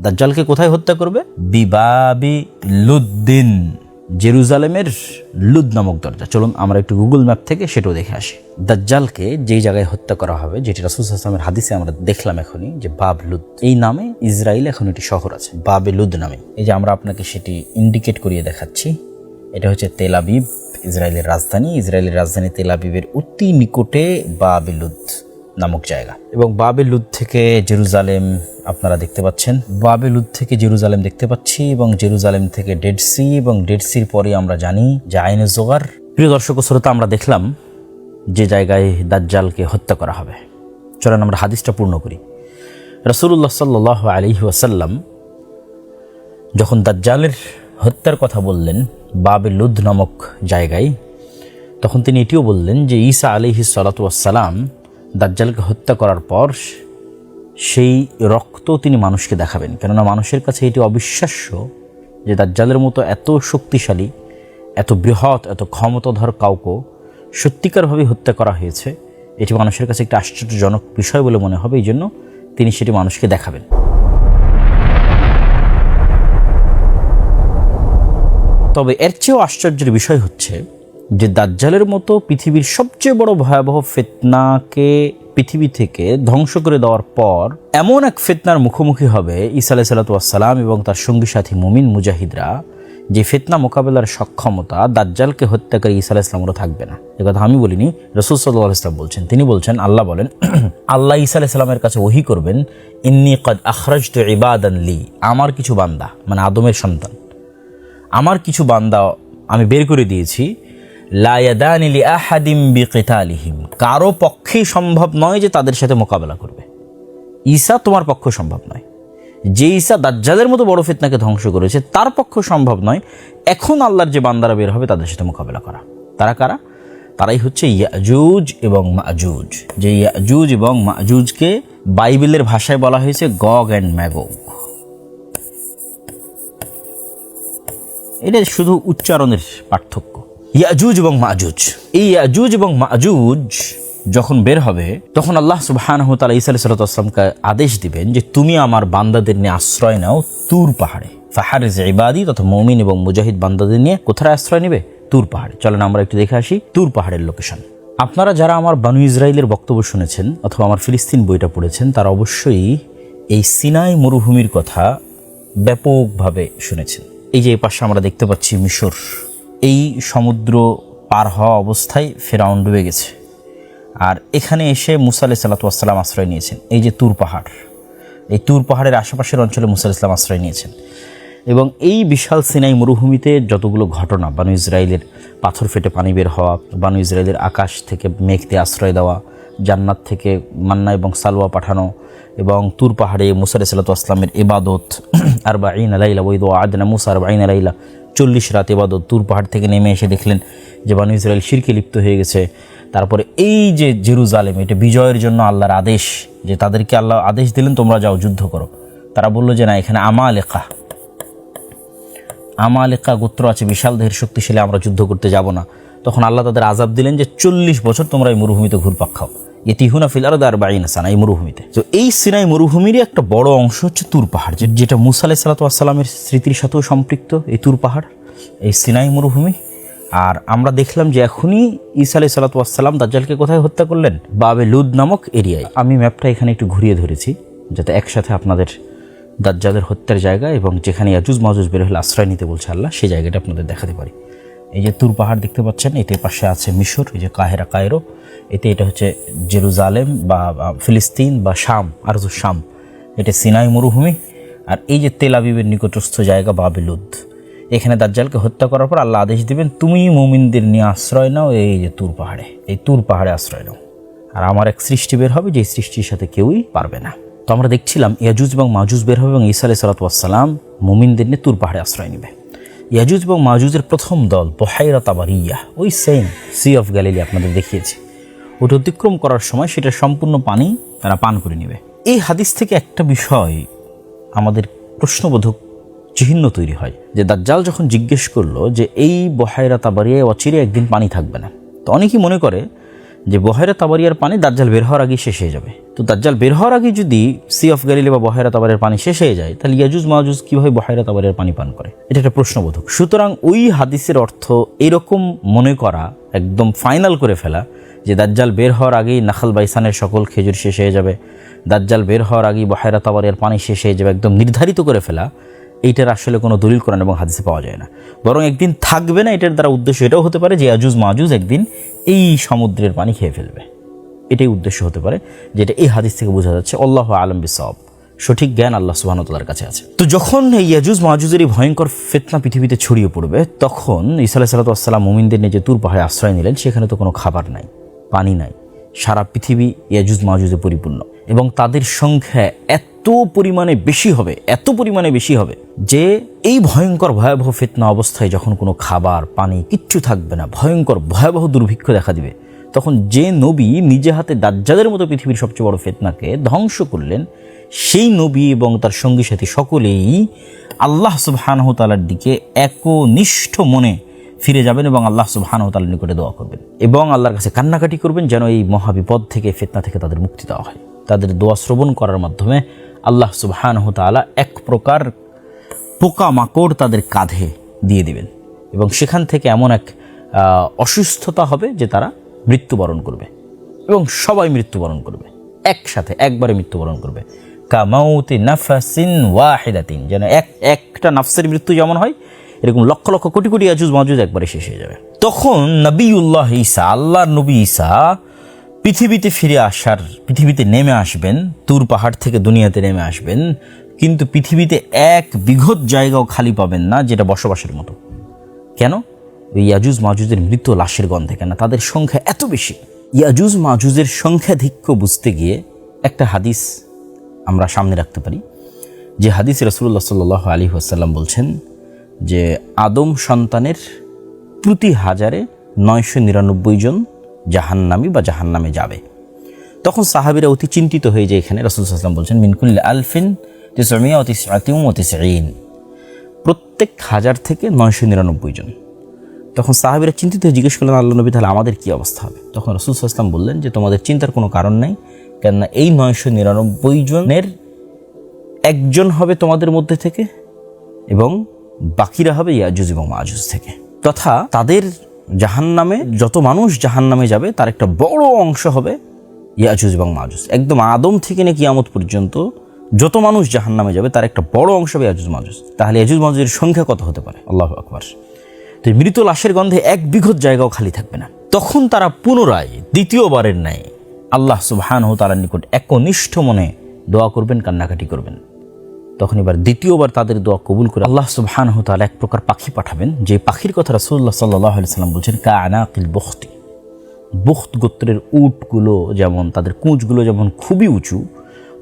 দাজ্জালকে কোথায় হত্যা করবে? বিবাবি লুদ্দিন, জেরুজালেমের লুদ নামক দরজা। চলুন আমরা একটু গুগল ম্যাপ থেকে সেটাও দেখে আসি। দাজ্জালকে যেই জায়গায় হত্যা করা হবে, যেটি রাসূল সাল্লাল্লাহু আলাইহি ওয়াসাল্লামের হাদিসে আমরা দেখলাম এখনই, যে বাব লুদ, এই নামে ইসরায়েল এখন একটি শহর আছে বাবে লুদ নামে। এই যে আমরা আপনাকে সেটি ইন্ডিকেট করিয়ে দেখাচ্ছি, এটা হচ্ছে তেল আবিব, ইসরায়েলের রাজধানী। ইসরায়েলের রাজধানী তেল আবিবের অতি নিকটে বাবে লুদ নামক জায়গা। এবং বাবে লুদ থেকে জেরুজালেম আপনারা দেখতে পাচ্ছেন, বাবে লুদ থেকে জেরুজালেম দেখতে পাচ্ছি, এবং জেরুজালেম থেকে ডেড সি, এবং ডেড সির পরে আমরা জানি যে আইনে জোগার। প্রিয় দর্শক ও শ্রোতা, আমরা দেখলাম যে জায়গায় দাজ্জালকে হত্যা করা হবে। চলেন আমরা হাদিসটা পূর্ণ করি। রাসূলুল্লাহ সাল্লাল্লাহু আলাইহি ওয়াসাল্লাম যখন দাজ্জালের হত্যার কথা বললেন বাবে লুদ নামক জায়গায়, তখন তিনি এটিও বললেন যে ঈসা আলাইহিস সালাতু ওয়াস সালাম দাজ্জালকে হত্যা করার পর সেই রক্ত তিনি মানুষকে দেখাবেন। কেননা মানুষের কাছে এটি অবিশ্বাস্য যে দাজ্জালের মতো এত শক্তিশালী, এত বৃহৎ, এত ক্ষমতাধর কাউকে সত্যিকারভাবে হত্যা করা হয়েছে। এটি মানুষের কাছে একটি আশ্চর্যজনক বিষয় বলে মনে হবে, এই জন্য তিনি সেটি মানুষকে দেখাবেন। তবে এর চেয়েও আশ্চর্যের বিষয় হচ্ছে যে দাজ্জালের মতো পৃথিবীর সবচেয়ে বড় ভয়াবহ ফিতনাকে পৃথিবী থেকে ধ্বংস করে দেওয়ার পর এমন এক ফিতনার মুখোমুখি হবে ঈসা আলাইহিস সালাতু ওয়াস সালাম এবং তার সঙ্গী সাথী মুমিন মুজাহিদরা, যে ফিতনা মোকাবেলার সক্ষমতা দাজ্জালকে হত্যাকারী ঈসা আলাইহিস সালামেরও থাকবে না। এ কথা আমি বলিনি, রাসূল সাল্লাল্লাহু আলাইহি ওয়াসাল্লাম বলছেন। তিনি বলছেন, আল্লাহ বলেন, আল্লাহ ঈসা আলাইহিস সালামের কাছে ওহী করবেন, ইন্নী কদ আখরাজতু ইবাদান লি, আমার কিছু বান্দা, মানে আদমের সন্তান, আমার কিছু বান্দা আমি বের করে দিয়েছি, লা ইয়াদানি লি আহাদিম বিকিতালিহিম, কারো পক্ষেই সম্ভব নয় যে তাদের সাথে মোকাবেলা করবে। ঈসা তোমার পক্ষে সম্ভব নয়। যে ঈসা দাজ্জালের মতো বড় ফিতনাকে ধ্বংস করেছে তার পক্ষে সম্ভব নয় এখন আল্লাহর যে বান্দারা বের হবে তাদের সাথে মোকাবেলা করা। তারা কারা? তারাই হচ্ছে ইয়াজুজ এবং মাজুজ। যে ইয়াজুজ এবং মাজুজকে বাইবেলের ভাষায় বলা হয়েছে গগ অ্যান্ড ম্যাগগ। এটা শুধু উচ্চারণের পার্থক্য। ইয়াজুজ এবং মাজুজ। এই ইয়াজুজ এবং মাজুজ যখন বের হবে তখন আল্লাহ সুবহানাহু ওয়া তাআলা ঈসা আলাইহিস সালামকে আদেশ দিবেন যে তুমি আমার বান্দাদের নিয়ে আশ্রয় নাও তুর পাহাড়ে। ফাহারিজ ইবাদি তথা মুমিন এবং মুজাহিদ বান্দাদের নিয়ে কোথায় আশ্রয় নেবে? তুর পাহাড়ে। চলেন আমরা একটু দেখে আসি তুর পাহাড়ের লোকেশন। আপনারা যারা আমার বানু ইসরাইলের বক্তব্য শুনেছেন অথবা আমার ফিলিস্তিন বইটা পড়েছেন তারা অবশ্যই এই সিনাই মরুভূমির কথা ব্যাপকভাবে শুনেছেন। এই যে এই পাশে আমরা দেখতে পাচ্ছি মিশর, এই সমুদ্র পার হওয়া অবস্থায় ফেরাউন ডুবে গেছে, আর এখানে এসে মুসা আলাইহিস সালাতু ওয়াস সালাম আশ্রয় নিয়েছেন। এই যে তুর পাহাড়, এই তুর পাহাড়ের আশেপাশের অঞ্চলে মুসা আলাইহিস সালাম আশ্রয় নিয়েছেন। এবং এই বিশাল সিনাই মরুভূমিতে যতগুলো ঘটনা, বানু ইসরাইলের পাথর ফেটে পানি বের হওয়া, বানু ইসরাইলের আকাশ থেকে মেঘ দিয়ে আশ্রয় দেওয়া, জান্নাত থেকে মান্না এবং সালওয়া পাঠানো, এবং তুর পাহাড়ে মুসা আলাইহিস সালাতু ওয়াস সালামের ইবাদত, আরবাঈন লাইলা ওয়াইদ ওয়া'আদনা মুসা আরবাঈন লাইলা, 40 রাত ইবাদত। তুর পাহাড় থেকে নেমে এসে দেখলেন যে বানু ইসরাইল শিরকে লিপ্ত হয়ে গেছে। তারপরে এই যে জেরুজালেম, এটা বিজয়ের জন্য আল্লাহর আদেশ, যে তাদেরকে আল্লাহ আদেশ দিলেন তোমরা যাও যুদ্ধ করো। তারা বললো যে না, এখানে আমালেকা গোত্র আছে, বিশাল দেহের শক্তিশালী, আমরা যুদ্ধ করতে যাব না। তখন আল্লাহ তাদের আযাব দিলেন যে 40 বছর তোমরা এই মরুভূমিতে ঘুরপাক খাও। ইতিহুনা ফিল আরদি 40 সানা, এই মরুভূমিতে। তো এই সিনাই মরুভূমির একটা বড় অংশ হচ্ছে তুর পাহাড়, যেটা মুসা আলাইহিস সালাতু ওয়াস সালামের স্মৃতির সাথেও সম্পৃক্ত। এই তুর পাহাড়, এই সিনাই মরুভূমি। আর আমরা দেখলাম যে এখনই ঈসা আলাইহিস সালাতু ওয়াস সালাম দাজ্জালকে কোথায় হত্যা করলেন? বাবে লুদ নামক এরিয়ায়। আমি ম্যাপটা এখানে একটু ঘুরিয়ে ধরেছি যাতে একসাথে আপনাদের দাজ্জালের হত্যার জায়গা এবং যেখানে ইয়াজুজ মাজুজ বের হলে আশ্রয় নিতে বলছে আল্লাহ, সেই জায়গাটা আপনাদের দেখাতে পারি। এই যে তুর পাহাড় দেখতে পাচ্ছেন, এতে পাশে আছে মিশর, এই যে কায়রো, এতে এটা হচ্ছে জেরুজালেম বা ফিলিস্তিন বা শাম, আরজু শাম, এটা সিনাই মরুভূমি। আর এই যে তেল আবিবের নিকটস্থ জায়গা বাবে লুদ। এখানে দাজ্জালকে হত্যা করার পর আল্লাহ আদেশ দিবেন তুমি মুমিনদের নিয়ে আশ্রয় নাও এই যে তুর পাহাড়ে, এই তুর পাহাড়ে আশ্রয় নাও। আর আমার এক সৃষ্টি বের হবে, যে সৃষ্টির সাথে কেউই পারবে না। তো আমরা দেখছিলাম ইয়াজুজ এবং মাজুজ বের হবে এবং ঈসা আলাইহিস সালাতু ওয়াস সালাম মুমিনদের নিয়ে তুর পাহাড়ে আশ্রয় নেবে। ইয়াজুজ এবং মাজুজের প্রথম দল বুহাইরা তাবারিয়া, ওই সেম সি অফ গ্যালিলি আপনাদের দেখিয়েছি, ওটা অতিক্রম করার সময় সেটা সম্পূর্ণ পানি তারা পান করে নেবে। এই হাদিস থেকে একটা বিষয় আমাদের প্রশ্নবোধক চিহ্ন তৈরি হয়, যে দাজ্জাল যখন জিজ্ঞেস করলো যে এই বুহাইরা তাবারিয়ায় অচিরে একদিন পানি থাকবে না, তো অনেকেই মনে করে যে বুহাইরা তাবারিয়ার পানি দাজ্জাল বের হওয়ার আগেই শেষ হয়ে যাবে। তো দাজ্জাল বের হওয়ার আগে যদি সি অফ গ্যালিলি বা বুহাইরা তাবারিয়ার পানি শেষ হয়ে যায়, তাহলে ইয়াজুজ মাজুজ কীভাবে বুহাইরা তাবারিয়ার পানি পান করে? এটা একটা প্রশ্নবোধক। সুতরাং ওই হাদিসের অর্থ এরকম মনে করা, একদম ফাইনাল করে ফেলা যে দাজ্জাল বের হওয়ার আগেই নাখাল বাইসানের সকল খেজুর শেষ হয়ে যাবে, দাজ্জাল বের হওয়ার আগেই বুহাইরা তাবারিয়ার পানি শেষ হয়ে যাবে, একদম নির্ধারিত করে ফেলা, এইটার আসলে কোনো দলিল কোরআন এবং হাদিসে পাওয়া যায় না। বরং একদিন থাকবে না, এটার দ্বারা উদ্দেশ্য এটাও হতে পারে যে ইয়াজুজ মাজুজ একদিন এই সমুদ্রের পানি খেয়ে ফেলবে, এটাই উদ্দেশ্য হতে পারে, যেটা এই হাদিস থেকে বোঝা যাচ্ছে। আল্লাহু আ'লাম বিসওয়াব, সঠিক জ্ঞান আল্লাহ সুবহানাহু ওয়া তাআলার কাছে আছে। তো যখন এই ইয়াজুজ মাজুজের এই ভয়ঙ্কর ফিতনা পৃথিবীতে ছড়িয়ে পড়বে, তখন ঈসা আলাইহিস সালাতু ওয়াস সালাম মুমিনদের নিয়ে যে তুর পাহাড়ে আশ্রয় নিলেন, সেখানে তো কোনো খাবার নাই, পানি নাই, সারা পৃথিবী ইয়াজুজ মাজুজে পরিপূর্ণ, এবং তাদের সংখ্যা এত পরিমাণে বেশি হবে যে এই ভয়ঙ্কর ভয়াবহ ফিতনা অবস্থায় যখন কোনো খাবার পানি কিচ্ছু থাকবে না, ভয়ঙ্কর ভয়াবহ দুর্ভিক্ষ দেখা দিবে, তখন যে নবী নিজে হাতে দাজ্জালের মতো পৃথিবীর সবচেয়ে বড় ফিতনাকে ধ্বংস করলেন, সেই নবী এবং তার সঙ্গী সাথী সকলেই আল্লাহ সুবহানাহু ওয়া তাআলার দিকে একনিষ্ঠ মনে ফিরে যাবেন এবং আল্লাহ সুবহানাহু ওয়া তাআলার নিকটে দোয়া করবেন এবং আল্লাহর কাছে কান্নাকাটি করবেন যেন এই মহাবিপদ থেকে, ফিতনা থেকে তাদের মুক্তি দেওয়া হয়। তাদের দোয়া শ্রবণ করার মাধ্যমে আল্লাহ সুবহানাহু ওয়া তাআলা এক প্রকার পোকামাকড় তাদের কাঁধে দিয়ে দিবেন এবং সেখান থেকে এমন এক অসুস্থতা হবে যে তারা মৃত্যুবরণ করবে এবং সবাই মৃত্যুবরণ করবে, একসাথে একবারে মৃত্যুবরণ করবে। কামাউতি নাফাসিন ওয়াহিদাতিন, যেন একটা নাফসের মৃত্যু যেমন হয়, এরকম লক্ষ লক্ষ কোটি কোটি ইয়াজুজ মাজুজ একবারে শেষ হয়ে যাবে। তখন নবিউল্লাহ ঈসা, আল্লাহর নবী ঈসা পৃথিবীতে নেমে আসবেন, তুর পাহাড় থেকে দুনিয়াতে নেমে আসবেন, কিন্তু পৃথিবীতে এক বিঘত জায়গাও খালি পাবেন না যেটা বসবাসের মতো। কেন? ওই ইয়াজুজ মাজুজের মৃত লাশের গন্ধে। কেন? তাদের সংখ্যা এত বেশি। ইয়াজুজ মাজুজের সংখ্যাধিক্য বুঝতে গিয়ে একটা হাদিস আমরা সামনে রাখতে পারি, যে হাদিস রাসূলুল্লাহ সাল্লাল্লাহু আলাইহি ওয়াসাল্লাম বলছেন যে আদম সন্তানের প্রতি 1000-এ 999 জন জাহান্নামী বা জাহান্নামে যাবে। তখন সাহাবীরা অতি চিন্তিত হয়ে যায়। এখানে রাসূল সাল্লাল্লাহু আলাইহি ওয়াসাল্লাম বলছেন মিন কুল্লি আলফিন 999, প্রত্যেক 1000 থেকে 999 জন। তখন সাহাবীরা চিন্তিত হয়ে জিজ্ঞেস করলেন, আল্লাহ নবী, তাহলে আমাদের কী অবস্থা হবে? তখন রাসূল সাল্লাল্লাহু আলাইহি ওয়াসাল্লাম বললেন যে তোমাদের চিন্তার কোনো কারণ নেই, কেননা এই 999 জনের একজন হবে তোমাদের মধ্যে থেকে এবং বাকিরা হবে ইয়াজুজ এবং মাজুজ থেকে, তথা তাদের জাহান্নামে যত মানুষ জাহান্নামে যাবে তার একটা বড় অংশ হবে ইয়াজুজ এবং মাজুজ। একদম আদম থেকে নিয়ে কিয়ামত পর্যন্ত যত মানুষ জাহান্নামে যাবে তার একটা বড় অংশ হবে ইয়াজুজ মাজুজ। তাহলে ইয়াজুজ মাজুজের সংখ্যা কত হতে পারে? আল্লাহু আকবার। তো মৃত লাশের গন্ধে এক বিঘত জায়গাও খালি থাকবে না। তখন তারা পুনরায় দ্বিতীয়বারের ন্যায় আল্লাহ সুবহানাহু ওয়া তাআলার নিকট একনিষ্ঠ মনে দোয়া করবেন, কান্নাকাটি করবেন। তখন এবার দ্বিতীয়বার তাদের দোয়া কবুল করে আল্লাহ সুবহানাহু ওয়া তাআলা এক প্রকার পাখি পাঠাবেন, যে পাখির কথা রাসূলুল্লাহ সাল্লাল্লাহু আলাইহি ওয়াসাল্লাম বলছেন, কাআনাকিল বুখতি। বুখত গোত্রের উটগুলো যেমন তাদের কুঁচগুলো যেমন খুবই উঁচু,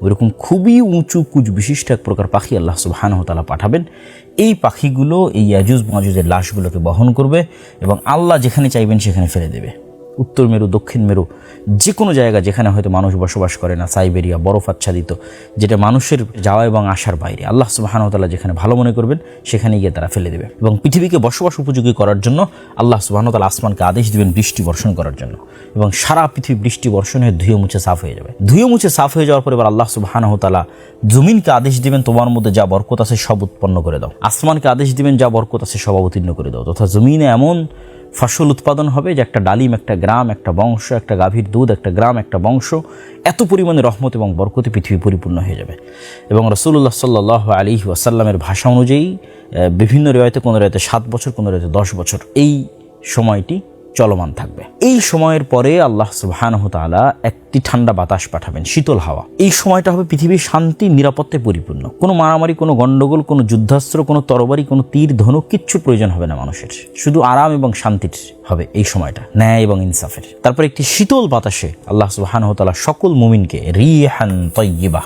ওইরকম খুবই উঁচু কুঁচ বিশিষ্ট এক প্রকার পাখি আল্লাহ সুবহানাহু ওয়া তাআলা পাঠাবেন। এই পাখিগুলো এই ইয়াজুজ মাজুজের লাশগুলোকে বহন করবে এবং আল্লাহ যেখানে চাইবেন সেখানে ফেলে দেবে। উত্তর মেরু, দক্ষিণ মেরু, যে কোনো জায়গা যেখানে হয়তো মানুষ বসবাস করে না, সাইবেরিয়া, বরফ আচ্ছাদিত, যেটা মানুষের যাওয়া এবং আসার বাইরে, আল্লাহ সুবহানাহু ওয়া তাআলা যেখানে ভালো মনে করবেন সেখানে গিয়ে তারা ফেলে দেবে। এবং পৃথিবীকে বসবাস উপযোগী করার জন্য আল্লাহ সুবহানাহু ওয়া তাআলা আসমানকে আদেশ দিবেন বৃষ্টি বর্ষণ করার জন্য, এবং সারা পৃথিবী বৃষ্টি বর্ষণ হয়ে ধুয়ে মুছে সাফ হয়ে যাবে। ধুয়ে মুছে সাফ হয়ে যাওয়ার পর এবার আল্লাহ সুবহানাহু ওয়া তাআলা জমিনকে আদেশ দিবেন, তোমার মধ্যে যা বরকত আছে সব উৎপন্ন করে দাও। আসমানকে আদেশ দিবেন, যা বরকত আছে সব অবতীর্ণ করে দাও। তথা জমিনে এমন ফসল উৎপাদন হবে যে একটা ডালিম, একটা গ্রাম, একটা বংশ, একটা গাভীর দুধ, একটা গ্রাম, একটা বংশ, এত পরিমাণে রহমত এবং বরকতে পৃথিবী পরিপূর্ণ হয়ে যাবে। এবং রাসূলুল্লাহ সাল্লাল্লাহু আলাইহি ওয়াসাল্লামের ভাষা অনুযায়ী বিভিন্ন রিওয়ায়াতে, কোনো রিওয়ায়াতে 7 বছর, কোনো রিওয়ায়াতে 10 বছর এই সময়টি চলমান থাকবে। এই সময়ের পরে আল্লাহ সুবহানাহু ওয়া তাআলা একটি ঠান্ডা বাতাস পাঠাবেন, শীতল হাওয়া। এই সময়টা হবে পৃথিবীর শান্তি, নিরাপত্তায় পরিপূর্ণ। কোনো মারামারি, কোনো গন্ডগোল, কোনো যুদ্ধাস্ত্র, কোনো তরবারি, কোনো তীর ধনুক কিচ্ছুর প্রয়োজন হবে না মানুষের। শুধু আরাম এবং শান্তির হবে এই সময়টা, ন্যায় এবং ইনসাফের। তারপর একটি শীতল বাতাসে আল্লাহ সুবহানাহু ওয়া তাআলা সকল মুমিনকে রিহান তাইয়্যিবা,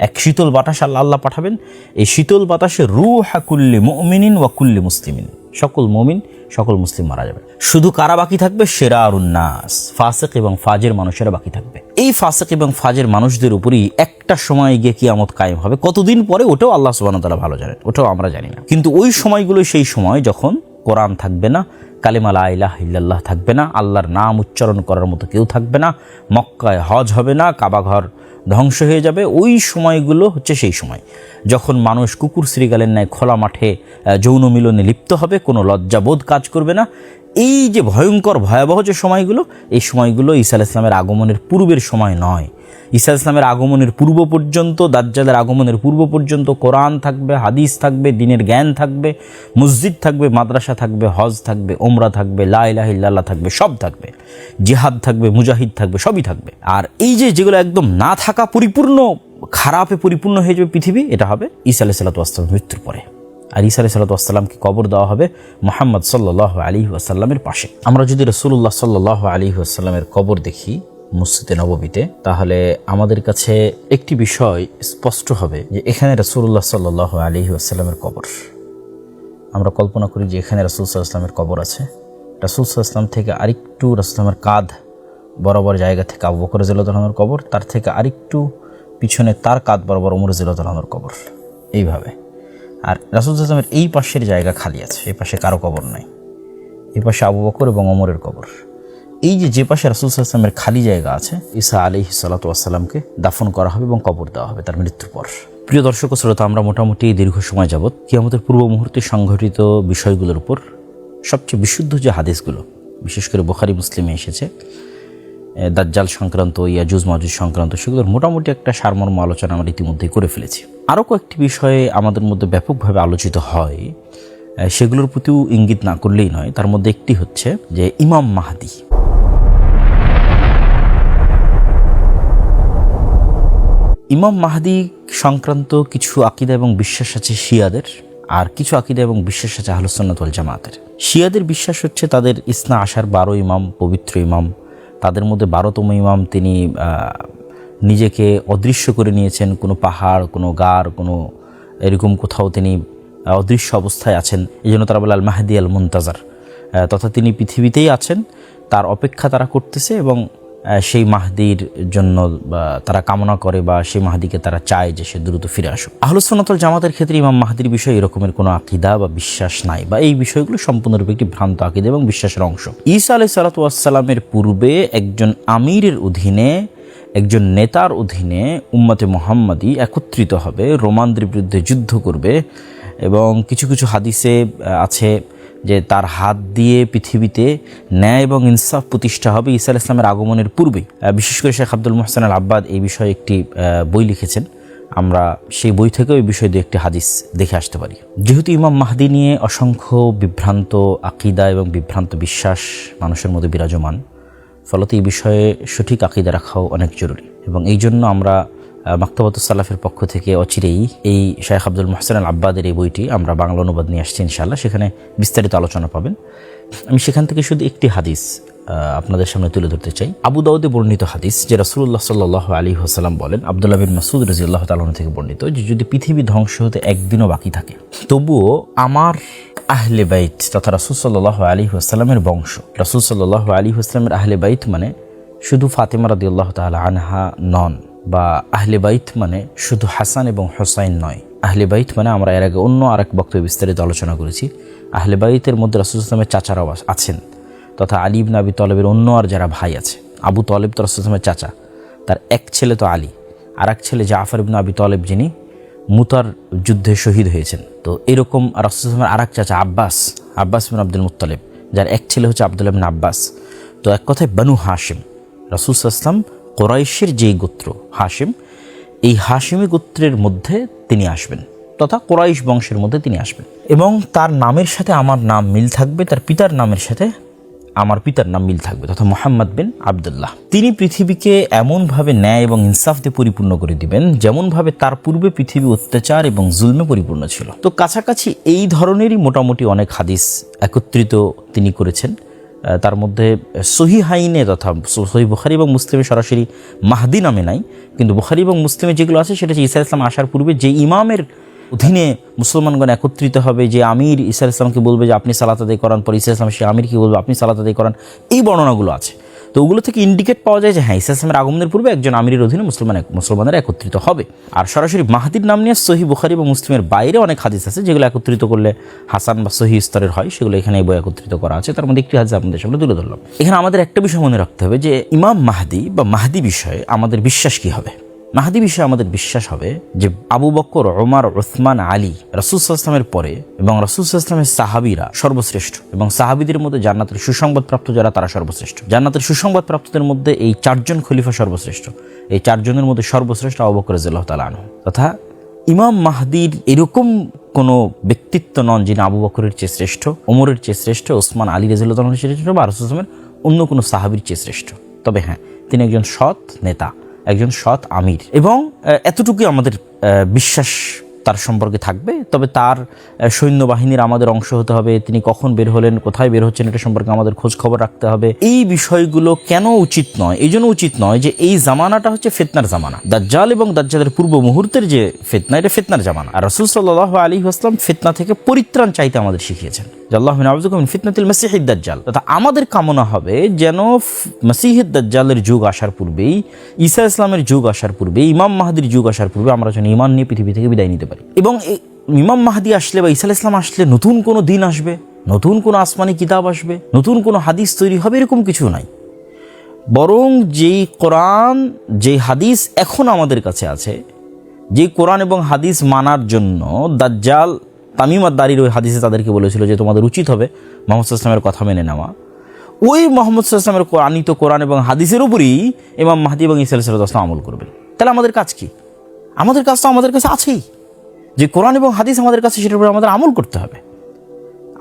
এক শীতল বাতাস আল্লাহ পাঠাবেন। এই শীতল বাতাসে রূহা কুল্লি মুমিনিন ওয়া কুল্লি মুসলিমিন, সকল মুমিন, সকল মুসলিম মারা যাবে। শুধু কারা বাকি থাকবে? শিরারুন নাস, ফাসিক এবং ফাজের মানুষেরা বাকি থাকবে। এই ফাসিক এবং ফাজের মানুষদের উপরই একটা সময় গিয়ে কিয়ামত কায়েম হবে। কতদিন পরে ওটাও আল্লাহ সুবহানাহু ওয়া তাআলা ভালো জানেন, ওটাও আমরা জানি না। কিন্তু ওই সময়গুলো সেই সময় যখন কোরআন থাকবে না, কালিমা লা ইলাহা ইল্লাল্লাহ থাকবে না, আল্লাহর নাম উচ্চারণ করার মতো কেউ থাকবে না, মক্কায় হজ হবে না, কাবা ঘর ধ্বংস হয়ে যাবে। ওই সময়গুলো হচ্ছে সেই সময় যখন মানুষ কুকুর শ্রীগালের ন্যায় খোলা মাঠে যৌন মিলনে লিপ্ত হবে, কোনো লজ্জাবোধ কাজ করবে না। এই যে ভয়ঙ্কর ভয়াবহ যে সময়গুলো, এই সময়গুলো ঈসা আলাইহিস সালামের আগমনের পূর্বের সময় নয়। ঈসা আলাইহিস সালামের আগমনের পূর্ব পর্যন্ত, দাজ্জালের আগমনের পূর্ব পর্যন্ত কোরআন থাকবে, হাদিস থাকবে, দ্বীনের জ্ঞান থাকবে, মসজিদ থাকবে, মাদ্রাসা থাকবে, হজ থাকবে, ওমরা থাকবে, লা ইলাহা ইল্লাল্লাহ থাকবে, সব থাকবে, জিহাদ থাকবে, মুজাহিদ থাকবে, সবই থাকবে। আর এই যে যেগুলো একদম না থাকা, পরিপূর্ণ খারাপে পরিপূর্ণ হয়ে যাবে পৃথিবী, এটা হবে ঈসা আলাইহিস সালামের মৃত্যুর পরে। আর ঈসা আলাইহিস সালামকে কবর দেওয়া হবে মুহাম্মদ সাল্লাল্লাহু আলাইহি ওয়াসাল্লামের পাশে। আমরা যদি রাসূলুল্লাহ সাল্লাল্লাহু আলাইহি ওয়াসাল্লামের কবর দেখি মসজিদে নববীতে, তাহলে আমাদের কাছে একটি বিষয় স্পষ্ট হবে যে এখানে রাসূলুল্লাহ সাল্লাল্লাহু আলাইহি ওয়াসাল্লামের কবর। আমরা কল্পনা করি যে এখানে রাসূল সাল্লাল্লাহু আলাইহি ওয়াসাল্লামের কবর আছে। রাসূল সাল্লাল্লাহু আলাইহি ওয়াসাল্লাম থেকে আরেকটু রাসূলের কাঁধ বরাবর জায়গা থেকে আবু বকর রাদিয়াল্লাহু আনহুর কবর, তার থেকে আরেকটু পিছনে তার কাঁধ বরাবর ওমর রাদিয়াল্লাহু আনহুর কবর, এইভাবে। আর রাসূল সাল্লাল্লাহু আলাইহি ওয়াসাল্লামের এই পাশের জায়গা খালি আছে, এই পাশে কারো কবর নাই, এই পাশে আবু বকর এবং ওমরের কবর। এই যে পাশে রাসূল সাল্লাল্লাহু আলাইহি ওয়াসাল্লামের খালি জায়গা আছে, ঈসা আলাইহিস সালাতু ওয়াস সালামকে দাফন করা হবে এবং কবর দেওয়া হবে তার মৃত্যুর পর। প্রিয় দর্শক ও শ্রোতা, আমরা মোটামুটি দীর্ঘ সময় যাবত কিয়ামতের পূর্ব মুহূর্তে সংঘটিত বিষয়গুলোর উপর সবচেয়ে বিশুদ্ধ যে হাদিসগুলো, বিশেষ করে বুখারী মুসলিমে এসেছে, দাজ্জাল সংক্রান্ত, ইয়াজুজ মাজুজ সংক্রান্ত, সেগুলোর মোটামুটি একটা সারমর্ম আলোচনা আমরা ইতিমধ্যেই করে ফেলেছি। আরও কয়েকটি বিষয়ে আমাদের মধ্যে ব্যাপকভাবে আলোচিত হয়, সেগুলোর প্রতিও ইঙ্গিত না করলেই নয়। তার মধ্যে একটি হচ্ছে যে ইমাম মাহদী। ইমাম মাহদী সংক্রান্ত কিছু আকীদা এবং বিশ্বাস আছে শিয়াদের, আর কিছু আকীদা এবং বিশ্বাস আছে আহলুস সুন্নাত ওয়াল জামাতের। শিয়াদের বিশ্বাস হচ্ছে তাদের ইসনা আশার 12 ইমাম, পবিত্র ইমাম, তাদের মধ্যে 12তম ইমাম তিনি নিজেকে অদৃশ্য করে নিয়েছেন, কোনো পাহাড়, কোনো গার, কোনো এরকম কোথাও তিনি অদৃশ্য অবস্থায় আছেন। এই জন্য তারা বলে আল মাহদি আল মুনতাজার, তথা তিনি পৃথিবীতেই আছেন, তার অপেক্ষা তারা করতেছে এবং সেই মাহদির জন্য তারা কামনা করে বা সেই মাহদিকে তারা চায় যে সে দ্রুত ফিরে আসুক। আহলুস সুন্নাত ওয়াল জামাতের ক্ষেত্রে ইমাম মাহদির বিষয়ে এরকমের কোনো আকীদা বা বিশ্বাস নাই, বা এই বিষয়গুলো সম্পূর্ণরূপে একটি ভ্রান্ত আকীদা এবং বিশ্বাসের অংশ। ঈসা আলাইহিস সালাতু ওয়াস সালামের পূর্বে একজন আমিরের অধীনে, একজন নেতার অধীনে উম্মতে মুহাম্মাদি একত্রিত হবে, রোমানদের বিরুদ্ধে যুদ্ধ করবে, এবং কিছু কিছু হাদিসে আছে যে তার হাত দিয়ে পৃথিবীতে ন্যায় এবং ইনসাফ প্রতিষ্ঠা হবে ঈসা আলাইহিস সালামের আগমনের পূর্বেই। বিশেষ করে শেখ আব্দুল মুহসিন আল আব্বাদ এই বিষয়ে একটি বই লিখেছেন। আমরা সেই বই থেকেও এই বিষয়ে একটি হাদিস দেখে আসতে পারি। যেহেতু ইমাম মাহদি নিয়ে অসংখ্য বিভ্রান্ত আকীদা এবং বিভ্রান্ত বিশ্বাস মানুষের মধ্যে বিরাজমান, ফলত এই বিষয়ে সঠিক আকীদা রাখাও অনেক জরুরি, এবং এই জন্য আমরা মাকতাবাতুস সালাফের পক্ষ থেকে অচিরেই এই শেখ আব্দুল মুহসিন আল আব্বাদের এই বইটি আমরা বাংলা অনুবাদ নিয়ে আসছি ইনশাআল্লাহ। সেখানে বিস্তারিত আলোচনা পাবেন। আমি সেখান থেকে শুধু একটি হাদিস আপনাদের সামনে তুলে ধরতে চাই। আবু দাউদে বর্ণিত হাদিস, যে রাসূলুল্লাহ সাল্লাল্লাহু আলাইহি ওয়াসাল্লাম বলেন, আব্দুল্লাহ বিন মাসউদ রাদিয়াল্লাহু তাআলা থেকে বর্ণিত, যে যদি পৃথিবী ধ্বংস হতে একদিনও বাকি থাকে, তবুও আমার আহলে বাইত তথা রাসূল সাল্লাল্লাহু আলাইহি ওয়াসাল্লামের বংশ, রাসূল সাল্লাল্লাহু আলাইহি ওয়াসাল্লামের আহলে বাইত মানে শুধু ফাতেমা রাদিয়াল্লাহু তাআলা আনহা নন, বা আহলে বাইত মানে শুধু হাসান এবং হোসাইন নয়। আহলে বাইত মানে আমরা এর আগে অন্য আরেক বক্তব্যে বিস্তারিত আলোচনা করেছি, আহলে বাইতের মধ্যে রাসূল সাল্লাল্লাহু আলাইহি ওয়াসাল্লামের চাচারাও আছেন, তথা আলী ইবনে আবি তালেবের অন্য আর যারা ভাই আছে। আবু তালেব তো রাসূল সাল্লাল্লাহু আলাইহি ওয়াসাল্লামের চাচা, তার এক ছেলে তো আলী, আর এক ছেলে জাফর ইবনে আবি তালেব, যিনি মুতার যুদ্ধে শহীদ হয়েছেন। তো এরকম রাসূল সাল্লাল্লাহু আলাইহি ওয়াসাল্লামের আরেক চাচা আব্বাস ইবনে আব্দুল মুত্তালিব, যার এক ছেলে হচ্ছে আব্দুল্লাহ ইবনে আব্বাস। তো এক কথায় বনু হাশিম, রাসূল সাল্লাল্লাহু আলাইহি ওয়াসাল্লাম কুরাইশের যেই গোত্র হাশিম, এই হাশিমি গোত্রের মধ্যে তিনি আসবেন, তথা কুরাইশ বংশের মধ্যে তিনি আসবেন, এবং তার নামের সাথে আমার নাম মিল থাকবে, তার পিতার নামের সাথে আমার পিতার নাম মিল থাকবে, তথা মুহাম্মদ বিন আব্দুল্লাহ। তিনি পৃথিবীকে এমনভাবে ন্যায় এবং ইনসাফ দিয়ে পরিপূর্ণ করে দিবেন যেমনভাবে তার পূর্বে পৃথিবী অত্যাচার এবং জুলমে পরিপূর্ণ ছিল। তো কাছাকাছি এই ধরনেরই মোটামুটি অনেক হাদিস একত্রিত তিনি করেছেন। তার মধ্যে সহিহাইনে তথা সহিহ বুখারী এবং মুসলিমে সরাসরি মাহদি নামে নাই, কিন্তু বুখারী এবং মুসলিমে যেগুলো আছে সেটা হচ্ছে ঈসা আলাইহিস সালাম আসার পূর্বে যে ইমামের অধীনে মুসলমানগণ একত্রিত হবে, যে আমির ঈসা আলাইহিস সালামকে বলবে যে আপনি সালাত আদায় করান, পর ঈসা আলাইহিস সালাম সে আমিরকে বলবে আপনি সালাত আদায় করান, এই বর্ণনাগুলো আছে। তো ওগুলো থেকে ইন্ডিকেট পাওয়া যায় যে হ্যাঁ, ঈসা আলাইহিস সালামের আগমনের পূর্বে একজন আমিরের অধীনে মুসলমানেরা একত্রিত হবে। আর সরাসরি মাহদির নাম নিয়ে সহিহ বুখারী এবং মুসলিমের বাইরে অনেক হাদিস আছে যেগুলো একত্রিত করলে হাসান বা সহিহ স্তরের হয়, সেগুলো এখানে এই বই একত্রিত করা আছে। তার মধ্যে একটি হাদিস আপনাদের সামনে তুলে ধরলাম। এখানে আমাদের একটা বিষয় মনে রাখতে হবে যে ইমাম মাহদি বা মাহদি বিষয়ে আমাদের বিশ্বাস কি হবে। মাহদি বিষয়ে আমাদের বিশ্বাস হবে যে আবু বকর, ওমর, উসমান, আলী রাসূল সাল্লাল্লাহু আলাইহি ওয়াসাল্লামের পরে, এবং রাসূল সাল্লাল্লাহু আলাইহি ওয়াসাল্লামের সাহাবীরা সর্বশ্রেষ্ঠ, এবং সাহাবীদের মধ্যে জান্নাতের সুসংবাদপ্রাপ্ত যারা তারা সর্বশ্রেষ্ঠ। জান্নাতের সুসংবাদপ্রাপ্তদের মধ্যে এই চারজন খলিফা সর্বশ্রেষ্ঠ। এই চারজনের মধ্যে সর্বশ্রেষ্ঠ আবু বকর রাদিয়াল্লাহু তাআলা আনহু। তথা ইমাম মাহদির এরকম কোনো ব্যক্তিত্ব নন যিনি আবু বকরের চেয়ে শ্রেষ্ঠ, ওমরের চেয়ে শ্রেষ্ঠ, ওসমান, আলী রাদিয়াল্লাহু তাআলার চেয়ে শ্রেষ্ঠ, বা রাসূল সাল্লাল্লাহু আলাইহি ওয়াসাল্লামের অন্য কোনো সাহাবীর চেয়ে শ্রেষ্ঠ। তবে হ্যাঁ, তিনি একজন সৎ নেতা, একজন সৎ আমির, এবং এতটুকুই আমাদের বিশ্বাস তার সম্পর্কে থাকবে। তবে তার সৈন্যবাহিনীর আমাদের অংশ হতে হবে, তিনি কখন বের হলেন, কোথায় বের হচ্ছেন, এটা সম্পর্কে আমাদের খোঁজ খবর রাখতে হবে। এই বিষয়গুলো কেন উচিত নয়? এই জন্য উচিত নয় যে এই জামানাটা হচ্ছে ফিতনার জামানা। দাজ্জাল এবং দাজ্জালের পূর্ব মুহূর্তের যে ফিতনা, এটা ফিতনার জামানা। আর রাসূল সাল্লাল্লাহু আলাইহি ওয়াসাল্লাম ফিতনা থেকে পরিত্রাণ চাইতে আমাদের শিখিয়েছেন। আল্লাহুম্মা নাউযুবিকা মিন ফিতনাতিল মাসিহিদ দাজ্জাল। তথা আমাদের কামনা হবে যেন মাসিহিদ দাজ্জালের যুগ আসার পূর্বেই, ঈসা ইসলামের যুগ আসার পূর্বে, ইমাম মাহদির যুগ আসার পূর্বে আমরা যেন ঈমান নিয়ে পৃথিবী থেকে বিদায় নিতে পারি। এবং ইমাম মাহদি আসলে বা ঈসা আলাইহিস সালাম আসলে নতুন কোনো দিন আসবে, নতুন কোনো আসমানি কিতাব আসবে, নতুন কোনো হাদিস তৈরি হবে, এরকম কিছু নাই। বরং যেই কোরআন, যেই হাদিস এখন আমাদের কাছে আছে, যে কোরআন এবং হাদিস মানার জন্য দাজ্জাল তামিম আদ-দারির ওই হাদিসে তাদেরকে বলেছিল যে তোমাদের উচিত হবে মুহাম্মদ সাল্লাল্লাহু আলাইহি ওয়াসাল্লামের কথা মেনে নেওয়া, ওই মুহাম্মদ সাল্লাল্লাহু আলাইহি ওয়াসাল্লামের আনিত কোরআন এবং হাদিসের উপরই ইমাম মাহদি এবং ঈসা আলাইহিস সালাম আমল করবেন। তাহলে আমাদের কাজ কি? আমাদের কাজ তো আমাদের কাছে আছেই, যে কোরআন এবং হাদিস আমাদের কাছে, সেটার উপর আমাদের আমল করতে হবে।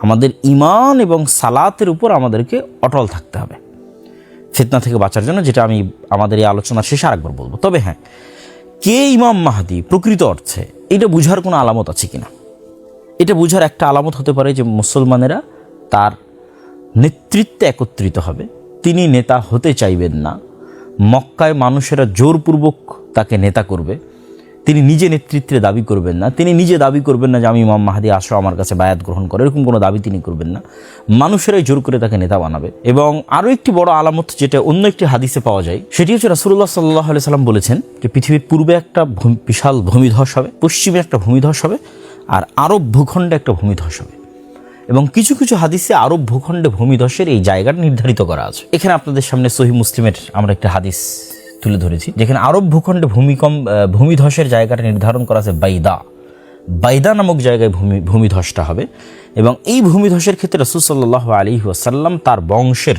আমাদের ঈমান এবং সালাতের উপর আমাদেরকে অটল থাকতে হবে ফিতনা থেকে বাঁচার জন্য, যেটা আমি আমাদের এই আলোচনার শেষে আরেকবার বলবো। তবে হ্যাঁ, কে ইমাম মাহদি প্রকৃত অর্থে, এটা বুঝার কোনো আলামত আছে কিনা? এটা বুঝার একটা আলামত হতে পারে যে মুসলমানেরা তার নেতৃত্বে একত্রিত হবে। তিনি নেতা হতে চাইবেন না, মক্কায় মানুষেরা জোরপূর্বক তাকে নেতা করবে। তিনি নিজে নেতৃত্বে দাবি করবেন না, তিনি নিজে দাবি করবেন না যে আমি ইমাম মাহদি আসো আমার কাছে বায়াত গ্রহণ করে, এরকম কোনো দাবি তিনি করবেন না। মানুষেরাই জোর করে তাকে নেতা বানাবে। এবং আরও একটি বড় আলামত যেটা অন্য একটি হাদিসে পাওয়া যায়, সেটি হচ্ছে রাসূলুল্লাহ সাল্লাল্লাহু আলাইহি সাল্লাম বলেছেন যে পৃথিবীর পূর্বে একটা বিশাল ভূমিধস হবে, পশ্চিমে একটা ভূমিধস হবে, আর আরব ভূখণ্ডে একটা ভূমিধস হবে। এবং কিছু কিছু হাদিসে আরব ভূখণ্ডে ভূমিধসের এই জায়গাটা নির্ধারিত করা আছে। এখানে আপনাদের সামনে সহিহ মুসলিমের আমরা একটা হাদিস তুলে ধরেছি, যেখানে আরব ভূখণ্ডে ভূমিধসের জায়গাটা নির্ধারণ করা আছে বাইদা নামক জায়গায় ভূমিধসটা হবে। এবং এই ভূমিধসের ক্ষেত্রে রাসূল সাল্লাল্লাহু আলাইহি ওয়াসাল্লাম তার বংশের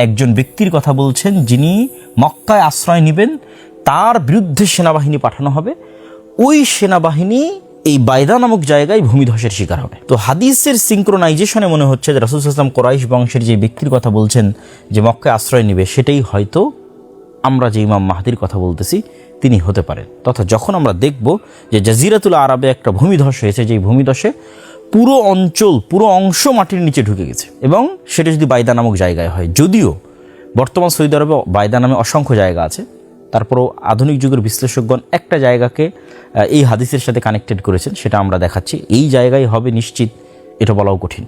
একজন ব্যক্তির কথা বলছেন, যিনি মক্কায় আশ্রয় নেবেন, তার বিরুদ্ধে সেনাবাহিনী পাঠানো হবে। ওই সেনাবাহিনী এই বাইদা নামক জায়গায় ভূমিধসের শিকার হবে। তো হাদিসের সিনক্রোনাইজেশনে মনে হচ্ছে যে রাসূল সাল্লাল্লাহু আলাইহি ওয়াসাল্লাম কুরাইশ বংশের যে ব্যক্তির কথা বলছেন যে মক্কায় আশ্রয় নেবে, সেটাই হয়তো আমরা যে ইমাম মাহদির কথা বলতেছি তিনি হতে পারেন। তথা যখন আমরা দেখব যে জাজিরাতুল আরবে একটা ভূমিধস হয়েছে, যেই ভূমিধসে পুরো অংশ মাটির নিচে ঢুকে গেছে, এবং সেটা যদি বাইদা নামক জায়গায় হয়, যদিও বর্তমান সৌদি আরবে বাইদা নামে অসংখ্য জায়গা আছে, তারপরও আধুনিক যুগের বিশ্লেষকগণ একটা জায়গাকে এই হাদিসের সাথে কানেক্টেড করেছেন, সেটা আমরা দেখাচ্ছি। এই জায়গায় হবে নিশ্চিত এটা বলাও কঠিন।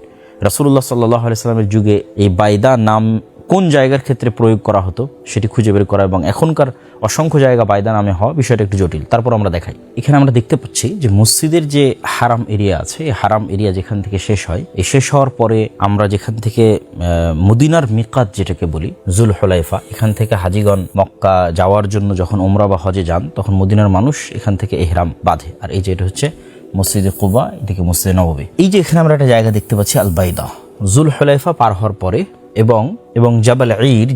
রাসূলুল্লাহ সাল্লাল্লাহু আলাইহি সাল্লামের যুগে এই বাইদা নাম কোন জায়গার ক্ষেত্রে প্রয়োগ করা হতো সেটি খুঁজে বের করা, এবং এখনকার অসংখ্য জায়গা বাইদা নামে হওয়া বিষয়টা একটু জটিল। তারপর আমরা দেখাই, এখানে আমরা দেখতে পাচ্ছি যে মসজিদের যে হারাম এরিয়া আছে, এই হারাম এরিয়া যেখান থেকে শেষ হয়, এই শেষ হওয়ার পরে আমরা যেখান থেকে মদিনার মিকাত যেটাকে বলি জুল হুলাইফা, এখান থেকে হাজিগণ মক্কা যাওয়ার জন্য যখন উমরা বা হজে যান, তখন মদিনার মানুষ এখান থেকে ইহরাম বাঁধে। আর এই যে এটা হচ্ছে মসজিদে কুবা, এদিকে মসজিদে নববী। এই যে এখানে আমরা একটা জায়গা দেখতে পাচ্ছি আল বাইদা, জুল হুলাইফা পার হওয়ার পরে এবং জাবাল ঈদ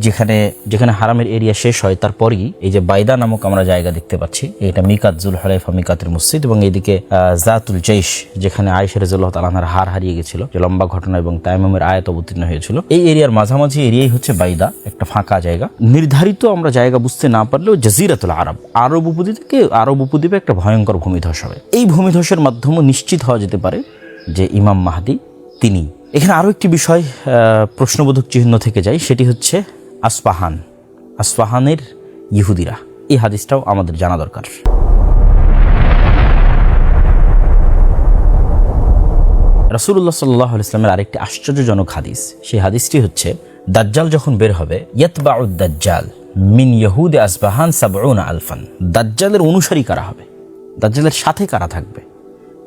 যেখানে হারামের এরিয়া শেষ হয়, তারপরই এই যে বাইদা নামক আমরা জায়গা দেখতে পাচ্ছি। এটা মিকাত জুল হুলাইফা মিকাতের মসজিদ, এবং এইদিকে জাতুল জাইশ, যেখানে আয়েশা রাদিয়াল্লাহু তাআলা আনহার হার হারিয়ে গেছিল, যে লম্বা ঘটনা এবং তায়াম্মুমের আয়াত অবতীর্ণ হয়েছিল। এই এরিয়ার মাঝামাঝি এরিয়াই হচ্ছে বাইদা, একটা ফাঁকা জায়গা। নির্ধারিত আমরা জায়গা বুঝতে না পারলেও জাজিরাতুল আরব, আরব উপদ্বীপে একটা ভয়ঙ্কর ভূমিধস হবে। এই ভূমিধসের মাধ্যমে নিশ্চিত হওয়া যেতে পারে যে ইমাম মাহদি তিনি। এখানে আরও একটি বিষয় প্রশ্নবোধক চিহ্ন থেকে যায়, সেটি হচ্ছে আসফাহানের ইহুদিরা। এই হাদিসটাও আমাদের জানা দরকার। রাসূলুল্লাহ সাল্লাল্লাহু আলাইহি ওয়াসাল্লামের আরেকটি আশ্চর্যজনক হাদিস, সেই হাদিসটি হচ্ছে দাজ্জাল যখন বের হবে, ইয়াতবাউদ দাজ্জাল মিন ইয়াহুদি আসবাহান ৭০ আলফান। দাজ্জালের অনুসারী কারা হবে, দাজ্জালের সাথে কারা থাকবে,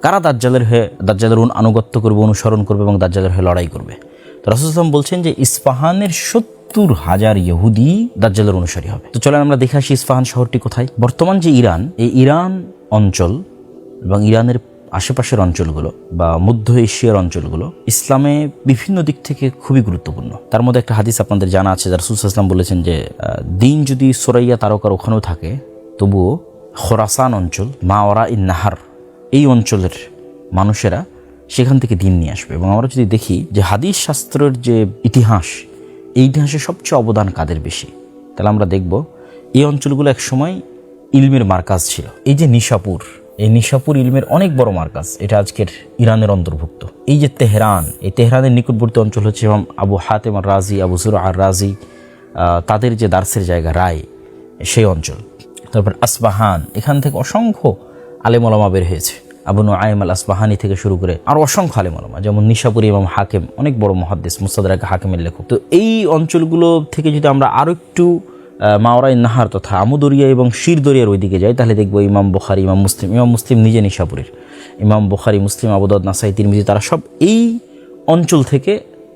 কারা দাজ্জালের আনুগত্য করবে, অনুসরণ করবে এবং দাজ্জালের হয়ে লড়াই করবে। তো রাসূল সাল্লাল্লাহু আলাইহি ওয়াসাল্লাম বলছেন যে ইস্পাহানের ৭০,০০০ ইহুদি দাজ্জালের অনুসারী হবে। তো চলেন আমরা দেখে আসি ইস্পাহান শহরটি কোথায়। বর্তমান যে ইরান, এই ইরান অঞ্চল এবং ইরানের আশেপাশের অঞ্চলগুলো বা মধ্য এশিয়ার অঞ্চলগুলো ইসলামে বিভিন্ন দিক থেকে খুবই গুরুত্বপূর্ণ। তার মধ্যে একটা হাদিস আপনাদের জানা আছে, রাসূল সাল্লাল্লাহু আলাইহি ওয়াসাল্লাম বলেছেন যে দিন যদি সুরাইয়া তারকার ওখানেও থাকে, তবুও খোরাসান অঞ্চল, মাওয়ারা ইন নাহার, এই অঞ্চলের মানুষেরা সেখান থেকে দিন নিয়ে আসবে। এবং আমরা যদি দেখি যে হাদিস শাস্ত্রের যে ইতিহাস, এই ইতিহাসে সবচেয়ে অবদান কাদের বেশি, তাহলে আমরা দেখব এই অঞ্চলগুলো একসময় ইলমের মার্কাজ ছিল। এই যে নিশাপুর, এই নিশাপুর ইলমের অনেক বড় মার্কাজ, এটা আজকের ইরানের অন্তর্ভুক্ত। এই যে তেহরান, এই তেহরানের নিকটবর্তী অঞ্চল হচ্ছে এবং আবু হাতেম আর রাজি, আবু জুরআ আর রাজি, তাদের যে দার্সের জায়গা রায়, সেই অঞ্চল। তারপর আসবাহান, এখান থেকে অসংখ্য আলেম ওলামা বের হয়েছে, আবু নুআইম আল আসবাহানি থেকে শুরু করে আরও অসংখ্য আলেম ওলামা, যেমন নিশাপুরি ইমাম হাকিম, অনেক বড় মুহাদ্দিস, মুস্তাদরাক হাকিমের লেখক। তো এই অঞ্চলগুলো থেকে যদি আমরা আরও একটু মাওরাই নাহার তথা আমুদরিয়া এবং শিরদরিয়ার ওইদিকে যাই, তাহলে দেখবো ইমাম বুখারী, ইমাম মুসলিম নিজে নিশাপুরের, ইমাম বুখারী, মুসলিম, আবু দাউদ, নাসাই, তিরমিজি, তারা সব এই অঞ্চল থেকে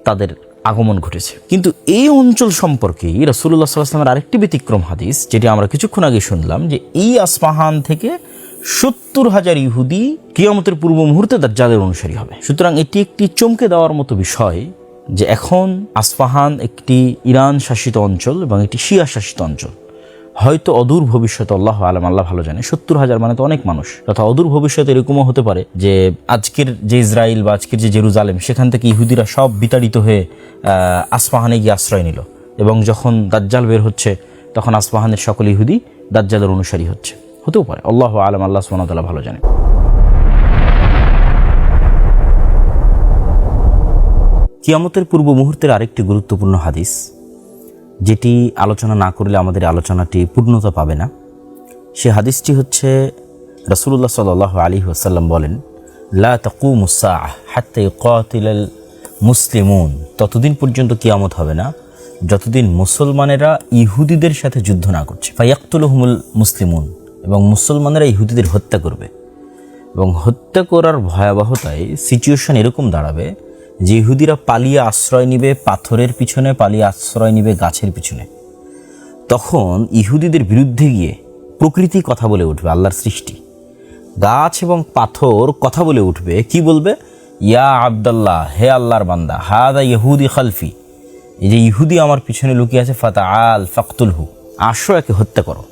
তাদের আগমন ঘটেছে। কিন্তু এই অঞ্চল সম্পর্কে রাসূলুল্লাহ সাল্লাল্লাহু আলাইহি ওয়াসাল্লামের আরেকটি ব্যতিক্রম হাদিস, যেটি আমরা কিছুক্ষণ আগে শুনলাম, যে এই আসফাহান থেকে ৭০,০০০ ইহুদি কিয়ামতের পূর্ব মুহূর্তে দাজ্জালের অনুসারী হবে। সুতরাং এটি একটি চমকে দেওয়ার মতো বিষয় যে এখন আসফাহান একটি ইরান শাসিত অঞ্চল এবং একটি শিয়া শাসিত অঞ্চল। হয়তো অদূর ভবিষ্যতে, আল্লাহু আলাম, আল্লাহ ভালো জানে, ৭০,০০০ মানে তো অনেক মানুষ, তথা অদূর ভবিষ্যতে এরকমও হতে পারে যে আজকের যে ইসরায়েল বা আজকের যে জেরুজালেম, সেখান থেকে ইহুদিরা সব বিতাড়িত হয়ে আসফাহানে গিয়ে আশ্রয় নিল, এবং যখন দাজ্জাল বের হচ্ছে তখন আসফাহানের সকল ইহুদি দাজ্জালের অনুসারী হচ্ছে। হতেও পারে, আল্লাহু আলাম, আল্লাহ সুবহানাহু ওয়া তাআলা ভালো জানে। কিয়ামতের পূর্ব মুহূর্তের আরেকটি গুরুত্বপূর্ণ হাদিস, যেটি আলোচনা না করলে আমাদের আলোচনাটি পূর্ণতা পাবে না, সে হাদিসটি হচ্ছে রাসূলুল্লাহ সাল্লাল্লাহু আলাইহি ওয়াসাল্লাম বলেন, লা তাকুমুস সাআহ হাত্তা ইউকাতিলাল মুসলিমুন, ততদিন পর্যন্ত কিয়ামত হবে না যতদিন মুসলমানেরা ইহুদিদের সাথে যুদ্ধ না করছে। ফায়াকতুলুহুমুল মুসলিমুন, এবং মুসলমানেরা ইহুদিদের হত্যা করবে। এবং হত্যা করার ভয়াবহতায় সিচুয়েশন এরকম দাঁড়াবে যে ইহুদিরা পালিয়ে আশ্রয় নিবে পাথরের পিছনে, পালিয়ে আশ্রয় নিবে গাছের পিছনে। তখন ইহুদিদের বিরুদ্ধে গিয়ে প্রকৃতি কথা বলে উঠবে, আল্লাহর সৃষ্টি গাছ এবং পাথর কথা বলে উঠবে। কি বলবে? ইয়া আব্দাল্লাহ, হে আল্লাহর বান্দা, হাদা ইহুদি খালফি, এই যে ইহুদি আমার পিছনে লুকিয়ে আছে, ফাতাআল ফাকতুলহু, আসো একে হত্যা করো।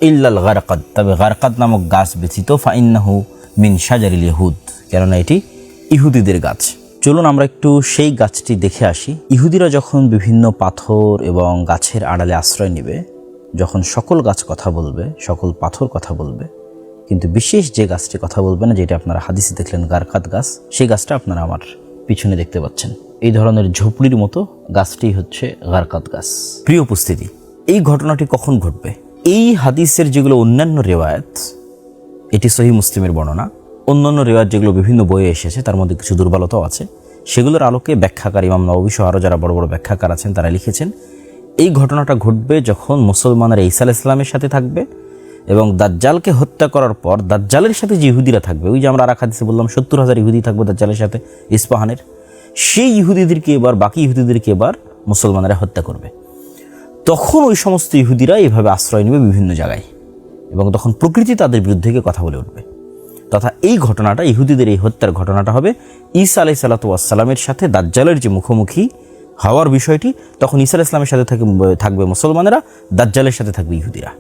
ইল্লাল গারকাদ, তবে গারকাদ নামক গাছ ব্যতীত, ফাইন্নাহু মিন শাজারিল ইহুদ, কেননা এটি ইহুদিদের গাছ। চলুন আমরা একটু সেই গাছটি দেখে আসি। ইহুদিরা যখন বিভিন্ন পাথর এবং গাছের আড়ালে আশ্রয় নেবে, যখন সকল গাছ কথা বলবে, সকল পাথর কথা বলবে, কিন্তু বিশেষ যে গাছটি কথা বলবে না, যেটা আপনারা হাদিসে দেখলেন গারকাদ গাছ, সেই গাছটা আপনারা আমার পিছনে দেখতে পাচ্ছেন। এই ধরনের ঝোপড়ির মতো গাছটি হচ্ছে গারকাদ গাছ। প্রিয় উপস্থিতি, এই ঘটনাটি কখন ঘটবে? এই হাদিসের যেগুলো অন্যান্য রেওয়ায়াত, এটি সহিহ মুসলিমের বর্ণনা, অন্যান্য রেওয়ায়াত যেগুলো বিভিন্ন বইয়ে এসেছে তার মধ্যে কিছু দুর্বলতাও আছে, সেগুলোর আলোকে ব্যাখ্যাকার ইমাম নববী সহ আরও যারা বড় বড় ব্যাখ্যাকার আছেন তারা লিখেছেন এই ঘটনাটা ঘটবে যখন মুসলমানেরা ঈসা আলাইহিস সালামের সাথে থাকবে এবং দাজ্জালকে হত্যা করার পর দাজ্জালের সাথে যে ইহুদিরা থাকবে, ওই যে আমরা আরেক হাদিসে বললাম 70,000 ইহুদি থাকবে দাজ্জালের সাথে ইস্পাহানের, সেই ইহুদিদেরকে এবার, বাকি ইহুদিদেরকে এবার মুসলমানেরা হত্যা করবে। তখন ওই সমস্ত ইহুদিরা এভাবে আশ্রয় নেবে বিভিন্ন জায়গায়, এবং তখন প্রকৃতি তাদের বিরুদ্ধে গিয়ে কথা বলে উঠবে। তথা এই ঘটনাটা, ইহুদিদের এই হত্যার ঘটনাটা হবে ঈসা আলাইহিস সালাতু ওয়াস সালামের সাথে দাজ্জালের যে মুখোমুখি হওয়ার বিষয়টি, তখন ঈসা আলাইহিস সালামের সাথে থাকবে মুসলমানেরা, দাজ্জালের সাথে থাকবে ইহুদিরা।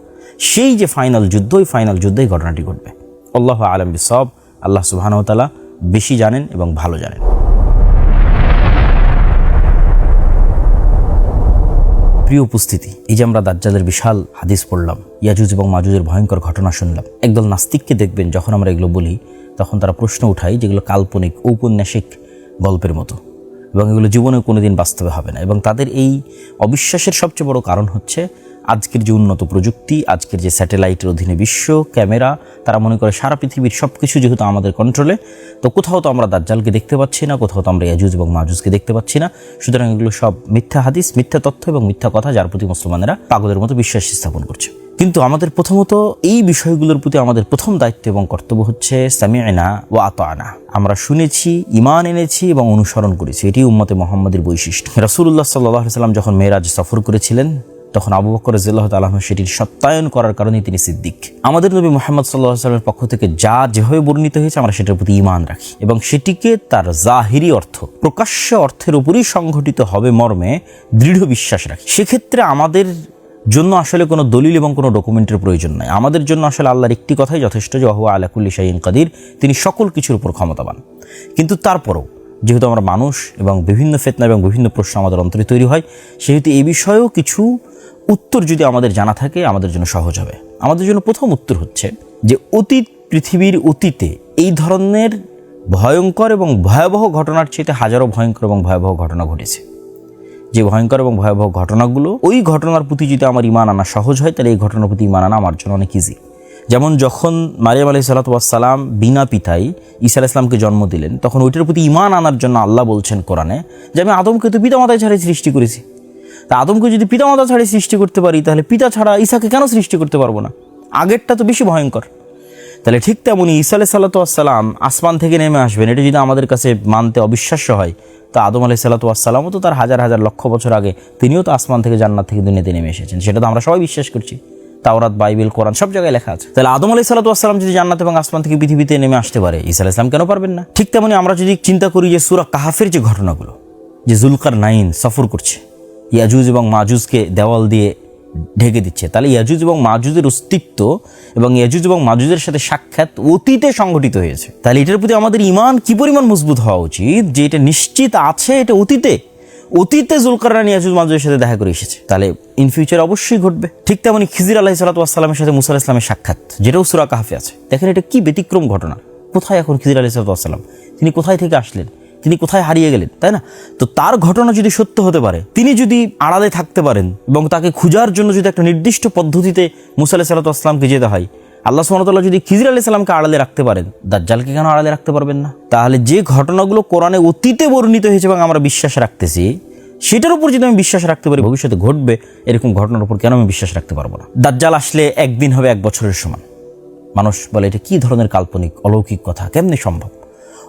সেই যে ফাইনাল যুদ্ধ, ওই ফাইনাল যুদ্ধে এই ঘটনাটি ঘটবে। আল্লাহু আ'লাম বিসওয়াব। আল্লাহ সুবহানাহু ওয়া তাআলা বেশি জানেন এবং ভালো জানেন। প্রিয় উপস্থিতি, এই যে আমরা দাজ্জালের বিশাল হাদিস পড়লাম, ইয়াজুজ এবং মাজুজের ভয়ঙ্কর ঘটনা শুনলাম, একদল নাস্তিককে দেখবেন যখন আমরা এগুলো বলি তখন তারা প্রশ্ন উঠায় যেগুলো কাল্পনিক, ঔপন্যাসিক গল্পের মতো, এবং এগুলো জীবনে কোনোদিন বাস্তবে হবে না। এবং তাদের এই অবিশ্বাসের সবচেয়ে বড় কারণ হচ্ছে আজকের যে উন্নত প্রযুক্তি, আজকের যে স্যাটেলাইটের অধীনে বিশ্ব, ক্যামেরা, তারা মনে করে সারা পৃথিবীর সব কিছু যেহেতু আমাদের কন্ট্রোলে, তো কোথাও তো আমরা দাজ্জালকে দেখতে পাচ্ছি না, কোথাও তো আমরা ইয়াজুজ এবং মাজুজকে দেখতে পাচ্ছি না, সুতরাং এগুলো সব মিথ্যা হাদিস, মিথ্যা তথ্য এবং মিথ্যা কথা, যার প্রতি মুসলমানেরা পাগলের মতো বিশ্বাস স্থাপন করছে। কিন্তু আমাদের প্রথমত এই বিষয়গুলোর প্রতি আমাদের প্রথম দায়িত্ব এবং কর্তব্য হচ্ছে সামি'না ওয়া আতা'না, আমরা শুনেছি, ঈমান এনেছি এবং অনুসরণ করেছি। এটি উম্মতে মুহাম্মাদের বৈশিষ্ট্য। রাসূলুল্লাহ সাল্লাল্লাহু আলাইহি ওয়াসাল্লাম যখন মেরাজ সফর করেছিলেন, তখন আবু বকর রাদিয়াল্লাহু তাআলা আনহু সেটির সত্যায়ন করার কারণে তিনি সিদ্দিক। আমাদের নবী মুহাম্মদ সাল্লাল্লাহু আলাইহি ওয়াসাল্লামের পক্ষ থেকে যা যেভাবে বর্ণিত হয়েছে আমরা সেটার প্রতি ঈমান রাখি এবং সেটিকে তার জাহিরি অর্থ, প্রকাশ্য অর্থের উপরই সংঘটিত হবে মর্মে দৃঢ় বিশ্বাস রাখি। সেক্ষেত্রে আমাদের জন্য আসলে কোনো দলিল এবং কোনো ডকুমেন্টের প্রয়োজন নাই। আমাদের জন্য আসলে আল্লাহর একটি কথাই যথেষ্ট, যে ওয়া হুয়া আলা কুল্লি শাইইন কাদির, তিনি সকল কিছুর উপর ক্ষমতাবান। কিন্তু তারপরও যেহেতু আমরা মানুষ এবং বিভিন্ন ফিতনা এবং বিভিন্ন প্রশ্ন আমাদের অন্তরে তৈরি হয়, সেহেতু এই বিষয়েও কিছু উত্তর যদি আমাদের জানা থাকে আমাদের জন্য সহজ হবে। আমাদের জন্য প্রথম উত্তর হচ্ছে যে অতীত, পৃথিবীর অতীতে এই ধরনের ভয়ঙ্কর এবং ভয়াবহ ঘটনার চেয়ে হাজারো ভয়ঙ্কর এবং ভয়াবহ ঘটনা ঘটেছে। যে ভয়ঙ্কর এবং ভয়াবহ ঘটনাগুলো, ওই ঘটনার প্রতি যদি আমার ঈমান আনা সহজ হয়, তাহলে এই ঘটনার প্রতি ঈমান আনা আমার জন্য অনেক ইজি। যেমন যখন মারিয়াম আলাইহিস সালাতু ওয়াস সালাম বিনা পিতায় ঈসা আলাইহিস সালামকে জন্ম দিলেন, তখন ওইটার প্রতি ঈমান আনার জন্য আল্লাহ বলছেন কোরআনে যে আমি আদমকে তো পিতামাতা ছাড়াই সৃষ্টি করেছি। তা আদমকে যদি পিতামাতা ছাড়াই সৃষ্টি করতে পারি, তাহলে পিতা ছাড়া ঈসাকে কেন সৃষ্টি করতে পারবো না? আগেরটা তো বেশি ভয়ঙ্কর। তাহলে ঠিক তেমনই ঈসা আলাইহিস সালাতু ওয়াস সালাম আসমান থেকে নেমে আসবেন, এটা যদি আমাদের কাছে মানতে অবিশ্বাস্য হয়, তো আদম আলাইহিস সালাতু ওয়াস সালামও তো তার হাজার হাজার লক্ষ বছর আগে তিনিও তো আসমান থেকে, জান্নাত থেকে দুনিয়াতে নেমে এসেছেন। সেটা তো আমরা সবাই বিশ্বাস করছি, তাওরাত, বাইবেল, কোরআন সব জায়গায় লেখা আছে। তাহলে আদম আলাইহিস সালাতু ওয়াস সালাম যদি জান্নাত এবং আসমান থেকে পৃথিবীতে নেমে আসতে পারে, ঈসা আলাইহিস সালাম কেন পারবেন না? ঠিক তেমনি আমরা যদি চিন্তা করি যে সূরা কাহাফের যে ঘটনাগুলো, যে যুলকারনাইন সফর করছে, ইয়াজুজ এবং মাজুজকে দেওয়াল দিয়ে ঢেকে দিচ্ছে, তাহলে ইয়াজুজ এবং মাজুজের অস্তিত্ব এবং ইয়াজুজ এবং মাজুজের সাথে সাক্ষাৎ অতীতে সংঘটিত হয়েছে। তাহলে এটার প্রতি আমাদের ঈমান কি পরিমাণ মজবুত হওয়া উচিত যে এটা নিশ্চিত আছে, এটা অতীতে যুলকারনাইন ইয়াজুজ মাজুজের সাথে দেখা করে এসেছে, তাহলে ইন ফিউচার অবশ্যই ঘটবে। ঠিক তেমনি খিজির আলাইহিস সালাতু ওয়াস সালামের সাথে মুসা আলাইহিস সালামের সাক্ষাৎ, যেটাও সূরা কাহফে আছে। দেখেন এটা কি ব্যতিক্রম ঘটনা। কোথায় এখন খিজির আলাইহিস সালাতু ওয়াস সালাম? তিনি কোথায় থেকে আসলেন? তিনি কোথায় হারিয়ে গেলেন, তাই না? তো তার ঘটনা যদি সত্য হতে পারে, তিনি যদি আড়ালে থাকতে পারেন এবং তাকে খোঁজার জন্য যদি একটা নির্দিষ্ট পদ্ধতিতে মুসা আলাইহিস সালাতু ওয়াস সালামকে যেতে হয়, আল্লাহ সুবহানাহু ওয়া তাআলা যদি খিজির আলাইহিস সালামকে আড়ালে রাখতে পারেন, দাজ্জালকে কেন আড়ালে রাখতে পারবেন না? তাহলে যে ঘটনাগুলো কোরআনে অতীতে বর্ণিত হয়েছে এবং আমরা বিশ্বাস রাখতেছি, সেটার উপর যদি আমি বিশ্বাস রাখতে পারি ভবিষ্যতে ঘটবে এরকম ঘটনার উপর, কেন আমি বিশ্বাস রাখতে পারবো না? দাজ্জাল আসলে একদিন হবে 1 বছরের সমান। মানুষ বলে এটা কি ধরনের কাল্পনিক অলৌকিক কথা, কেমনে সম্ভব?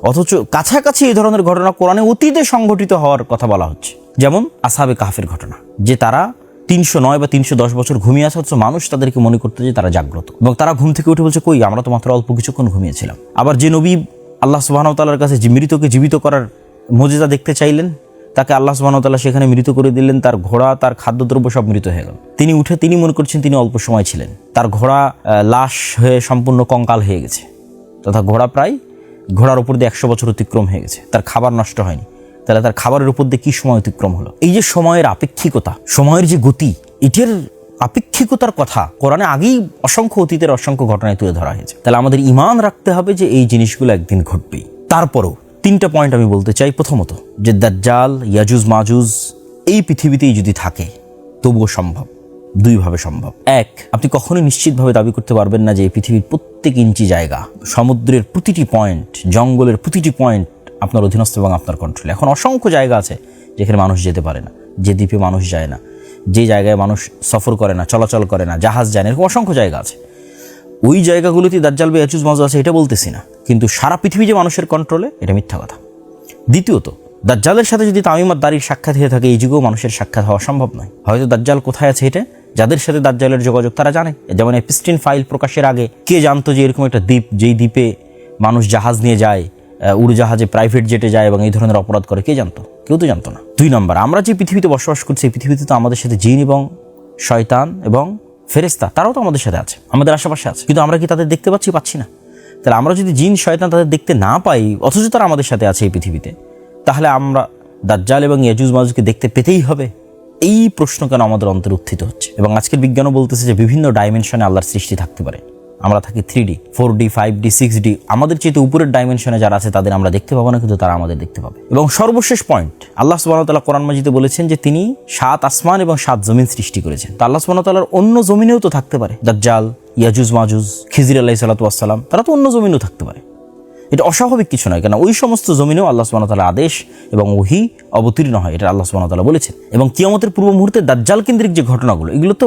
অথচ কাছাকাছি এই ধরনের ঘটনা কোরআনে অতীতে সংঘটিত হওয়ার কথা বলা হচ্ছে। যেমন আসহাবে কাহফের ঘটনা, যে তারা 309 বা 310 বছর ঘুমিয়ে আছে, অথচ মানুষ তাদেরকে মনে করতে যে তারা জাগ্রত, এবং তারা ঘুম থেকে উঠে বলছে কই, আমরা তো মাত্র অল্প কিছুক্ষণ ঘুমিয়েছিলাম। আবার যে নবী আল্লাহ সুবহানাহু ওয়া তাআলার কাছে মৃতকে জীবিত করার মুজিজা দেখতে চাইলেন, তাকে আল্লাহ সুবহানাহু ওয়া তাআলা সেখানে মৃত করে দিলেন, তার ঘোড়া, তার খাদ্যদ্রব্য সব মৃত হয়ে গেল। তিনি উঠে তিনি মনে করছেন তিনি অল্প সময় ছিলেন, তার ঘোড়া লাশ হয়ে সম্পূর্ণ কঙ্কাল হয়ে গেছে, তথা ঘোড়ার উপর দিয়ে 100 বছর অতিক্রম হয়ে গেছে, তার খাবার নষ্ট হয়নি। তাহলে তার খাবারের উপর দিয়ে কি সময় অতিক্রম হলো? এই যে সময়ের আপেক্ষিকতা, সময়ের যে গতি, এটার আপেক্ষিকতার কথা কোরআনে আগেই অসংখ্য অতীতের অসংখ্য ঘটনায় তুলে ধরা হয়েছে। তাহলে আমাদের ঈমান রাখতে হবে যে এই জিনিসগুলো একদিন ঘটবেই। তারপরও 3টা পয়েন্ট আমি বলতে চাই। প্রথমত, যে দাজ্জাল, ইয়াজুজ মাজুজ এই পৃথিবীতেই যদি থাকে তবুও সম্ভব, 2 ভাবে সম্ভব। 1, আপনি কখনোই নিশ্চিতভাবে দাবি করতে পারবেন না যে এই পৃথিবীর প্রত্যেক ইঞ্চি জায়গা, সমুদ্রের প্রতিটি পয়েন্ট, জঙ্গলের প্রতিটি পয়েন্ট আপনার অধীনস্থ এবং আপনার কন্ট্রোলে। এখন অসংখ্য জায়গা আছে যেখানে মানুষ যেতে পারে না, যে দ্বীপে মানুষ যায় না, যে জায়গায় মানুষ সফর করে না, চলাচল করে না, জাহাজ যায় না, এরকম অসংখ্য জায়গা আছে। ওই জায়গাগুলোতে দাজ্জাল বা ইয়াজুজ মাজুজ আছে এটা বলতেছি না, কিন্তু সারা পৃথিবী যে মানুষের কন্ট্রোলে, এটা মিথ্যা কথা। দ্বিতীয়ত, দাজ্জালের সাথে যদি তামিম আদ-দারির সাক্ষাৎ হয়ে থাকে, এই যুগেও মানুষের সাক্ষাৎ হওয়া সম্ভব নয়। হয়তো দাজ্জাল কোথায় আছে এটা যাদের সাথে দাজ্জালের যোগাযোগ তারা জানে। যেমন এপস্টিন ফাইল প্রকাশের আগে কে জানতো যে এরকম একটা দ্বীপ, যেই দ্বীপে মানুষ জাহাজ নিয়ে যায়, উড়োজাহাজে, প্রাইভেট জেটে যায় এবং এই ধরনের অপরাধ করে, কে জানতো? কেউ তো জানতো না। 2 নম্বর, আমরা যে পৃথিবীতে বসবাস করছি, এই পৃথিবীতে তো আমাদের সাথে জিন এবং শয়তান এবং ফেরেশতা, তারাও তো আমাদের সাথে আছে, আমাদের আশেপাশে আছে, কিন্তু আমরা কি তাদের দেখতে পাচ্ছি না? তাহলে আমরা যদি জিন শয়তান তাদের দেখতে না পাই, অথচ তারা আমাদের সাথে আছে এই পৃথিবীতে, তাহলে আমরা দাজ্জাল এবং ইয়াজুজ মাজুজকে দেখতে পেতেই হবে। এই প্রশ্ন কেন আমাদের অন্তরে উত্থিত হচ্ছে? এবং আজকের বিজ্ঞানও বলতেছে যে বিভিন্ন ডাইমেনশনে আল্লাহর সৃষ্টি থাকতে পারে। আমরা থাকি 3D, 4D, 5D, 6D, আমাদের চেয়ে উপরের ডাইমেনশনে যারা আছে তাদের আমরা দেখতে পাবো না, কিন্তু তারা আমাদের দেখতে পাবে। এবং সর্বশেষ পয়েন্ট, আল্লাহ সুবহানাহু ওয়া তাআলা কোরআন মাজিদে বলেছেন যে তিনি 7 আসমান এবং 7 জমিন সৃষ্টি করেছেন। তো আল্লাহ সুবহানাহু ওয়া তাআলার অন্য জমিনেও তো থাকতে পারে দাজ্জাল, ইয়াজুজ মাজুজ, খিজির আলাইহিস সালাতু ওয়াস সালাম, তারা তো অন্য জমিনেও থাকতে পারে। এটা অস্বাভাবিক কিছু নয়, কেন ওই সমস্ত জমিনেও আল্লাহ সুবহানাহু ওয়া তাআলার আদেশ এবং ওহী অবতীর্ণ হয়, এটা আল্লাহ সুবহানাহু ওয়া তাআলা বলেছেন। এবং কিয়ামতের পূর্ব মুহূর্তে দাজ্জাল কেন্দ্রিক যে ঘটনাগুলো, এগুলো তো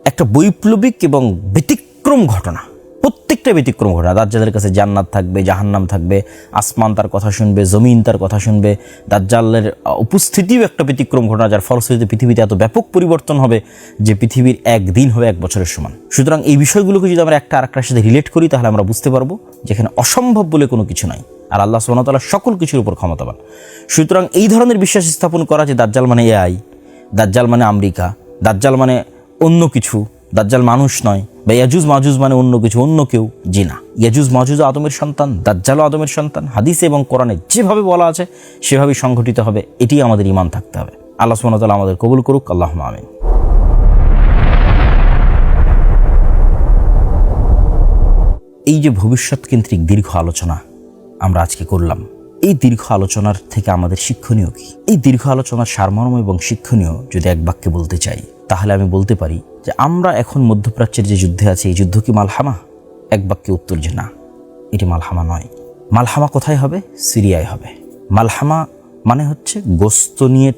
একটা বৈপ্লবিক এবং ব্যতিক্রম ঘটনা, প্রত্যেকটা ব্যতিক্রম ঘটনা। দাজ্জালের কাছে জান্নাত থাকবে, জাহান্নাম থাকবে, আসমান তার কথা শুনবে, জমিন তার কথা শুনবে। দাজ্জালের উপস্থিতিও একটা ব্যতিক্রম ঘটনা, যার ফলশ্রুতিতে পৃথিবীতে এত ব্যাপক পরিবর্তন হবে যে পৃথিবীর একদিন হবে 1 বছরের সমান। সুতরাং এই বিষয়গুলোকে যদি আমরা একটা আরেকটার সাথে রিলেট করি, তাহলে আমরা বুঝতে পারবো যেখানে অসম্ভব বলে কোনো কিছু নাই, আর আল্লাহ সুবহানাহু ওয়া তাআলা সকল কিছুর উপর ক্ষমতাবান। সুতরাং এই ধরনের বিশ্বাস স্থাপন করা যে দাজ্জাল মানে AI, দাজ্জাল মানে আমেরিকা, দাজ্জাল মানে অন্য কিছু, দাজ্জাল মানুষ নয়, বা ইয়াজুজ মাজুজ মানে অন্য কিছু, অন্য কেউ, জি না, ইয়াজুজ মাজুজ আদমের সন্তান, দাজ্জালও আদমের সন্তান। হাদিসে এবং কোরআনে যেভাবে বলা আছে সেভাবেই সংঘটিত হবে, এটি আমাদের ঈমান থাকতে হবে। আল্লাহ সুবহানাহু ওয়া তাআলা আমাদের কবুল করুক, আল্লাহুম্মা আমিন। এই যে ভবিষ্যৎ কেন্দ্রিক দীর্ঘ আলোচনা আমরা আজকে করলাম, এই দীর্ঘ আলোচনার থেকে আমাদের শিক্ষণীয় কি? এই দীর্ঘ আলোচনার সারমর্ম এবং শিক্ষণীয় যদি এক বাক্যে বলতে চাই, তাহলে আমি বলতে পারি যে আমরা এখন মধ্যপ্রাচ্যের যে যুদ্ধে আছি, এই যুদ্ধ কি মালহামা? এক বাক্যে উত্তর যে না, এটি মালহামা নয়। মালহামা কোথায় হবে? সিরিয়ায় হবে। মালহামা মানে হচ্ছে গোস্ত নিয়ে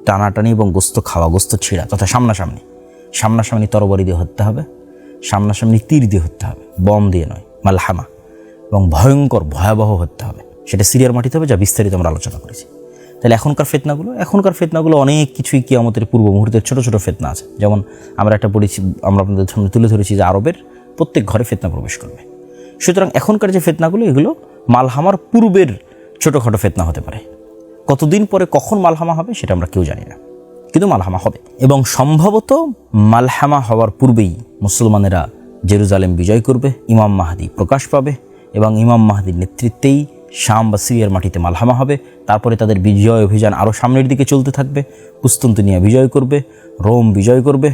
টানাটানি এবং গোস্ত খাওয়া, গোস্ত ছিঁড়া, তথা সামনাসামনি তরবারি দিয়ে হত্যা হবে, সামনাসামনি তীর দিয়ে হত্যা হবে, বম দিয়ে নয়, মালহামা। এবং ভয়ঙ্কর ভয়াবহ হত্যা হবে, সেটা সিরিয়ার মাটিতে হবে, যা বিস্তারিত আমরা আলোচনা করেছি। তাহলে এখনকার ফিতনাগুলো অনেক কিছুই কিয়ামতের পূর্ব মুহূর্তের ছোট ছোট ফিতনা আছে। যেমন আমরা আপনাদের সামনে তুলে ধরেছি যে আরবের প্রত্যেক ঘরে ফিতনা প্রবেশ করবে। সুতরাং এখনকার যে ফিতনাগুলো, এগুলো মালহামার পূর্বের ছোটোখাটো ফিতনা হতে পারে। কতদিন পরে কখন মালহামা হবে সেটা আমরা কেউ জানি না, কিন্তু মালহামা হবে। এবং সম্ভবত মালহামা হওয়ার পূর্বেই মুসলমানেরা জেরুজালেম বিজয় করবে, ইমাম মাহদি প্রকাশ পাবে, এবং ইমাম মাহদির নেতৃত্বেই শাম বা সিরিয়ার মাটিতে মালহামা হবে। তারপরে তাদের বিজয় অভিযান আরও সামনের দিকে চলতে থাকবে, কুস্তুনতুনিয়া বিজয় করবে, রোম বিজয় করবে।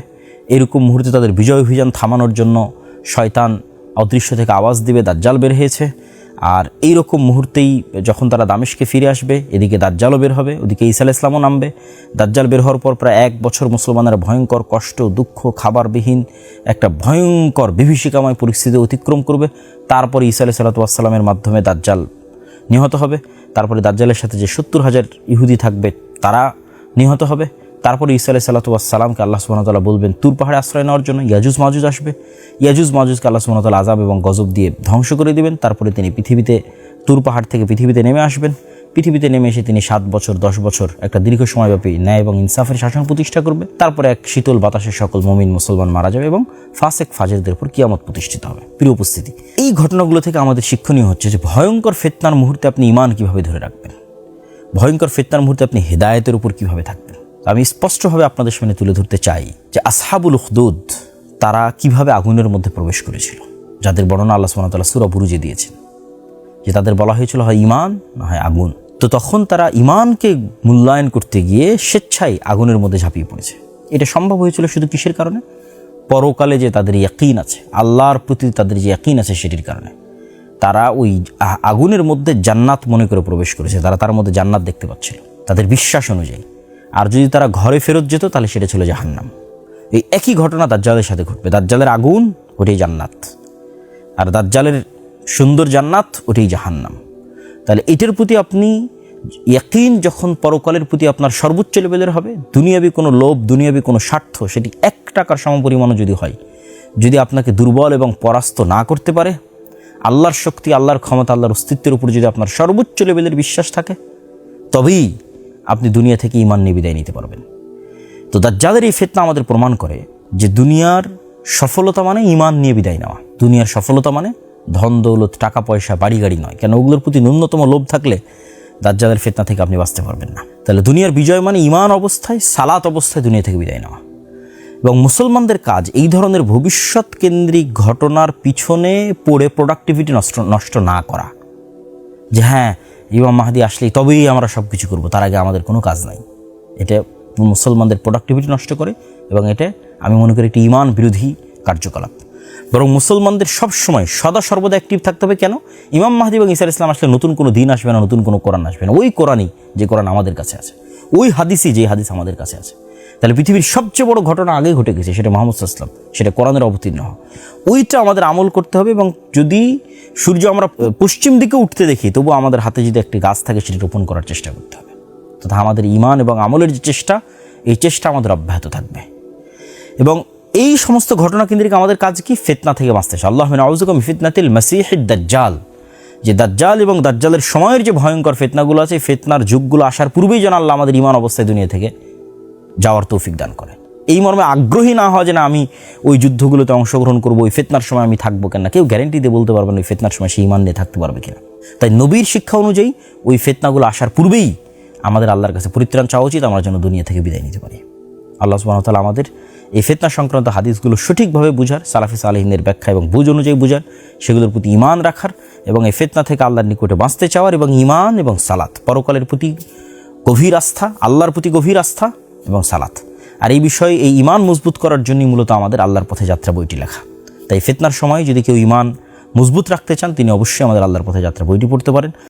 এরকম মুহূর্তে তাদের বিজয় অভিযান থামানোর জন্য শয়তান অদৃশ্য থেকে আওয়াজ দিবে, দাজ্জাল বের হয়েছে। আর এইরকম মুহূর্তেই যখন তারা দামেশকে ফিরে আসবে, এদিকে দাজ্জালও বের হবে, ওদিকে ঈসা আলাইহিস সালামও নামবে। দাজ্জাল বের হওয়ার পর প্রায় 1 বছর মুসলমানেরা ভয়ঙ্কর কষ্ট, দুঃখ, খাবারবিহীন একটা ভয়ঙ্কর বিভীষিকাময় পরিস্থিতি অতিক্রম করবে। তারপরে ঈসা আলাইহিস সালামের মাধ্যমে দাজ্জাল নিহত হবে। তারপরে দাজ্জালের সাথে যে 70,000 ইহুদি থাকবে তারা নিহত হবে। তারপরে ঈসা আলাইহিস সালামকে আল্লাহ সুবহানাহু ওয়া তাআলা বলবেন তুর পাহাড়ে আশ্রয় নেওয়ার জন্য। ইয়াজুজ মাজুজ আসবে, ইয়াজুজ মাজুজকে আল্লাহ সুবহানাহু ওয়া তাআলা আযাব এবং গজব দিয়ে ধ্বংস করে দিবেন। তারপরে তিনি তুর পাহাড় থেকে পৃথিবীতে নেমে আসবেন। পৃথিবীতে নেমে এসে তিনি 7 বছর 10 বছর একটা দীর্ঘ সময়ব্যাপী ন্যায় এবং ইনসাফের শাসন প্রতিষ্ঠা করবে। তারপরে এক শীতল বাতাসে সকল মুমিন মুসলমান মারা যাবে এবং ফাসেক ফাজেরদের উপর কিয়ামত প্রতিষ্ঠিত হবে। প্রিয় উপস্থিতি, এই ঘটনাগুলো থেকে আমাদের শিক্ষণীয় হচ্ছে যে ভয়ঙ্কর ফিতনার মুহূর্তে আপনি ঈমান কিভাবে ধরে রাখবেন, ভয়ঙ্কর ফিতনার মুহূর্তে আপনি হিদায়াতের উপর কিভাবে থাকবেন। আমি স্পষ্টভাবে আপনাদের সামনে তুলে ধরতে চাই যে আসহাবুল উখদুদ তারা কিভাবে আগুনের মধ্যে প্রবেশ করেছিল, যাদের বর্ণনা আল্লাহ সুবহানাহু ওয়া তাআলা সূরা বুরুজে দিয়েছেন, যে তাদের বলা হয়েছিল হয় ঈমান না হয় আগুন। তো তখন তারা ঈমানকে মূল্যায়ন করতে গিয়ে স্বেচ্ছায় আগুনের মধ্যে ঝাঁপিয়ে পড়েছে। এটা সম্ভব হয়েছিল শুধু কিসের কারণে? পরকালে যে তাদের ইয়াকিন আছে, আল্লাহর প্রতি তাদের যে ইয়াকিন আছে সেটির কারণে। তারা ওই আগুনের মধ্যে জান্নাত মনে করে প্রবেশ করেছে, তারা তার মধ্যে জান্নাত দেখতে পাচ্ছিল তাদের বিশ্বাস অনুযায়ী। আর যদি তারা ঘরে ফেরত যেত তাহলে সেটা ছিল জাহান্নাম। এই একই ঘটনা দাজ্জালের সাথে ঘটবে। দাজ্জালের আগুন ওটাই জান্নাত, আর দাজ্জালের সুন্দর জান্নাত ওটাই জাহান্নাম। তাহলে এটার প্রতি আপনি ইয়াকিন যখন পরকালের প্রতি আপনার সর্বোচ্চ লেভেলের হবে, দুনিয়াবি কোনো লোভ, দুনিয়াবি কোনো স্বার্থ, সেটি 1 টাকার সমপরিমাণও যদি হয়, যদি আপনাকে দুর্বল এবং পরাস্ত না করতে পারে, আল্লাহর শক্তি, আল্লাহর ক্ষমতা, আল্লাহর অস্তিত্বের উপর যদি আপনার সর্বোচ্চ লেভেলের বিশ্বাস থাকে, তবেই আপনি দুনিয়া থেকে ঈমান নিয়ে বিদায় নিতে পারবেন। তো দাজ্জালের এই ফিতনা আমাদের প্রমাণ করে যে দুনিয়ার সফলতা মানে ঈমান নিয়ে বিদায় নেওয়া। দুনিয়ার সফলতা মানে ধন দৌলত, টাকা পয়সা, বাড়ি গাড়ি নয়। কেন ওগুলোর প্রতি ন্যূনতম লোভ থাকলে দাজ্জালের ফিতনা থেকে আপনি বাঁচতে পারবেন না। তাহলে দুনিয়ার বিজয় মানে ঈমান অবস্থায়, সালাত অবস্থায় দুনিয়া থেকে বিদায় নেওয়া। এবং মুসলমানদের কাজ এই ধরনের ভবিষ্যৎ কেন্দ্রিক ঘটনার পিছনে পড়ে প্রোডাক্টিভিটি নষ্ট না করা, যে হ্যাঁ ইমাম মাহদি আসলেই তবেই আমরা সব কিছু করবো, তার আগে আমাদের কোনো কাজ নাই। এটা মুসলমানদের প্রোডাক্টিভিটি নষ্ট করে এবং এটা আমি মনে করি একটি ঈমান বিরোধী কার্যকলাপ। বরং মুসলমানদের সবসময় সদা সর্বদা অ্যাক্টিভ থাকতে হবে। কেন? ইমাম মাহদি এবং ঈসা আলাইহিস সালাম আসলে নতুন কোনো দিন আসবে না, নতুন কোনো কোরআন আসবে না। ওই কোরআনই যে কোরআন আমাদের কাছে আছে, ওই হাদিসই যে হাদিস আমাদের কাছে আছে। তাহলে পৃথিবীর সবচেয়ে বড় ঘটনা আগেই ঘটে গেছে, সেটা মুহাম্মদ সাল্লাল্লাহু আলাইহি ওয়াসাল্লাম, সেটা কোরআনের অবতীর্ণ হওয়া। ওইটা আমাদের আমল করতে হবে। এবং যদি সূর্য আমরা পশ্চিম দিকে উঠতে দেখি, তবু আমাদের হাতে যদি একটি গাছ থাকে সেটি রোপণ করার চেষ্টা করতে হবে। তথা আমাদের ঈমান এবং আমলের যে চেষ্টা, এই চেষ্টা আমাদের অব্যাহত থাকবে। এবং এই সমস্ত ঘটনা কেন্দ্রিক আমাদের কাজ কি? ফিতনা থেকে বাঁচতে চাই। আল্লাহুম্মা নাউযুকা মিন ফিতনাতিল মাসীহিদ দাজ্জাল, যে দাজ্জাল এবং দাজ্জালের সময়ের যে ভয়ঙ্কর ফিতনাগুলো আছে, ফিতনার যুগগুলো আসার পূর্বেই যেন আল্লাহ আমাদের ঈমান অবস্থায় দুনিয়া থেকে যাওয়ার তৌফিক দান করে। এই মর্মে আগ্রহী না হওয়া যে না আমি ওই যুদ্ধগুলোতে অংশগ্রহণ করবো, ওই ফিতনার সময় আমি থাকবো কেন। কেউ গ্যারেন্টি দিয়ে বলতে পারবে না ওই ফিতনার সময় সে ঈমান নিয়ে থাকতে পারবে কিনা। তাই নবীর শিক্ষা অনুযায়ী ওই ফিতনাগুলো আসার পূর্বেই আমাদের আল্লাহর কাছে পরিত্রাণ চাওয়া উচিত, আমরা যেন দুনিয়া থেকে বিদায় নিতে পারি। আল্লাহ সুবহানাহু ওয়া তাআলা আমাদের এই ফিতনা সংক্রান্ত হাদিসগুলো সঠিকভাবে বুঝার, সালাফে সালেহিনের ব্যাখ্যা এবং বুঝ অনুযায়ী বুঝার, সেগুলোর প্রতি ঈমান রাখার এবং এই ফিতনা থেকে আল্লাহর নিকটে বাঁচতে চাওয়ার, এবং ঈমান এবং সালাত, পরকালের প্রতি গভীর আস্থা, আল্লাহর প্রতি গভীর আস্থা এবং সালাত। আর এই বিষয়ে এই ঈমান মজবুত করার জন্যই মূলত আমাদের আল্লাহর পথে যাত্রা বইটি লেখা। তাই ফিতনার সময় যদি কেউ ঈমান মজবুত রাখতে চান, তিনি অবশ্যই আমাদের আল্লাহর পথে যাত্রা বইটি পড়তে পারেন।